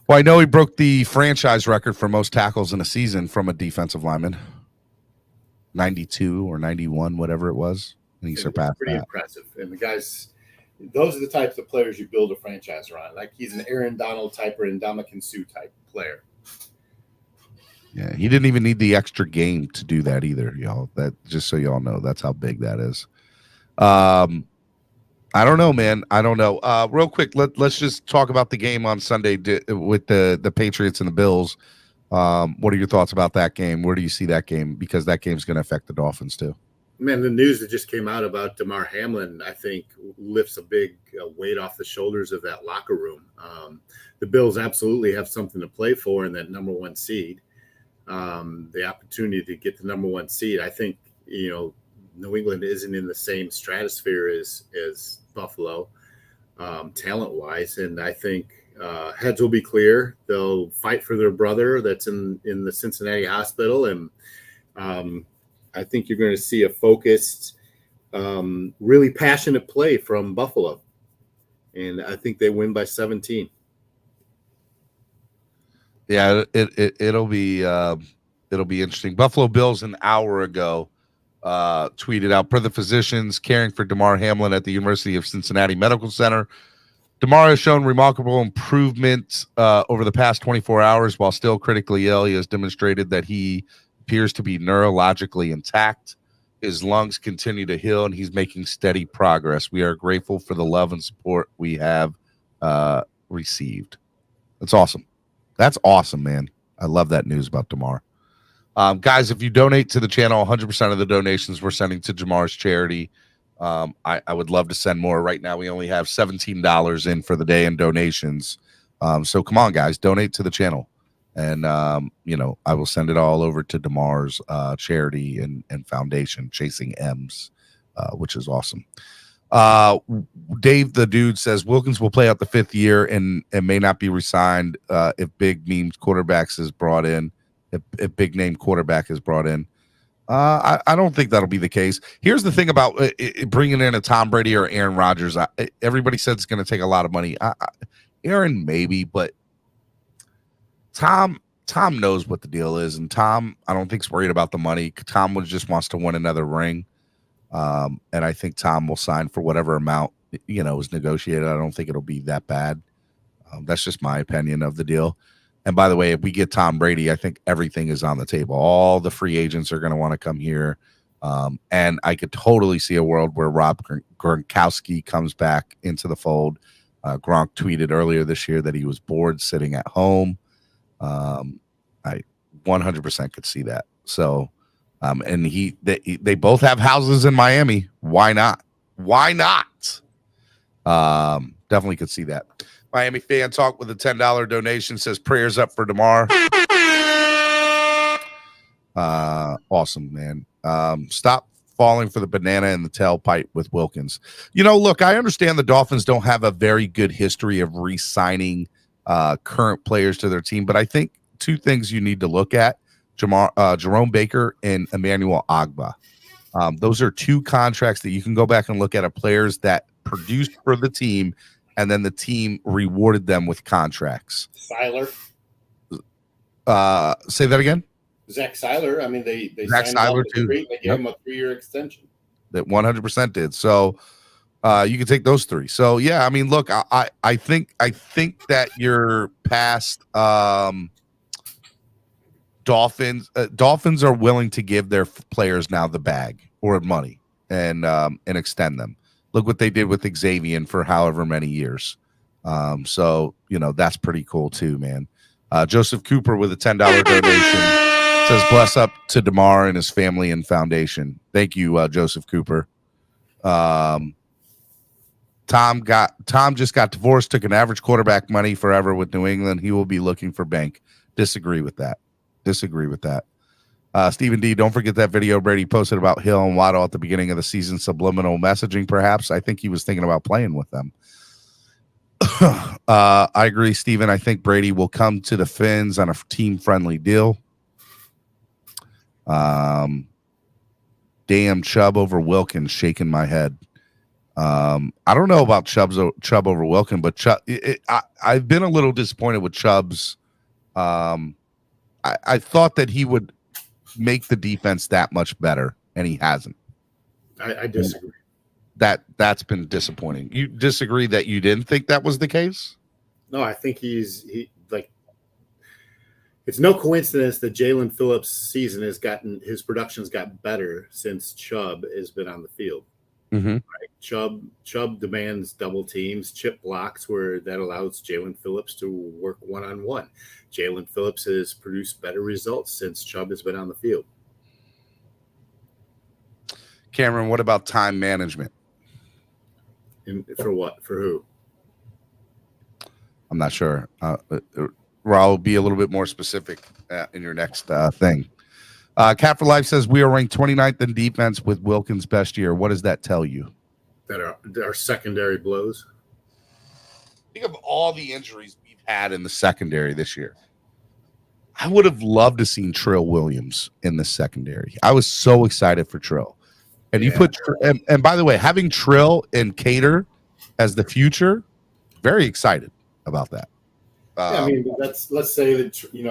Well, I know he broke the franchise record for most tackles in a season from a defensive lineman. 92 or 91, whatever it was. And he surpassed pretty that. Impressive. And the guys, those are the types of players you build a franchise around. Like he's an Aaron Donald type or Ndamukong Suh type player. Yeah, he didn't even need the extra game to do that either, y'all. That just so y'all know, that's how big that is. I don't know, man. I don't know. Real quick, let's just talk about the game on Sunday with the Patriots and the Bills. What are your thoughts about that game? Where do you see that game? Because that game's going to affect the Dolphins too. Man, the news that just came out about Demar Hamlin, I think, lifts a big weight off the shoulders of that locker room. The Bills absolutely have something to play for in that number one seed. The opportunity to get the number one seed. I think, New England isn't in the same stratosphere as Buffalo, talent-wise, and I think heads will be clear. They'll fight for their brother that's in the Cincinnati hospital, and I think you're going to see a focused, really passionate play from Buffalo, and I think they win by 17. Yeah, it'll be interesting. Buffalo Bills an hour ago tweeted out, per the physicians caring for Demar Hamlin at the University of Cincinnati Medical Center, Demar has shown remarkable improvement over the past 24 hours. While still critically ill, he has demonstrated that he appears to be neurologically intact. His lungs continue to heal, and he's making steady progress. We are grateful for the love and support we have received. That's awesome. That's awesome, man. I love that news about Demar. Guys, if you donate to the channel, 100% of the donations we're sending to Jamar's charity. I would love to send more. Right now, we only have $17 in for the day in donations. So come on, guys, donate to the channel. And, I will send it all over to Demar's charity and foundation, Chasing M's, which is awesome. Dave the Dude says Wilkins will play out the 5th year and may not be re-signed if big name quarterbacks is brought in. If big name quarterback is brought in, I don't think that'll be the case. Here's the thing about bringing in a Tom Brady or Aaron Rodgers. Everybody said it's going to take a lot of money. Aaron maybe, but Tom knows what the deal is, and Tom I don't think is worried about the money. Tom just wants to win another ring. And I think Tom will sign for whatever amount, is negotiated. I don't think it'll be that bad. That's just my opinion of the deal. And by the way, if we get Tom Brady, I think everything is on the table. All the free agents are going to want to come here. And I could totally see a world where Rob Gronkowski comes back into the fold. Gronk tweeted earlier this year that he was bored sitting at home. I 100% could see that. So, and they both have houses in Miami. Why not? Why not? Definitely could see that. Miami Fan Talk with a $10 donation says prayers up for Demar. Awesome, man. Stop falling for the banana in the tailpipe with Wilkins. Look, I understand the Dolphins don't have a very good history of re-signing current players to their team, but I think two things you need to look at: Jerome Baker and Emmanuel Ogbah. Those are two contracts that you can go back and look at of players that produced for the team, and then the team rewarded them with contracts. Seiler. Say that again. Zach Seiler. I mean, they Zach signed him Seiler up too. They gave him a 3-year extension. That 100% did. So you can take those 3. So yeah, I mean, look, I think that you're past Dolphins. Dolphins are willing to give their players now the bag or money and extend them. Look what they did with Xavier for however many years. So that's pretty cool too, man. Joseph Cooper with a $10 donation says, "Bless up to Demar and his family and foundation." Thank you, Joseph Cooper. Tom just got divorced, took an average quarterback money forever with New England. He will be looking for bank. Disagree with that. Stephen D, don't forget that video Brady posted about Hill and Waddle at the beginning of the season. Subliminal messaging, perhaps. I think he was thinking about playing with them. I agree, Stephen. I think Brady will come to the Fins on a team-friendly deal. Damn, Chubb over Wilkins, shaking my head. I don't know about Chubb over Wilkins, but I've been a little disappointed with Chubb's. I thought that he would make the defense that much better, and he hasn't. I disagree. That's been disappointing. You disagree that you didn't think that was the case? No, I think it's no coincidence that Jalen Phillips' season his production's gotten better since Chubb has been on the field. Mm-hmm. Right? Chubb demands double teams, chip blocks, where that allows Jalen Phillips to work one-on-one. Jalen Phillips has produced better results since Chubb has been on the field. Cameron, what about time management? For what? For who? I'm not sure. Raul, be a little bit more specific in your next thing. Cat for Life says we are ranked 29th in defense with Wilkins' best year. What does that tell you? That our secondary blows. Think of all the injuries we've had in the secondary this year. I would have loved to seen Trill Williams in the secondary. I was so excited for Trill. And you put and by the way, having Trill and Cater as the future, very excited about that. I mean, let's say that you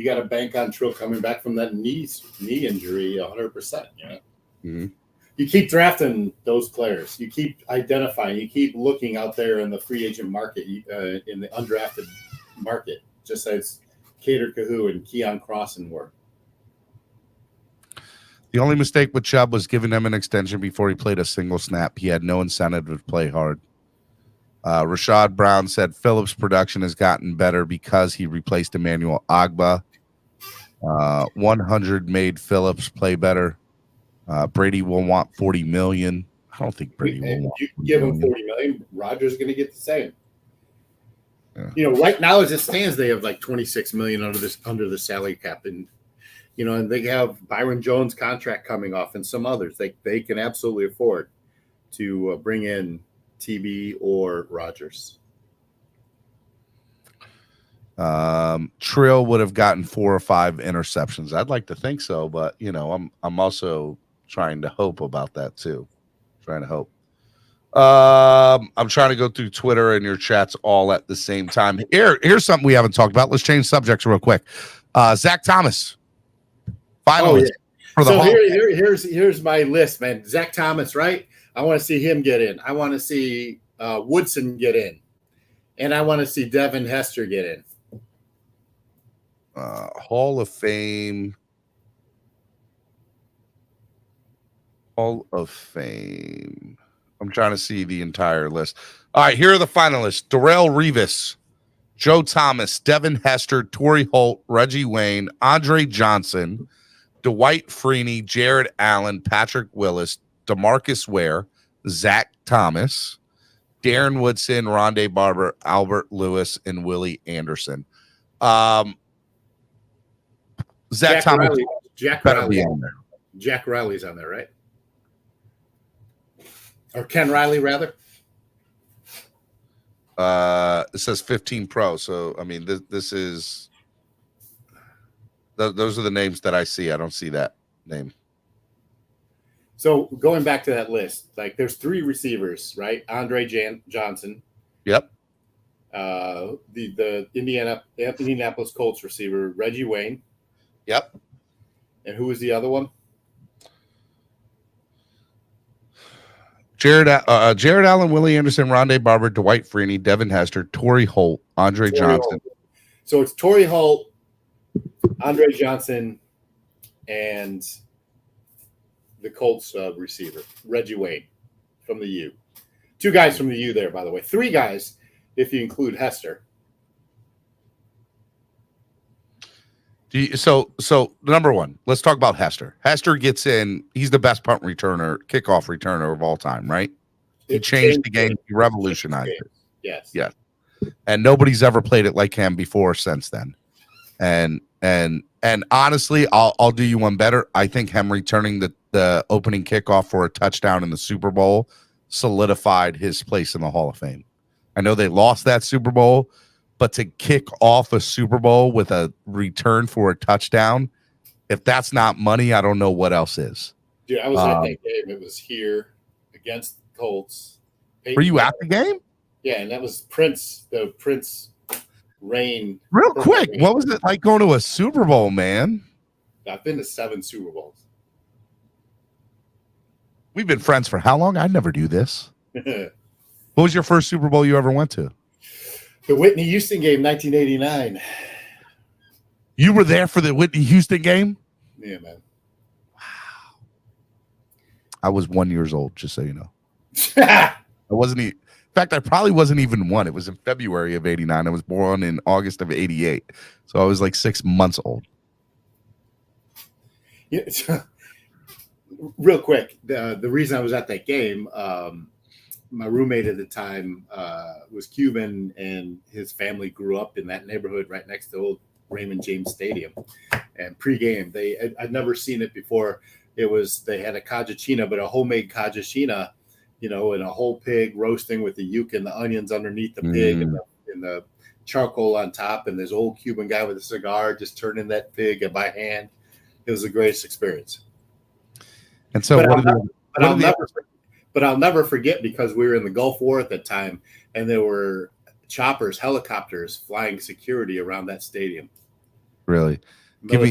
got to bank on Trill coming back from that knee injury 100%. Mm-hmm. You keep drafting those players. You keep identifying. You keep looking out there in the free agent market, in the undrafted market, just as Cater Kahoo and Keon Crossan were. The only mistake with Chubb was giving him an extension before he played a single snap. He had no incentive to play hard. Rashad Brown said Phillips' production has gotten better because he replaced Emmanuel Agba. 100 made Phillips play better. Brady will want $40 million. I don't think Brady will want. You give him $40 million. Rodgers is going to get the same. Yeah. Right now as it stands, they have like $26 million under the salary cap, and and they have Byron Jones' contract coming off, and some others. They can absolutely afford to bring in TB or Rodgers. Trill would have gotten 4 or 5 interceptions. I'd like to think so, but I'm also trying to hope about that too. I'm trying to go through Twitter and your chats all at the same time. Here's something we haven't talked about. Let's change subjects real quick. Zach Thomas. Finally. Oh, yeah. So here's my list, man. Zach Thomas, right? I want to see him get in. I want to see Woodson get in. And I want to see Devin Hester get in. Hall of Fame. I'm trying to see the entire list. All right, here are the finalists. Darrelle Revis, Joe Thomas, Devin Hester, Torrey Holt, Reggie Wayne, Andre Johnson, Dwight Freeney, Jared Allen, Patrick Willis, DeMarcus Ware, Zach Thomas, Darren Woodson, Rondé Barber, Albert Lewis, and Willie Anderson. Zach Thomas better be on there. Jack Riley's on there, right? Or Ken Riley, rather. It says 15 Pro. So, I mean, this is... Those are the names that I see. I don't see that name. So going back to that list, there's 3 receivers, right? Andre Johnson. Yep. The Indianapolis Colts receiver, Reggie Wayne. Yep. And who was the other one? Jared Allen, Willie Anderson, Rondé Barber, Dwight Freeney, Devin Hester, Torrey Holt, Andre Johnson. Holt. So it's Torrey Holt, Andre Johnson, and the Colts receiver, Reggie Wayne from the U. 2 guys from the U there, by the way. 3 guys if you include Hester. So number one, let's talk about Hester. Hester gets in. He's the best punt returner, kickoff returner of all time, right? He changed the game. He revolutionized it. Yes. Yes. And nobody's ever played it like him before since then. And honestly, I'll do you one better. I think him returning the opening kickoff for a touchdown in the Super Bowl solidified his place in the Hall of Fame. I know they lost that Super Bowl, but to kick off a Super Bowl with a return for a touchdown, if that's not money, I don't know what else is. Dude, I was at that game. It was here against the Colts. Were you at the game? Yeah, and that was the Prince reign. Real quick, what was it like going to a Super Bowl, man? I've been to 7 Super Bowls. We've been friends for how long? I never do this. What was your first Super Bowl you ever went to? The Whitney Houston game, 1989. You were there for the Whitney Houston game? Yeah, man. Wow. I was 1 year old, just so you know. I wasn't. In fact, I probably wasn't even 1. It was in February of '89. I was born in August of '88, so I was like 6 months old. Yeah, real quick, the reason I was at that game. My roommate at the time was Cuban, and his family grew up in that neighborhood right next to old Raymond James Stadium. And pregame, I'd never seen it before. They had a cajachina, but a homemade cajachina, and a whole pig roasting with the yuca and the onions underneath the pig and the charcoal on top. And this old Cuban guy with a cigar just turning that pig by hand. It was the greatest experience. And so, I'll never forget, because we were in the Gulf War at that time, and there were helicopters flying security around that stadium. Really? Give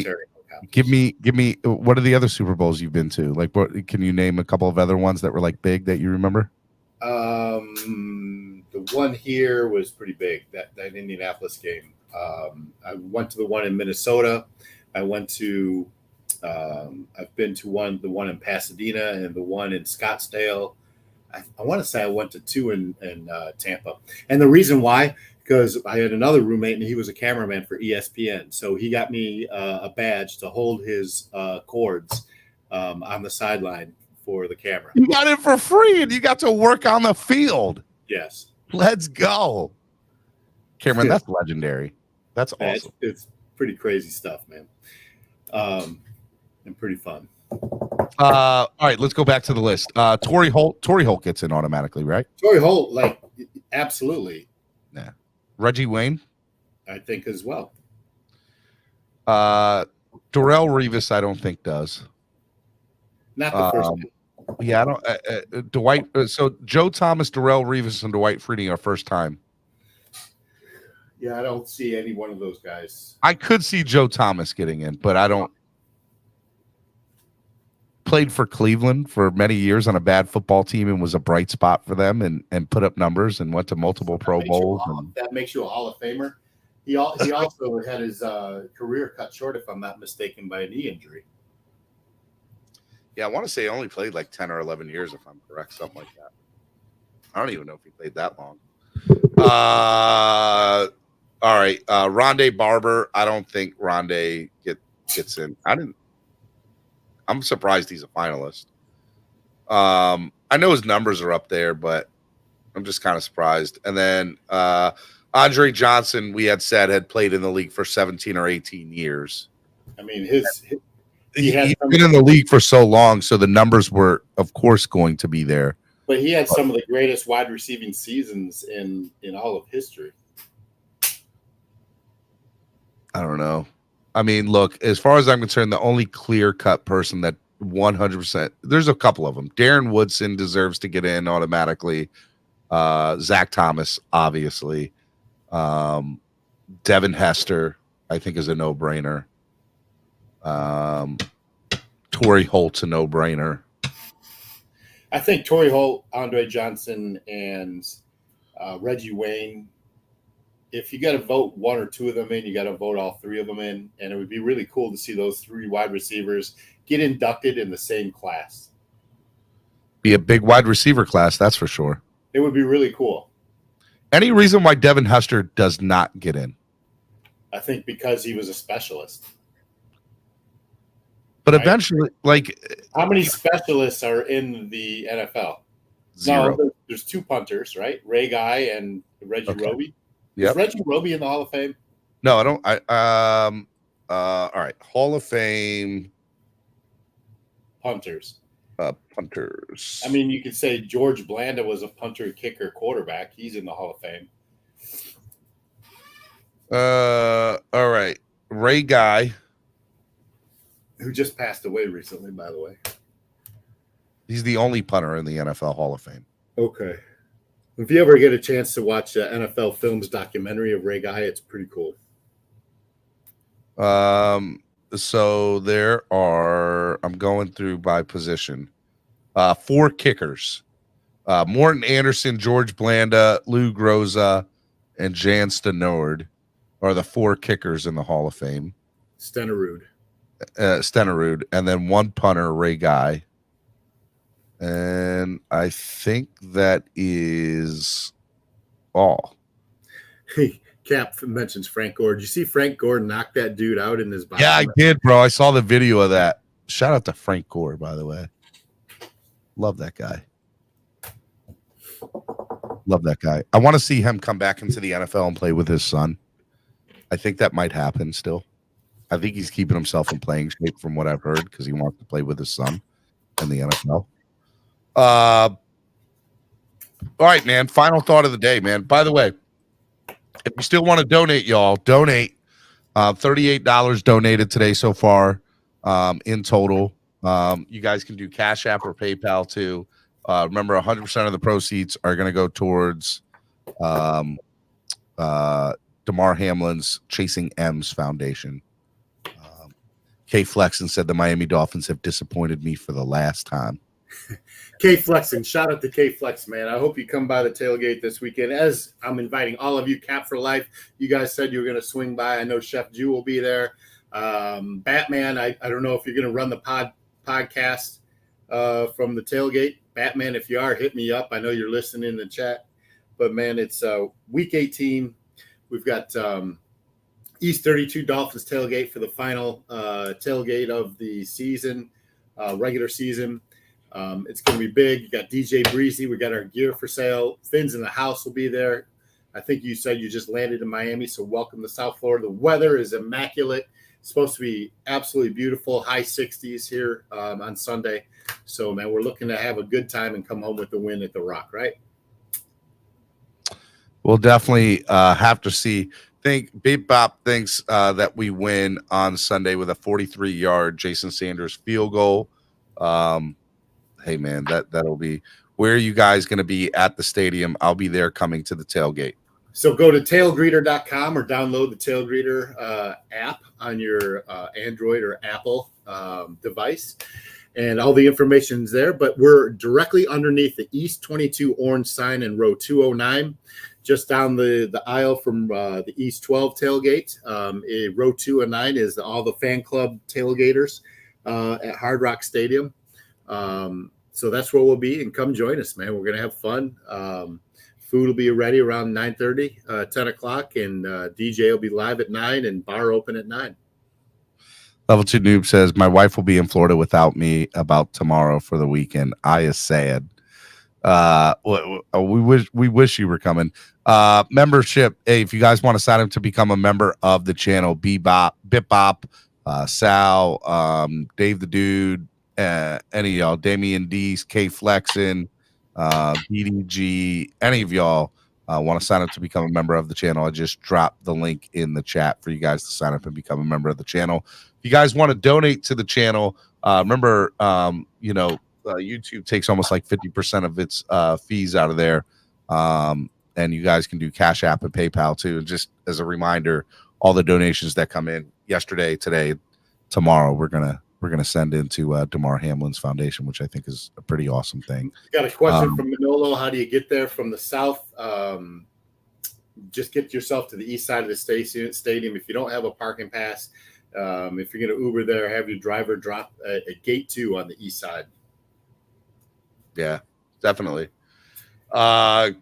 me. What are the other Super Bowls you've been to? Like, what can you name a couple of other ones that were like big that you remember? The one here was pretty big. That Indianapolis game. I went to the one in Minnesota. I went to. I've been to the one in Pasadena and the one in Scottsdale. I want to say I went to 2 in Tampa. And the reason why, because I had another roommate and he was a cameraman for ESPN. So he got me a badge to hold his cords on the sideline for the camera. You got it for free and you got to work on the field. Yes. Let's go. Cameron, that's legendary. That's awesome. It's pretty crazy stuff, man. And pretty fun. All right, let's go back to the list. Torrey Holt gets in automatically, right? Torrey Holt, absolutely. Yeah. Reggie Wayne, I think, as well. Darrelle Revis, I don't think does. Not the first one. Yeah, I don't. Dwight. So Joe Thomas, Darrelle Revis, and Dwight Freeney are first time. Yeah, I don't see any one of those guys. I could see Joe Thomas getting in, but I don't. Played for Cleveland for many years on a bad football team and was a bright spot for them and put up numbers and went to multiple Pro Bowls. That makes you a Hall of Famer. He also had his career cut short, if I'm not mistaken, by a knee injury. Yeah, I want to say he only played like 10 or 11 years, if I'm correct, something like that. I don't even know if he played that long. All right, Rondé Barber. I don't think Rondé gets in. I'm surprised he's a finalist. I know his numbers are up there, but I'm just kind of surprised. And then Andre Johnson, we had said, had played in the league for 17 or 18 years. I mean, he's been in the league for so long, so the numbers were, of course, going to be there. But he had some of the greatest wide receiving seasons in all of history. I don't know. I mean, look, as far as I'm concerned, the only clear-cut person that 100%, there's a couple of them. Darren Woodson deserves to get in automatically. Zach Thomas, obviously. Devin Hester, I think, is a no-brainer. Torrey Holt's a no-brainer. I think Torrey Holt, Andre Johnson, and Reggie Wayne. If you got to vote one or two of them in, you got to vote all three of them in, and it would be really cool to see those three wide receivers get inducted in the same class. Be a big wide receiver class, that's for sure. It would be really cool. Any reason why Devin Hester does not get in? I think because he was a specialist. But eventually, how many specialists are in the NFL? 0. No, there's two punters, right? Ray Guy and Reggie Roby. Yep. Is Reggie Roby in the Hall of Fame? No, I don't. All right. Hall of Fame punters. Punters. I mean, you could say George Blanda was a punter, kicker, quarterback. He's in the Hall of Fame. All right. Ray Guy, who just passed away recently, by the way. He's the only punter in the NFL Hall of Fame. Okay. If you ever get a chance to watch NFL Films documentary of Ray Guy, it's pretty cool. So there are, I'm going through by position, 4 kickers. Morton Anderson, George Blanda, Lou Groza, and Jan Stenord are the 4 kickers in the Hall of Fame. Stenerud, and then 1 punter, Ray Guy. And I think that is all. Hey, Cap mentions Frank Gore. Did you see Frank Gore knock that dude out in his body? Yeah, I did, bro. I saw the video of that. Shout out to Frank Gore, by the way. Love that guy. Love that guy. I want to see him come back into the NFL and play with his son. I think that might happen still. I think he's keeping himself in playing shape from what I've heard because he wants to play with his son in the NFL. All right, man. Final thought of the day, man. By the way, if you still want to donate, y'all, donate. $38 donated today so far in total. You guys can do Cash App or PayPal too. Remember, 100% of the proceeds are going to go towards Demar Hamlin's Chasing M's Foundation. K Flexen said the Miami Dolphins have disappointed me for the last time. K Flexen, shout out to K Flex, man. I hope you come by the tailgate this weekend. As I'm inviting all of you, Cap for Life. You guys said you were going to swing by. I know Chef Jew will be there. Batman, I don't know if you're going to run the podcast from the tailgate. Batman, if you are, hit me up. I know you're listening in the chat. But, man, it's week 18. We've got East 32 Dolphins tailgate for the final tailgate of the season, regular season. It's going to be big. You got DJ Breezy. We got our gear for sale. Fins in the house will be there. I think you said you just landed in Miami, so welcome to South Florida. The weather is immaculate. It's supposed to be absolutely beautiful, high 60s here on Sunday. So, man, we're looking to have a good time and come home with the win at the Rock, right? We'll definitely have to see. Beep Bop thinks that we win on Sunday with a 43-yard Jason Sanders field goal. Hey, man, that'll be – where are you guys going to be at the stadium? I'll be there coming to the tailgate. So go to tailgreeter.com or download the Tailgreeter app on your Android or Apple device. And all the information's there. But we're directly underneath the East 22 orange sign in row 209, just down the aisle from the East 12 tailgate. Row 209 is all the fan club tailgaters at Hard Rock Stadium. So that's where we'll be, and come join us, man. We're going to have fun. Food will be ready around 9:30, 10 o'clock, and DJ will be live at 9 and bar open at 9. Level 2 Noob says, my wife will be in Florida without me about tomorrow for the weekend. I is sad. We wish you were coming. Membership. Hey, if you guys want to sign up to become a member of the channel, Bip-Bop, Sal, Dave the Dude, any of y'all, Damian D's, K Flexen, BDG, any of y'all want to sign up to become a member of the channel, I just dropped the link in the chat for you guys to sign up and become a member of the channel. If you guys want to donate to the channel, remember, YouTube takes almost like 50% of its fees out of there. And you guys can do Cash App and PayPal too. And just as a reminder, all the donations that come in yesterday, today, tomorrow, we're going to we're going to send into Demar Hamlin's foundation, which I think is a pretty awesome thing. Got a question from Manolo. How do you get there from the south? Just get yourself to the east side of the stadium. If you don't have a parking pass, if you're going to Uber there, have your driver drop at gate 2 on the east side. Yeah, definitely. Had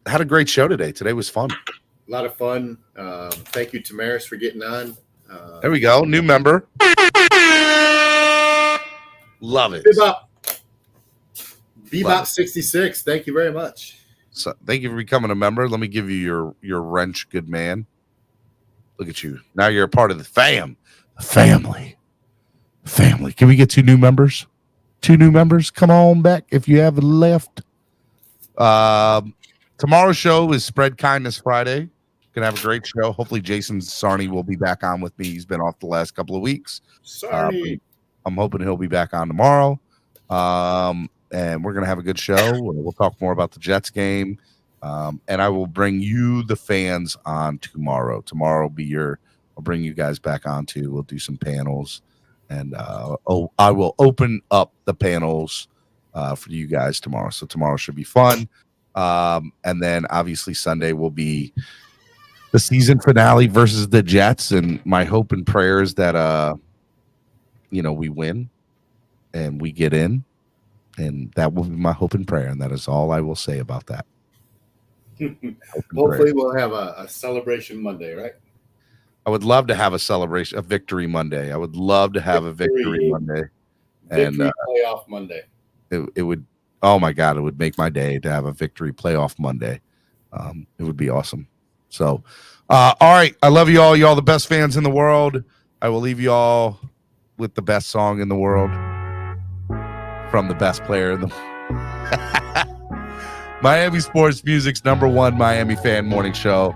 a great show today. Today was fun. A lot of fun. Thank you, Tamaris, for getting on. There we go. New member. Love it. Bebop 66. Thank you very much. So, thank you for becoming a member. Let me give you your wrench, good man. Look at you. Now you're a part of the family. Can we get 2 new members? 2 new members. Come on back if you haven't left. Tomorrow's show is Spread Kindness Friday. Gonna have a great show. Hopefully Jason Sarney will be back on with me. He's been off the last couple of weeks. Sorry. I'm hoping he'll be back on tomorrow. And we're gonna have a good show. We'll talk more about the Jets game. And I will bring you, the fans, on tomorrow. Tomorrow will I'll bring you guys back on too. We'll do some panels, and I will open up the panels for you guys tomorrow. So tomorrow should be fun. And then obviously Sunday will be the season finale versus the Jets. And my hope and prayer is that we win and we get in. And that will be my hope and prayer. And that is all I will say about that. Hopefully we'll have a celebration Monday, right? I would love to have a victory Monday. I would love to have a victory Monday. Victory playoff Monday. It would, oh my God, it would make my day to have a victory playoff Monday. It would be awesome. So, all right. I love you all. Y'all the best fans in the world. I will leave you all with the best song in the world from the best player in the Miami Sports Music's #1 Miami fan morning show.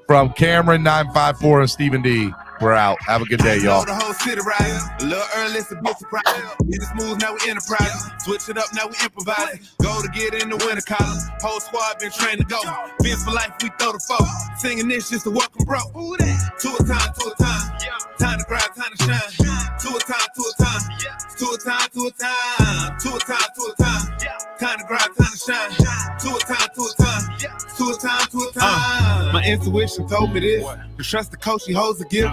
From Cameron 954 and Stephen D. We're out. Have a good day, y'all. The whole city right. A little early, it's a bit surprising. Get it smooth, now we enterprising. Switch it up, now we improvising. Go to get in the winter collar. Whole squad been trained to go. Fins for life, we throw the foe. Singing this just to welcome bro. Who that? To a time, to a time. Time to cry, time to shine. To a time, to a time. To a time, to a time. To a time, to a time. Time to cry, time to shine. To a time, to a time. To a time, to a time. My intuition told me this. To trust the coach, he holds a gift.